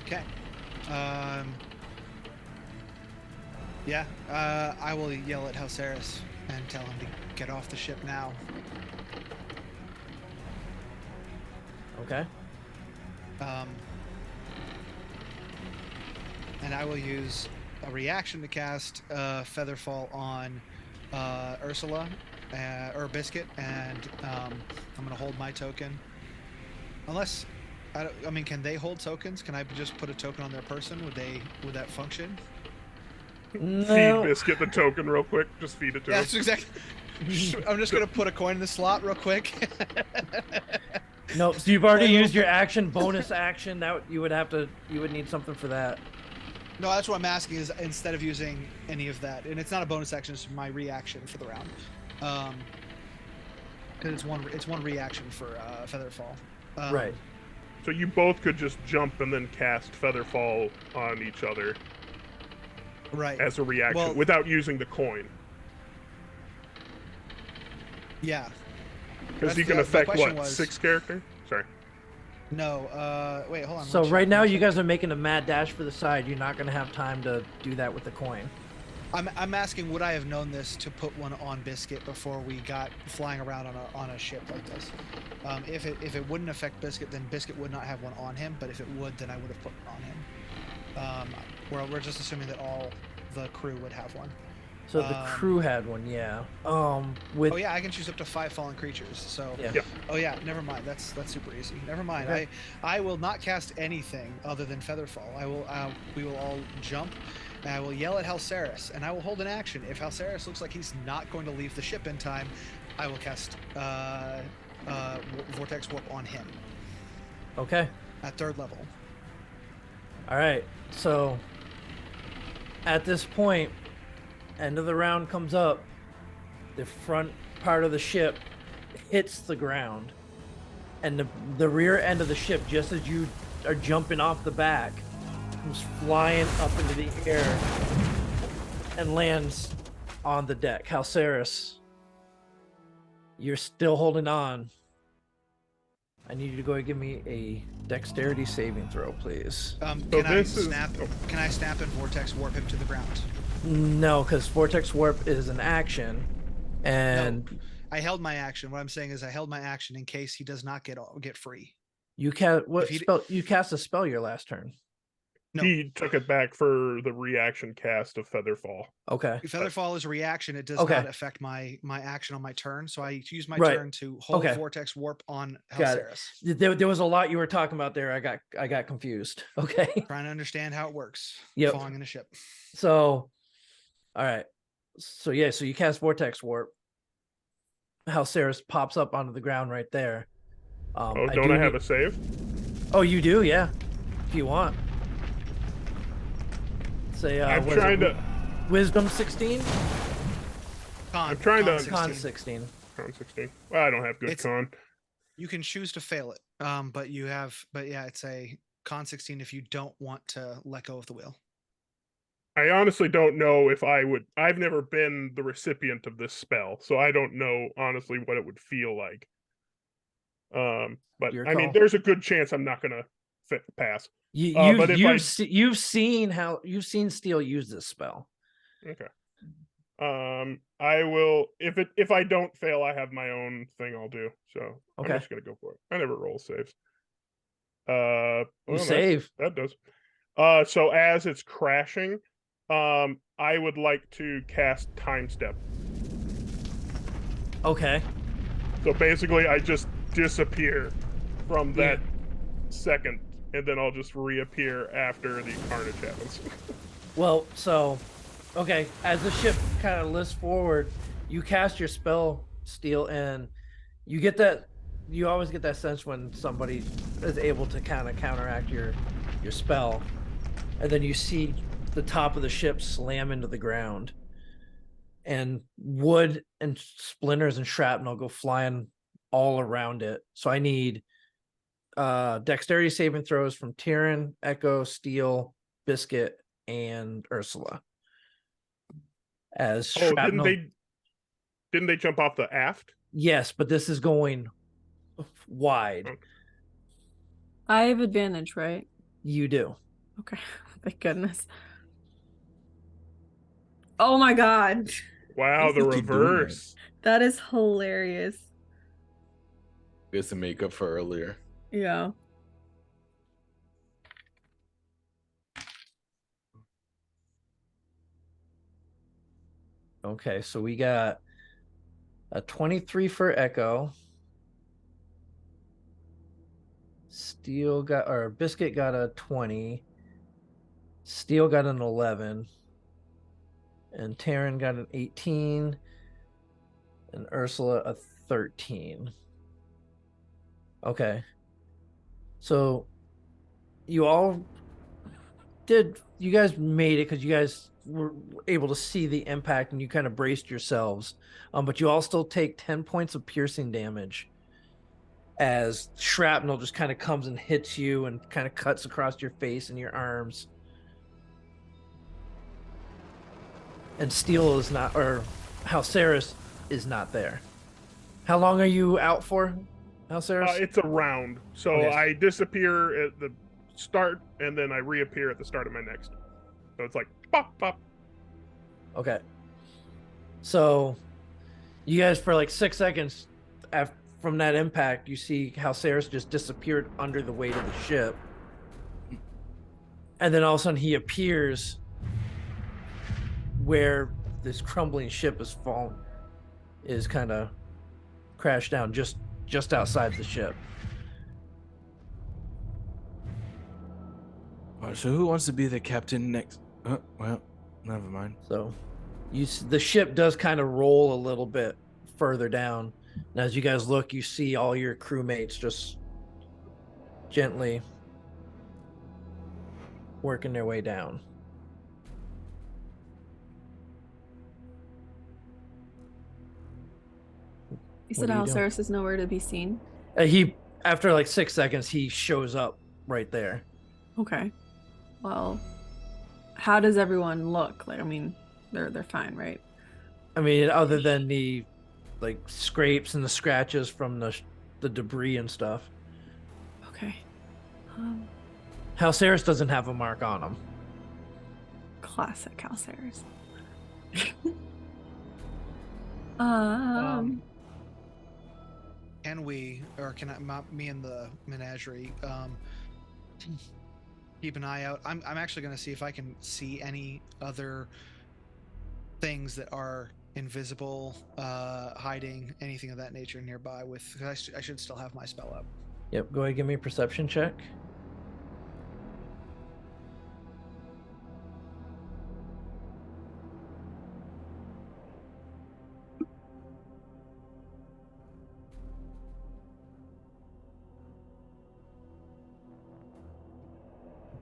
Okay. Yeah. I will yell at Halceris and tell him to get off the ship now. Okay. And I will use a reaction to cast Featherfall on Ursula or Biscuit, and I'm gonna hold my token. Unless, I mean, can they hold tokens? Can I just put a token on their person? Would that function? No. Feed Biscuit the token real quick. Just feed it to Yeah, him. that's exactly. I'm just gonna put a coin in the slot real quick. Nope. So you've already Play a used your little action, bonus action. That you would need something for that. No, that's what I'm asking is instead of using any of that, and it's not a bonus action, it's my reaction for the round. Because it's one reaction for Featherfall. Right. So you both could just jump and then cast Featherfall on each other Right. as a reaction Well- without using the coin. Yeah. Because That's you can the affect question what, was- 6 character? Sorry. No. Wait, hold on. So let me right check, now let me you check. guys are making a mad dash for the side. You're not going to have time to do that with the coin. I'm asking, would I have known this to put one on Biscuit before we got flying around on a ship like this? If it wouldn't affect Biscuit, then Biscuit would not have one on him. But if it would, then I would have put one on him. We're just assuming that all the crew would have one. So the crew had one, yeah. With Oh yeah, I can choose up to 5 fallen creatures. So yeah. Yeah. oh yeah, never mind. That's super easy. Never mind. Okay. I will not cast anything other than Featherfall. We will all jump. And I will yell at Halceris, and I will hold an action. If Halceris looks like he's not going to leave the ship in time, I will cast Vortex Warp on him Okay. at 3rd level. All right. So at this point, end of the round comes up. The front part of the ship hits the ground, and the rear end of the ship, just as you are jumping off the back, comes flying up into the air and lands on the deck. Halceris, you're still holding on. I need you to go and give me a dexterity saving throw, please. Can I this is- snap? Can I snap and Vortex Warp him to the ground? No, because Vortex Warp is an action, and I held my action. What I'm saying is I held my action in case he does not get free. you cast what If he- spell? You cast a spell your last turn. No. He took it back for the reaction cast of Featherfall. Okay. Featherfall is a reaction. It does Okay. not affect my action on my turn. So I use my Right. turn to hold Okay. Vortex Warp on Got it. Halceris. There was a lot you were talking about there. I got confused. Okay. Trying to understand how it works. Yep. Falling in a ship. So, all right. So yeah. So you cast Vortex Warp. Halceris pops up onto the ground right there. Oh, I don't do I have need- a save? Oh, you do, yeah. If you want. Say, I'm what is it, trying to. Wisdom 16, I'm trying to- 16. Con 16. Con 16. Well, I don't have good It's- con. You can choose to fail it. But yeah, it's a con 16 if you don't want to let go of the wheel. I honestly don't know if I would. I've never been the recipient of this spell, so I don't know honestly what it would feel like. But Your I mean, call. there's a good chance I'm not gonna pass. But if You've seen Steel use this spell. Okay. I will if I don't fail, I have my own thing I'll do. So Okay. I'm just gonna go for it. I never roll saves. You Well, save. that does. So as it's crashing, I would like to cast Time Step. Okay. So basically, I just disappear from that second, and then I'll just reappear after the carnage happens. Well, so okay, as the ship kind of lifts forward, you cast your spell Steel, and you get that. You always get that sense when somebody is able to kind of counteract your spell, and then you see the top of the ship slam into the ground, and wood and splinters and shrapnel go flying all around it. So I need dexterity saving throws from Tyrion, Echo, Steel, Biscuit, and Ursula. As Oh, shrapnel, didn't they jump off the aft? yes, but this is going wide. Okay. I have advantage, right? You do. Okay. Thank goodness. Oh my god. Wow, the think you're doing it. reverse. That is hilarious. Gets to make up for earlier. Yeah. Okay, so we got a 23 for Echo. Steel got, or Biscuit got a 20. Steel got an 11. And Taryn got an 18. And Ursula a 13. Okay. So you guys made it because you guys were able to see the impact and you kind of braced yourselves. But you all still take 10 points of piercing damage as shrapnel just kind of comes and hits you and kind of cuts across your face and your arms. And Steel is not, or Halceris is not there. How long are you out for, Halceris? It's a round, so Okay. I disappear at the start and then I reappear at the start of my next. So it's like pop, pop. Okay. So you guys, for like 6 seconds from that impact, you see Halceris just disappeared under the weight of the ship. And then all of a sudden he appears where this crumbling ship is kind of crashed down just outside the ship. All right, so who wants to be the captain next? Well, never mind. So the ship does kind of roll a little bit further down. And as you guys look, you see all your crewmates just gently working their way down. You said What are you doing? Alceris is nowhere to be seen. After like 6 seconds, he shows up right there. Okay. Well, how does everyone look? Like, I mean, they're fine, right? I mean, other than the like scrapes and the scratches from the debris and stuff. Okay. Halceris doesn't have a mark on him. Classic Alceris. Can we, or can me and the menagerie, keep an eye out? I'm actually going to see if I can see any other things that are invisible, hiding, anything of that nature nearby. I should still have my spell up. Yep, go ahead and give me a perception check.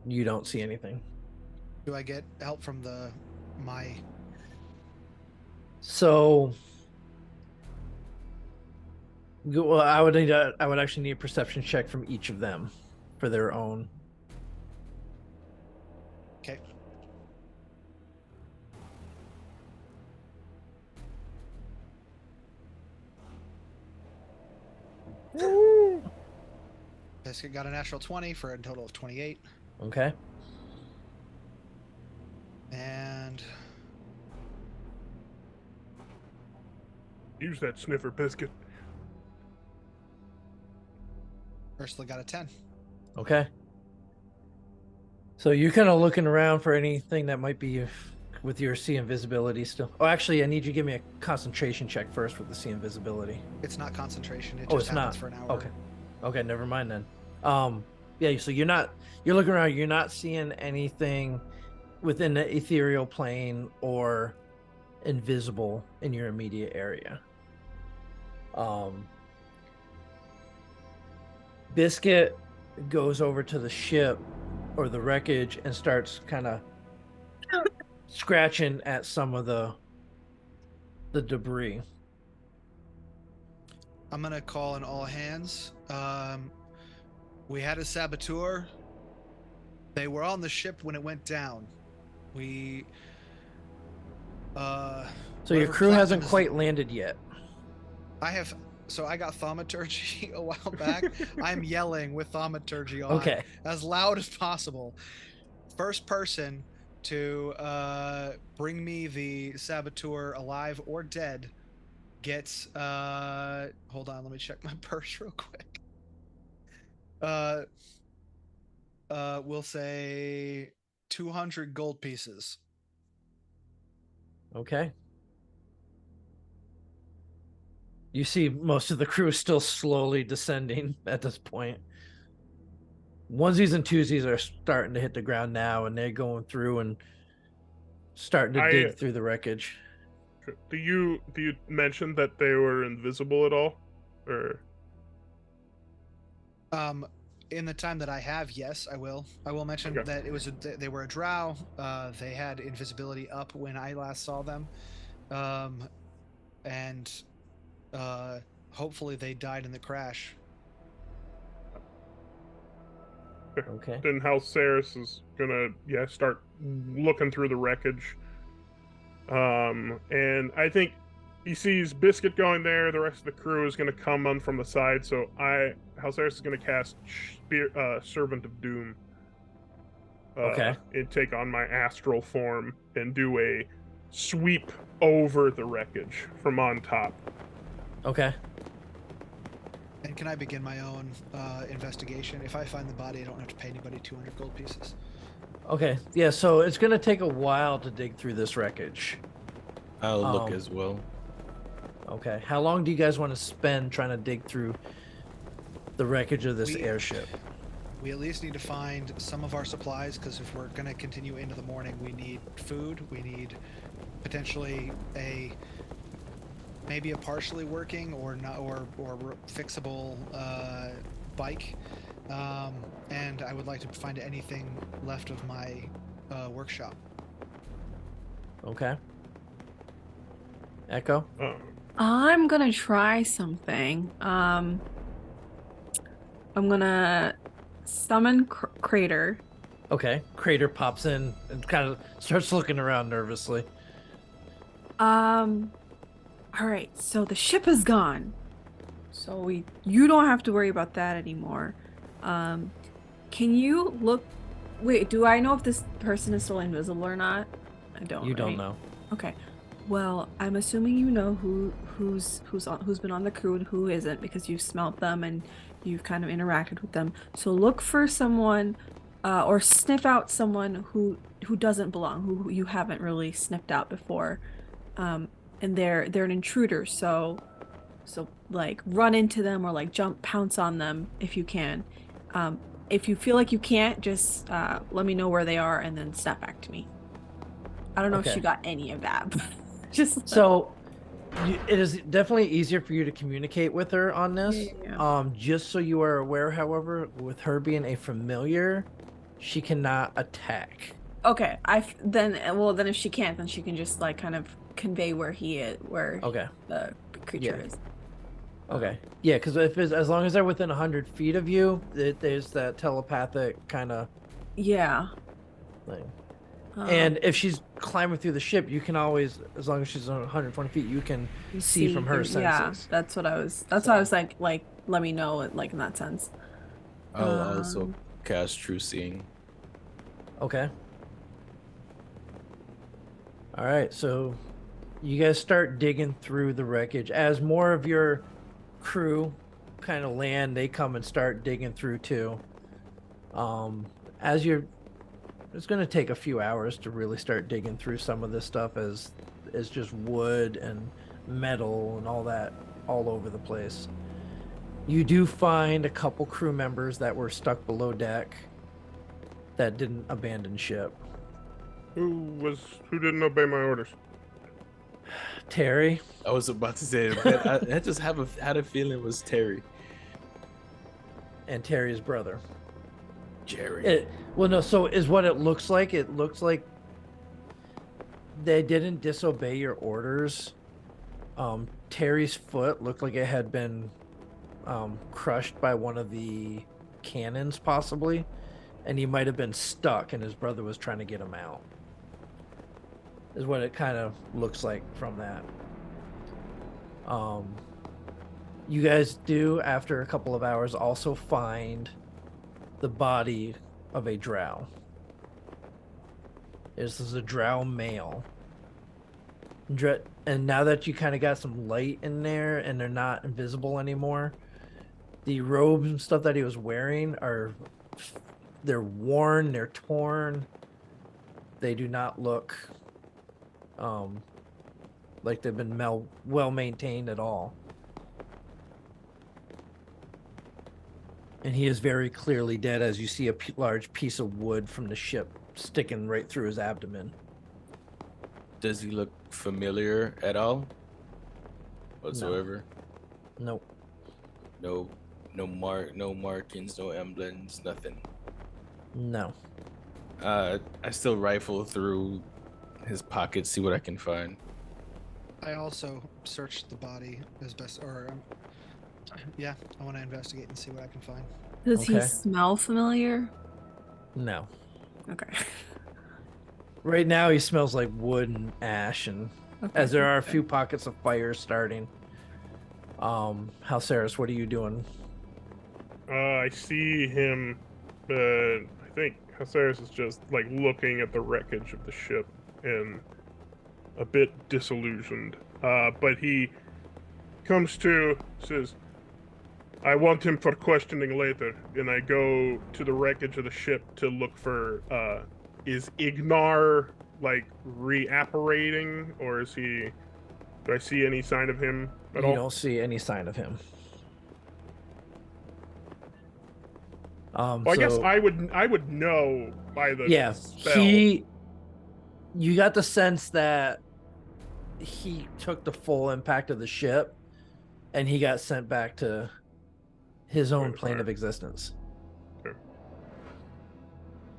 You don't see anything. Do I get help from my? So, well, I would actually need a perception check from each of them for their own. Okay. Biscuit got a natural 20 for a total of 28. Okay. And Use that sniffer biscuit. Ursula got a 10. Okay. So you're kind of looking around for anything that might be with your see invisibility still. Oh, actually, I need you to give me a concentration check first with the see invisibility. It's not concentration. It Oh, just it's happens not. for an hour. Okay. Okay, never mind then. Yeah, so you're looking around, you're not seeing anything within the ethereal plane or invisible in your immediate area. Biscuit goes over to the ship or the wreckage and starts kind of scratching at some of the debris. I'm gonna call in all hands. We had a saboteur. They were on the ship when it went down. So your crew hasn't quite landed yet. I got thaumaturgy a while back. I'm yelling with thaumaturgy on Okay. as loud as possible. First person to bring me the saboteur alive or dead gets hold on, let me check my purse real quick. We'll say 200 gold pieces. Okay. You see most of the crew is still slowly descending at this point. Onesies and twosies are starting to hit the ground now, and they're going through and starting to dig through the wreckage. Do you mention that they were invisible at all, or? In the time that I have, yes, I will. I will mention Okay. that they were a drow. They had invisibility up when I last saw them, and hopefully they died in the crash. Okay. Then Halceris is gonna start looking through the wreckage. And I think he sees Biscuit going there. The rest of the crew is gonna come on from the side. So Halceris is gonna cast Servant of Doom. Okay. And take on my astral form and do a sweep over the wreckage from on top. Okay. And can I begin my own investigation? If I find the body, I don't have to pay anybody 200 gold pieces. Okay. Yeah. So it's gonna take a while to dig through this wreckage. I'll look as well. Okay. How long do you guys want to spend trying to dig through the wreckage of this We- airship? We at least need to find some of our supplies, because if we're going to continue into the morning, we need food. We need potentially maybe a partially working or not or fixable bike. And I would like to find anything left of my workshop. Okay. Echo. I'm gonna try something. I'm gonna summon Crater. Okay. Crater pops in and kind of starts looking around nervously. All right, so the ship is gone. So you don't have to worry about that anymore. Can you look? Wait, do I know if this person is still invisible or not? I don't. You don't right? know. Okay. Well, I'm assuming you know who's been on the crew and who isn't, because you've smelt them and you've kind of interacted with them. So look for someone, or sniff out someone who doesn't belong, who you haven't really sniffed out before, and they're an intruder. So like run into them or like pounce on them if you can. If you feel like you can't, just let me know where they are and then snap back to me. I don't know if Okay. she got any of that. But just So it is definitely easier for you to communicate with her on this. Yeah. Just so you are aware, however, with her being a familiar, she cannot attack. Okay, then if she can't, then she can just like kind of convey where he is, where Okay. the creature is. Okay. Yeah, because as long as they're within 100 feet of you, there's that telepathic kind of Yeah. thing. Um, And if she's climbing through the ship, you can always, as long as she's on 120 feet, you can you see from her Yeah, senses. that's what I was. That's why I was like, let me know, like in that sense. I'll also Um, cast True Seeing. Okay. All right, so you guys start digging through the wreckage. As more of your crew kind of land, they come and start digging through too. It's going to take a few hours to really start digging through some of this stuff, as it's just wood and metal and all that all over the place. You do find a couple crew members that were stuck below deck that didn't abandon ship. Who didn't obey my orders? Terry. I was about to say it, but I just had a feeling it was Terry. And Terry's brother. Jerry. So is what it looks like. It looks like they didn't disobey your orders. Terry's foot looked like it had been crushed by one of the cannons, possibly, and he might have been stuck, and his brother was trying to get him out. Is what it kind of looks like from that. You guys do, after a couple of hours, also find the body of a drow. This is a drow male. And now that you kind of got some light in there and they're not invisible anymore, the robes and stuff that he was wearing they're worn, they're torn. They do not look like they've been well maintained at all. And he is very clearly dead, as you see a large piece of wood from the ship sticking right through his abdomen. Does he look familiar at all? Whatsoever? Nope. No. No markings, no emblems, nothing. No. I still rifle through his pockets, see what I can find. I also searched the body as best, yeah, I want to investigate and see what I can find. Does he Okay. smell familiar? No. Okay. Right now he smells like wood and ash, and Okay. as there are a few pockets of fire starting. Halceris, what are you doing? I see him. I think Haceris is just like looking at the wreckage of the ship and a bit disillusioned. But he comes to, says, I want him for questioning later. And I go to the wreckage of the ship to look for, is Ignar like reapparating, or is he, do I see any sign of him at You all? don't see any sign of him. Well, I guess So I would know by the yeah, spell. you got the sense that he took the full impact of the ship and he got sent back to his own Wait, plane of alright. existence. Okay.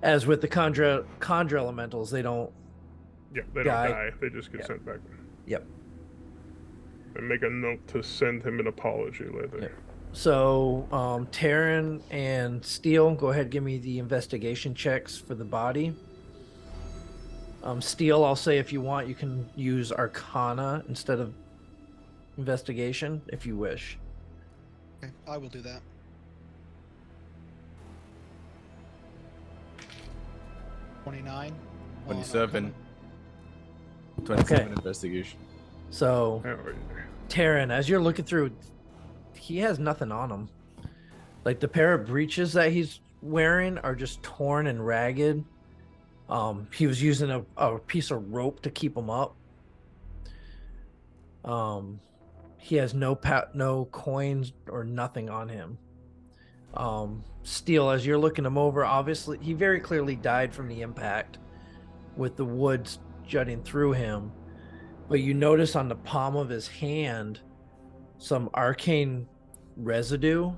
As with the conjure elementals, they don't. Yeah, they Die. don't die. They just get Yep. sent back. Yep. And make a note to send him an apology later. Yep. So Taryn and Steele, go ahead, give me the investigation checks for the body. Steele, I'll say if you want, you can use Arcana instead of investigation if you wish. Okay, I will do that. 29. on 27. Arcana. 27 Okay. investigation. So Oh, yeah. Taryn, as you're looking through, he has nothing on him. Like the pair of breeches that he's wearing are just torn and ragged. He was using a piece of rope to keep him up. He has no coins or nothing on him. Steele, as you're looking him over, obviously he very clearly died from the impact with the wood jutting through him. But you notice on the palm of his hand some arcane residue,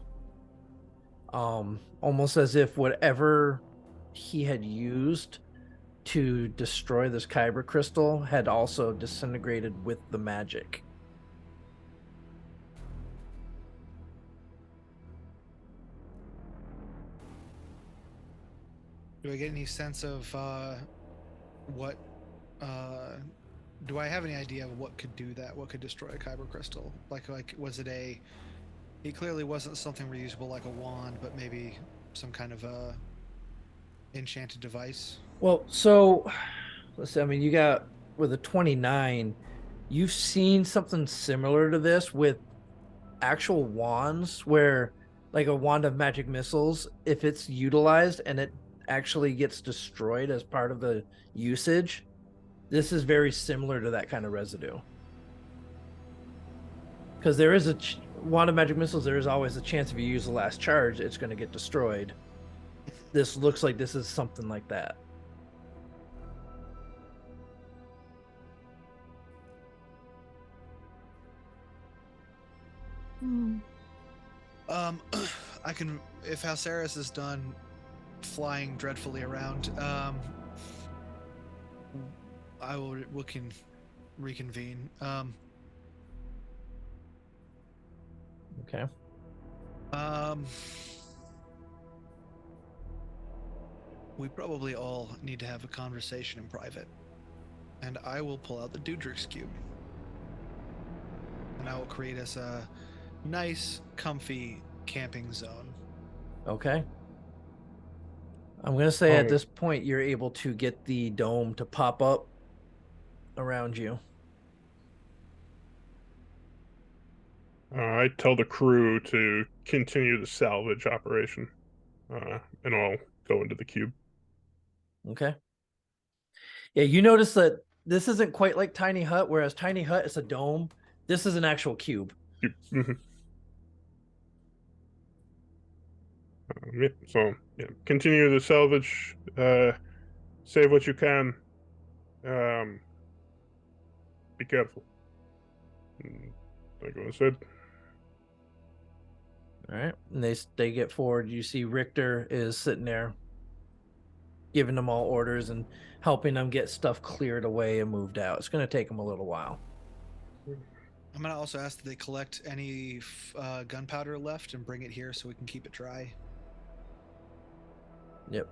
almost as if whatever he had used to destroy this kyber crystal had also disintegrated with the magic. Do I get any sense of what? Do I have any idea of what could do that? What could destroy a kyber crystal? Like was it a? It clearly wasn't something reusable like a wand, but maybe some kind of a enchanted device. Well, so let's see, I mean, you got with a 29, you've seen something similar to this with actual wands where like a wand of magic missiles, if it's utilized and it actually gets destroyed as part of the usage, this is very similar to that kind of residue. Because there is a wand of magic missiles, there is always a chance if you use the last charge, it's going to get destroyed. This looks like this is something like that. I can, if Halceris is done flying dreadfully around, we can reconvene. Okay. We probably all need to have a conversation in private, and I will pull out the Dudrix cube, and I will create us a nice, comfy camping zone. Okay. I'm going to say at Oh. this point, you're able to get the dome to pop up around you. I tell the crew to continue the salvage operation, and I'll go into the cube. Okay. Yeah, you notice that this isn't quite like Tiny Hut, whereas Tiny Hut is a dome. This is an actual cube. Mhm. Yeah, so yeah, continue the salvage. Save what you can. Be careful. Like I said. All right, and they get forward. You see Richter is sitting there, giving them all orders and helping them get stuff cleared away and moved out. It's going to take them a little while. I'm gonna also ask that they collect any gunpowder left and bring it here so we can keep it dry. Yep.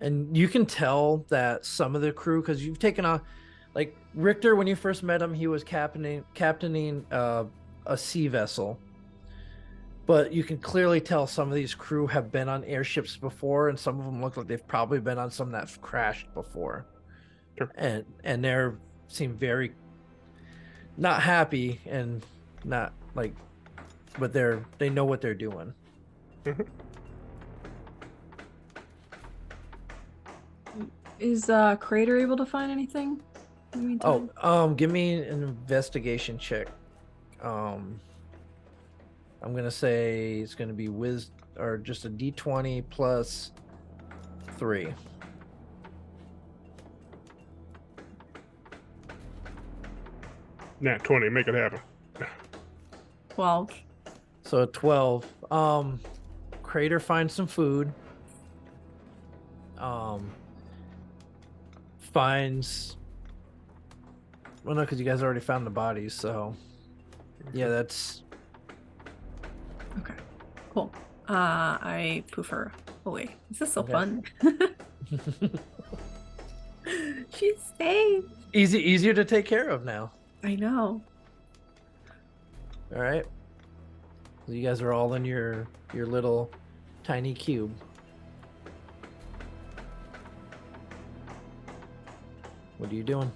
And you can tell that some of the crew, because you've taken on, like Richter, when you first met him, he was captaining a sea vessel. But you can clearly tell some of these crew have been on airships before, and some of them look like they've probably been on some that crashed before. Sure. And they're seem very not happy and not like, but they know what they're doing. Is Crater able to find anything in the meantime? Give me an investigation check. I'm gonna say it's gonna be or just a D20 plus 3. Nat 20, make it happen. 12. So a 12. Crater finds some food. Finds. Well, no, because you guys already found the bodies. So, yeah, that's. Okay, cool. I poof her away. This is so Okay. fun. She's safe. Easier to take care of now. I know. All right. So you guys are all in your little tiny cube. What are you doing?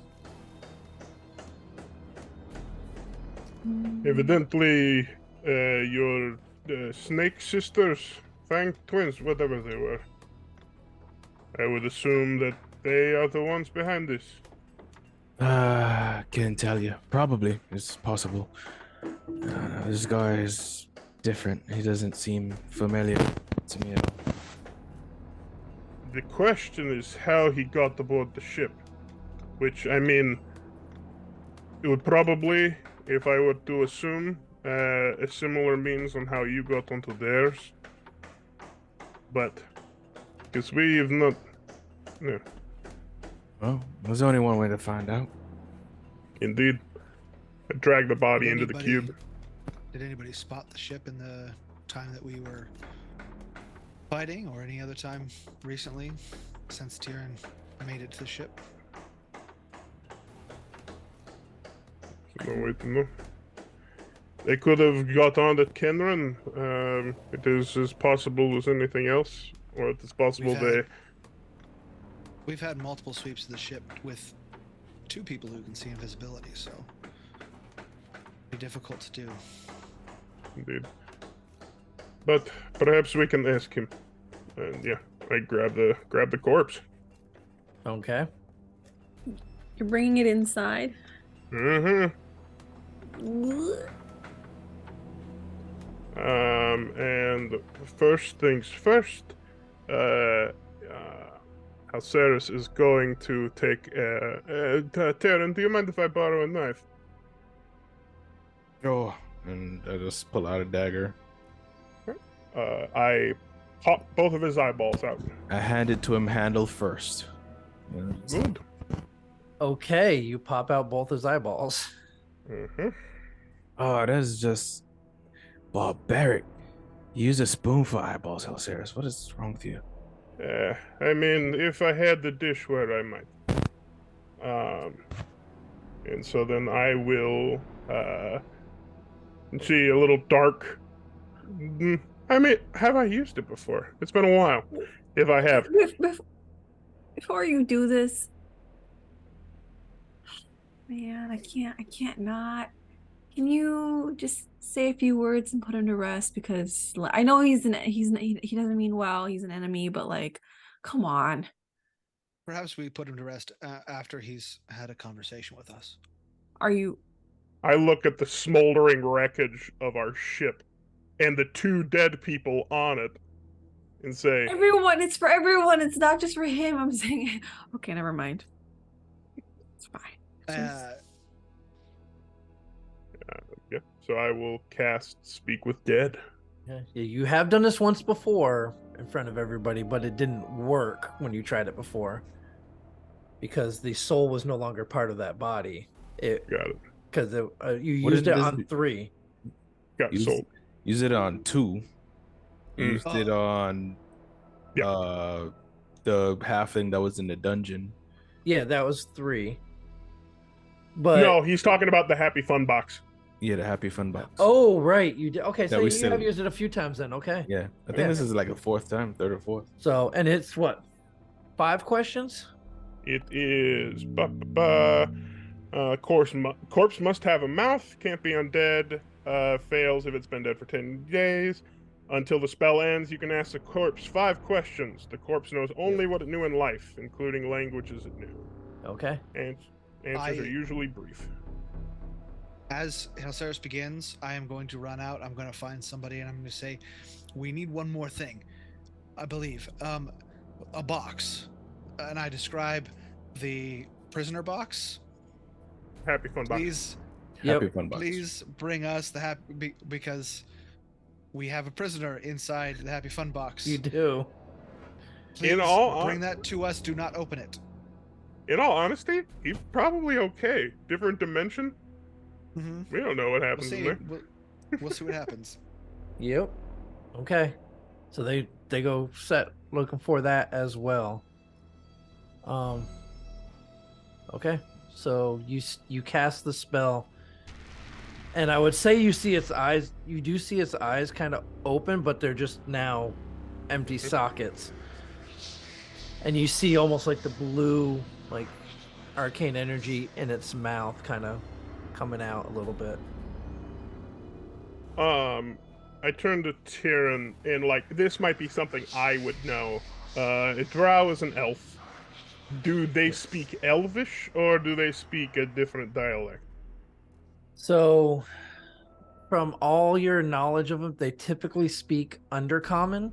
Evidently, your snake sisters, Fang twins, whatever they were. I would assume that they are the ones behind this. Can't tell you. Probably. It's possible. This guy is different. He doesn't seem familiar to me at all. The question is how he got aboard the ship. Which, I mean, it would probably, if I were to assume, a similar means on how you got onto theirs. But, because we have not... Yeah, Well, there's only one way to find out. indeed. I dragged the body Did into the anybody- cube. Did anybody spot the ship in the time that we were fighting, or any other time recently since Tyrion made it to the ship? No way to know. They could have got on at Kenran. It is as possible as anything else. Or it is possible We've had multiple sweeps of the ship with 2 people who can see invisibility, so it'd be difficult to do. Indeed. But perhaps we can ask him. And yeah, I grab the corpse. Okay. You're bringing it inside. Mm-hmm. And first things first, Alceris is going to take, Terran, do you mind if I borrow a knife? Oh, and I just pull out a dagger. I pop both of his eyeballs out. I hand it to him handle first. Good. Okay, you pop out both his eyeballs. Mm-hmm. Oh, that's just barbaric. You use a spoon for eyeballs, Alceris. What is wrong with you? I mean, if I had the dishware, I might. And so then I will, see a little dark. I mean, have I used it before? It's been a while. If I have. Before you do this, man, I can't not. Can you just say a few words and put him to rest? Because I know he doesn't mean well. He's an enemy, but like, come on. Perhaps we put him to rest after he's had a conversation with us. Are you? I look at the smoldering wreckage of our ship and the 2 dead people on it and say, Everyone, it's for everyone. It's not just for him. I'm saying, okay, never mind. It's fine. It's just- yeah. So I will cast Speak with Dead. Yeah, you have done this once before in front of everybody, but it didn't work when you tried it before because the soul was no longer part of that body. Got it. Because you What used did it this on do? 3. Got sold. Use it on 2. Mm. Used it on Yeah. the halfling that was in the dungeon. Yeah, that was 3. But No, he's talking about the Happy Fun box. Yeah, the Happy Fun box. oh, right, you did. Okay, That so we you still- have used it a few times then. Okay. Yeah, I think Yeah. this is like a 4th time, 3rd or 4th. So, and it's what, 5 questions? It is corpse must have a mouth, can't be undead, fails if it's been dead for 10 days. Until the spell ends, you can ask the corpse 5 questions. The corpse knows only what it knew in life, including languages it knew. Okay. And answers are usually brief. As Halceris begins, I am going to run out. I'm going to find somebody, and I'm going to say, "We need one more thing. I believe a box." And I describe the prisoner box. Happy Fun box. Please, Happy Fun box. please bring us the happy because we have a prisoner inside the Happy Fun box. You do. Please In all bring that to us. Do not open it. In all honesty, he's probably okay. Different dimension. Mm-hmm. We don't know what We'll happens in see. there. We'll see what happens. Yep. Okay. So they go set looking for that as well. Okay. So you cast the spell, and I would say you see its eyes. You do see its eyes kind of open, but they're just now empty sockets. And you see almost like the blue, like arcane energy in its mouth, kind of coming out a little bit. I turn to Tyrion, and like this might be something I would know. Drow is an elf. Do they speak Elvish or do they speak a different dialect? So, from all your knowledge of them, they typically speak Undercommon.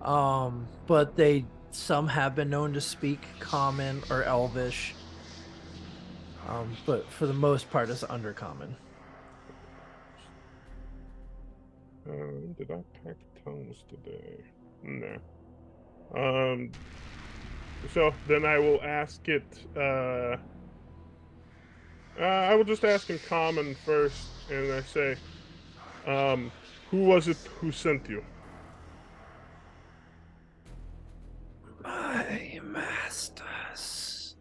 But some have been known to speak Common or Elvish. But for the most part, it's Undercommon. Did I pack tongues today? No. So then I will ask it. I will just ask in common first, and I say, "Who was it who sent you?" My masters.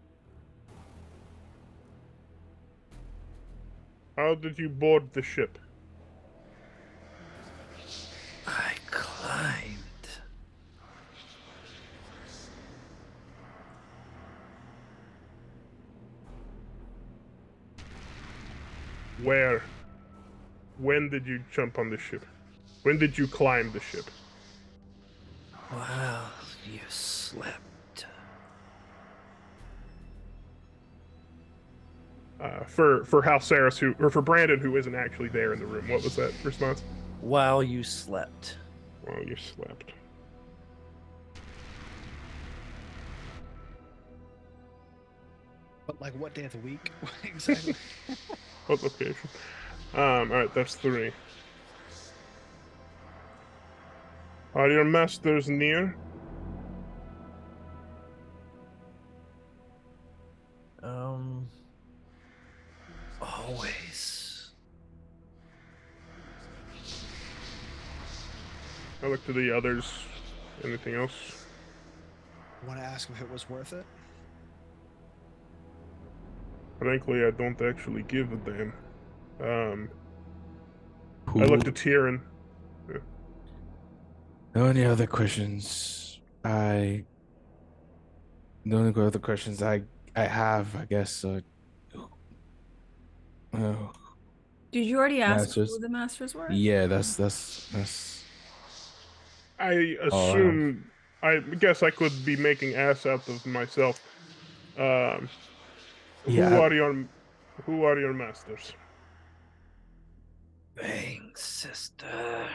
How did you board the ship? I climbed. Where? When did you jump on the ship? When did you climb the ship? Well, you slept. For Halceris, or for Brandon, who isn't actually there in the room, what was that response? While you slept. Well, you slept. But like, what day of the week exactly? What location? Alright, that's 3. Are your masters near? Always. I look to the others. Anything else? Want to ask if it was worth it? Frankly, I don't actually give a damn. I looked at Tyrion. Any other questions? The only other questions I have, I guess. Did you already ask Masters. who the masters were? Yeah, that's. I assume. I guess I could be making ass out of myself. Yeah, Who are your masters? Thanks, sister.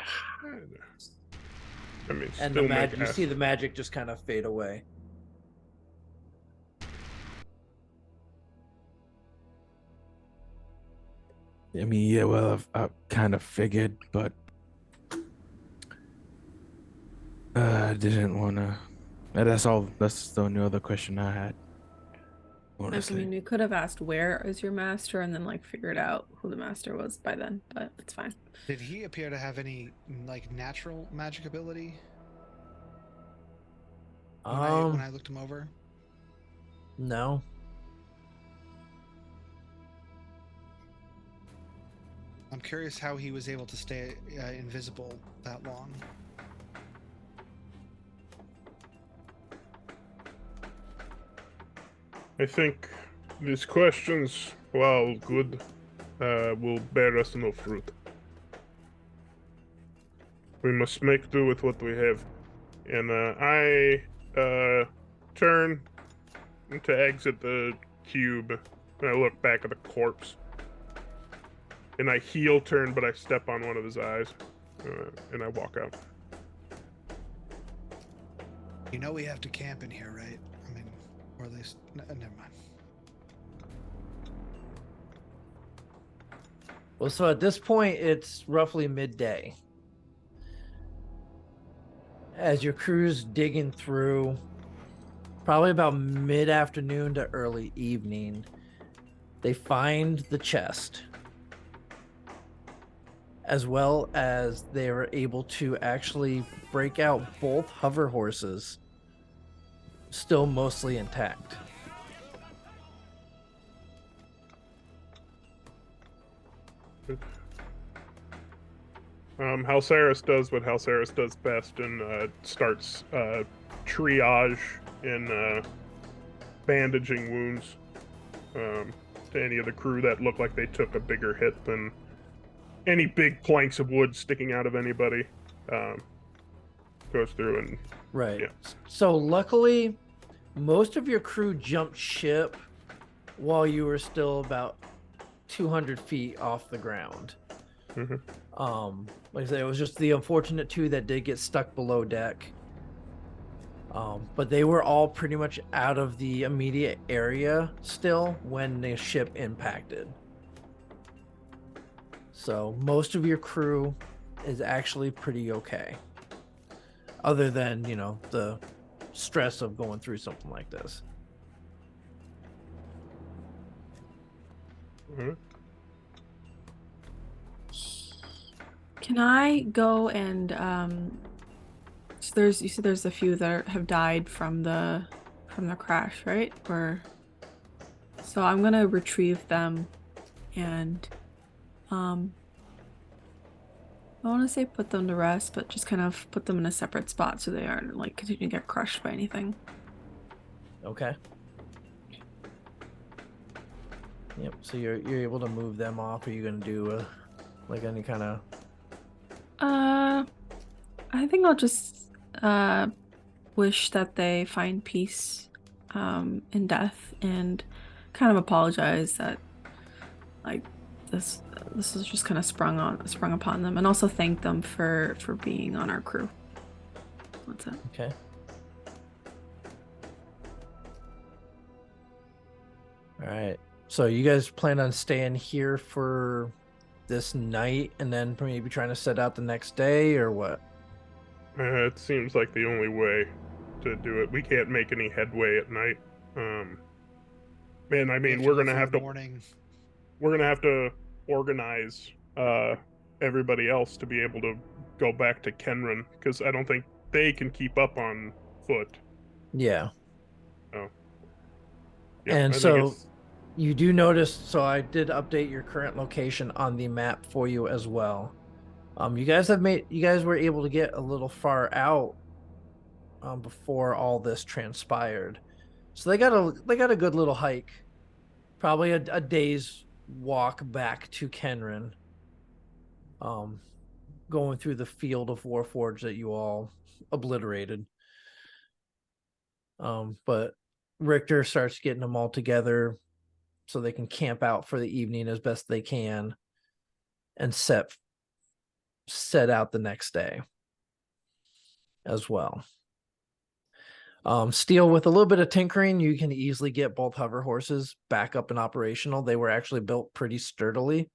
I mean, And still the make magic, you ass. see the magic just kind of fade away. I mean, yeah, well, I kind of figured, but I didn't want to. That's all. That's the only other question I had. Like, I Honestly, mean, we could have asked where is your master and then like figured out who the master was by then, but it's fine. Did he appear to have any like natural magic ability when I looked him over? No. I'm curious how he was able to stay invisible that long. I think these questions, while good, will bear us no fruit. We must make do with what we have. And I turn to exit the cube, and I look back at the corpse. And I heel turn, but I step on one of his eyes, and I walk out. You know we have to camp in here, right? I mean, or at least, never mind. Well, so at this point, it's roughly midday. As your crew's digging through, probably about mid-afternoon to early evening, they find the chest, as well as they were able to actually break out both hover horses, still mostly intact. Halceris does what Halceris does best and starts triage and bandaging wounds to any of the crew that look like they took a bigger hit than any big planks of wood sticking out of anybody. Goes through and Right. Yeah. So luckily, most of your crew jumped ship while you were still about 200 feet off the ground. Mhm. Like I said, it was just the unfortunate two that did get stuck below deck. But they were all pretty much out of the immediate area still when the ship impacted. So most of your crew is actually pretty okay. Other than, you know, the stress of going through something like this. Mhm. Can I go and so you said there's a few that have died from the crash, right? So I'm gonna retrieve them and I want to say put them to rest, but just kind of put them in a separate spot so they aren't like continue to get crushed by anything. Okay. Yep. So you're able to move them off. Are you gonna do like any kind of? I think I'll just wish that they find peace in death and kind of apologize that like this is just kind of sprung upon them, and also thank them for being on our crew. That's it. Okay. All right. So you guys plan on staying here for this night and then maybe trying to set out the next day or what? It seems like the only way to do it. We can't make any headway at night. Man, I We mean, have we're leave gonna in have the to morning. organize everybody else to be able to go back to Kenran because I don't think they can keep up on foot. Yeah. Oh. And I think so you do notice, so I did update your current location on the map for you as well. You guys were able to get a little far out before all this transpired. So they got a good little hike. Probably a day's walk back to Kenran. Going through the field of Warforged that you all obliterated. But Richter starts getting them all together so they can camp out for the evening as best they can and set out the next day as well. Steel, with a little bit of tinkering, you can easily get both hover horses back up and operational. They were actually built pretty sturdily.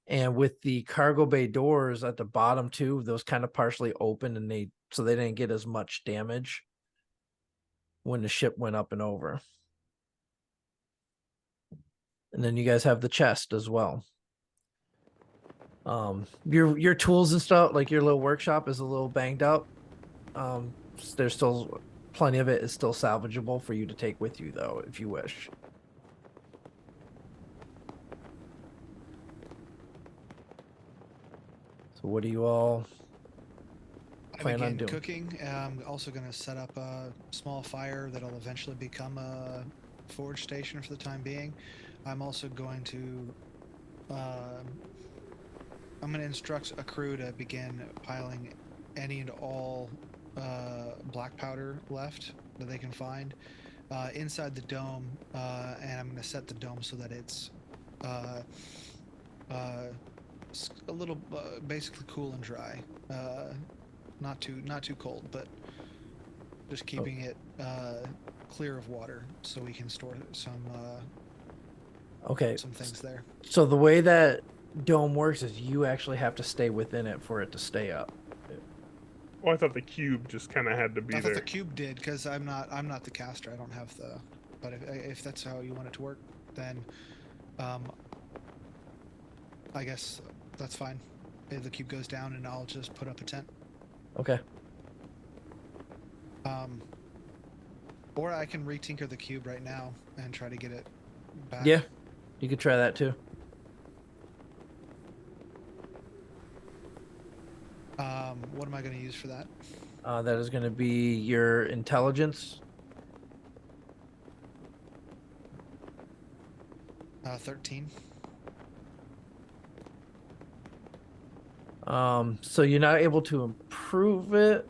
And with the cargo bay doors at the bottom too, those kind of partially open, and they didn't get as much damage when the ship went up and over. And then you guys have the chest as well. Your tools and stuff, like your little workshop, is a little banged up. There's still plenty of it is still salvageable for you to take with you, though, if you wish. So what do you all plan on doing? Cooking. I'm also going to set up a small fire that'll eventually become a forge station for the time being. I'm also going to I'm going to instruct a crew to begin piling any and all black powder left that they can find inside the dome, and I'm going to set the dome so that it's a little basically cool and dry, not too cold, but just keeping it clear of water so we can store some things there. So the way that dome works is you actually have to stay within it for it to stay up. Well, I thought the cube just kind of had to be there. I thought the cube did, because I'm not the caster. I don't have the. But if that's how you want it to work, then I guess that's fine. If the cube goes down, and I'll just put up a tent. Okay. Or I can retinker the cube right now and try to get it back. Yeah, you could try that too. What am I going to use for that? That is going to be your intelligence. 13. So you're not able to improve it.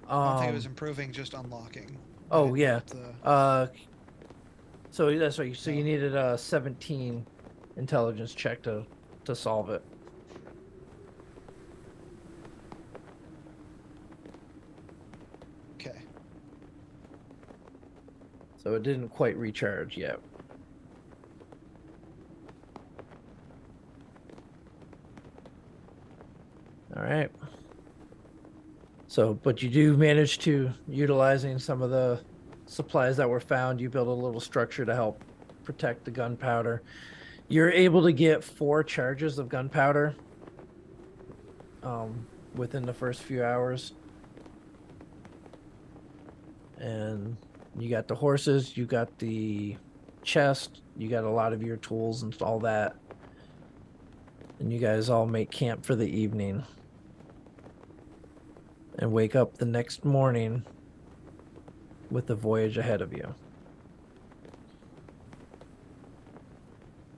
I don't think it was improving, just unlocking. Oh yeah. So that's right. So you needed a 17 intelligence check to solve it. Okay. So it didn't quite recharge yet. All right. So, but you do manage to, utilizing some of the supplies that were found, you build a little structure to help protect the gunpowder. You're able to get 4 charges of gunpowder within the first few hours. And you got the horses, you got the chest, you got a lot of your tools and all that. And you guys all make camp for the evening. And wake up the next morning with the voyage ahead of you.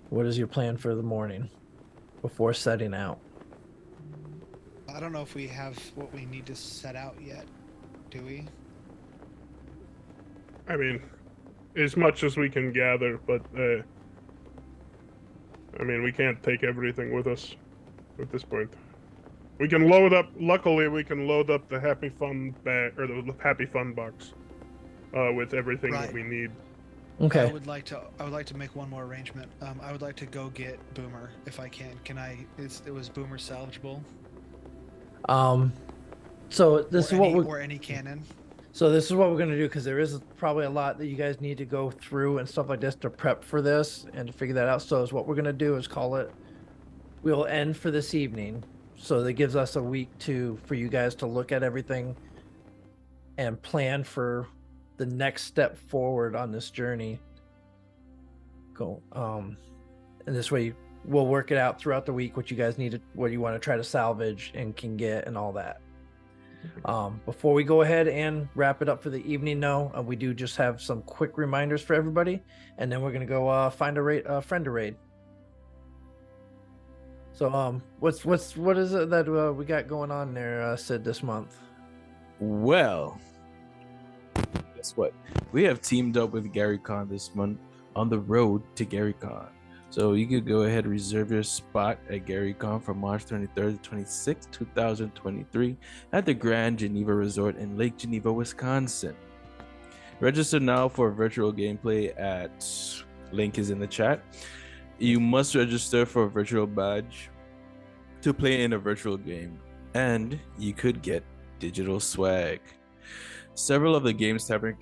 What is your plan for the morning before setting out? I don't know if we have what we need to set out yet. Do we? I mean, as much as we can gather, but I mean, we can't take everything with us at this point. We can load up. Luckily, we can load up the Happy Fun bag or the Happy Fun box with everything that we need. Okay. I would like to make one more arrangement. I would like to go get Boomer if I can. Can I? Was Boomer salvageable? So this is what we're or any cannon. So this is what we're gonna do, because there is probably a lot that you guys need to go through and stuff like this to prep for this and to figure that out. So is what we're gonna do is call it. We'll end for this evening. So that gives us a week for you guys to look at everything and plan for the next step forward on this journey. Cool. And this way we'll work it out throughout the week, what you guys need, what you want to try to salvage and can get and all that. Before we go ahead and wrap it up for the evening, though, we do just have some quick reminders for everybody, and then we're gonna go find a friend to raid. So what is it that we got going on there, Sid, this month? Well, guess what? We have teamed up with Gary Con this month on the road to Gary Con. So you could go ahead and reserve your spot at Gary Con from March 23rd to 26th, 2023 at the Grand Geneva Resort in Lake Geneva, Wisconsin. Register now for virtual gameplay at link is in the chat. You must register for a virtual badge to play in a virtual game, and you could get digital swag. Several of the Games Tavern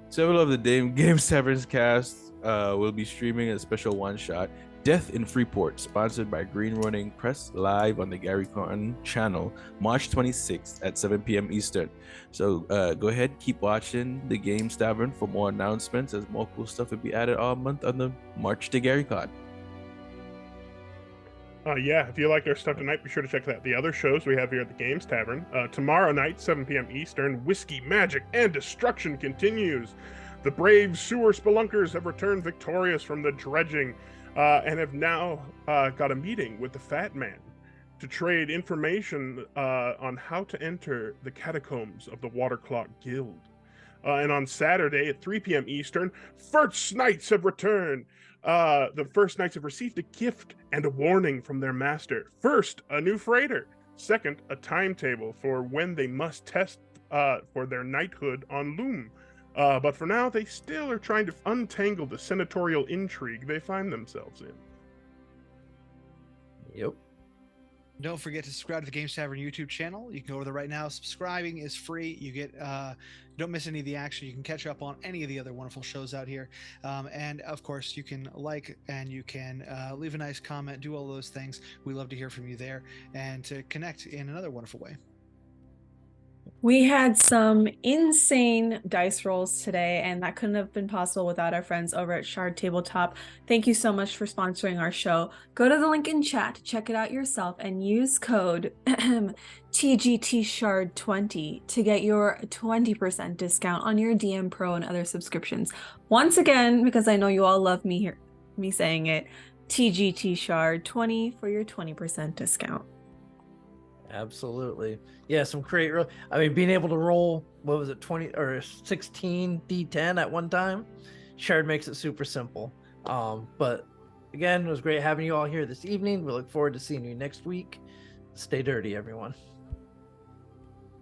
Games Tavern's cast will be streaming a special one-shot, Death in Freeport, sponsored by Green Running Press, live on the Gary Cotton channel, March 26th at 7 p.m. Eastern. So go ahead, keep watching the Games Tavern for more announcements, as more cool stuff will be added all month on the March to Gary Cotton. Yeah, if you like our stuff tonight, be sure to check out the other shows we have here at the Games Tavern. Tomorrow night, 7 p.m. Eastern, Whiskey, Magic, and Destruction continues. The brave sewer spelunkers have returned victorious from the dredging and have now got a meeting with the Fat Man to trade information on how to enter the catacombs of the Waterclock Guild. And on Saturday at 3 p.m. Eastern, First Knights have returned. The First Knights have received a gift and a warning from their master. First, a new freighter. Second, a timetable for when they must test for their knighthood on Loom. But for now, they still are trying to untangle the senatorial intrigue they find themselves in. Yep. Don't forget to subscribe to the Games Tavern YouTube channel. You can go over there right now. Subscribing is free. You get don't miss any of the action. You can catch up on any of the other wonderful shows out here. And of course, you can like and you can leave a nice comment, do all those things. We love to hear from you there and to connect in another wonderful way. We had some insane dice rolls today, and that couldn't have been possible without our friends over at Shard Tabletop. Thank you so much for sponsoring our show. Go to the link in chat to check it out yourself and use code TGTShard20 to get your 20% discount on your DM Pro and other subscriptions. Once again, because I know you all love me saying it, TGTShard20 for your 20% discount. Absolutely. Yeah, some great being able to roll, what was it, 20 or 16 D10 at one time, Shard makes it super simple. But again, it was great having you all here this evening. We look forward to seeing you next week. Stay dirty, everyone.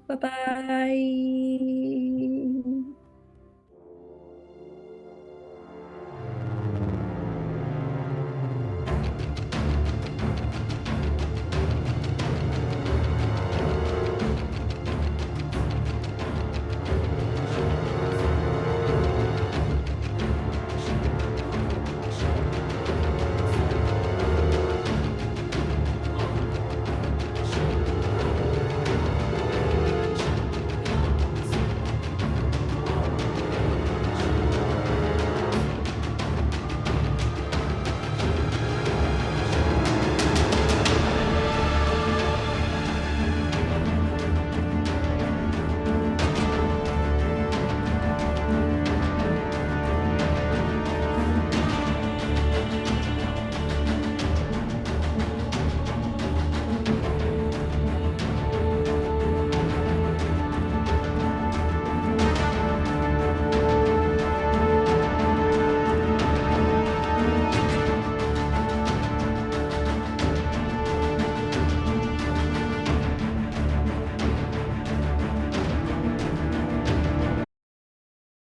Bye-bye.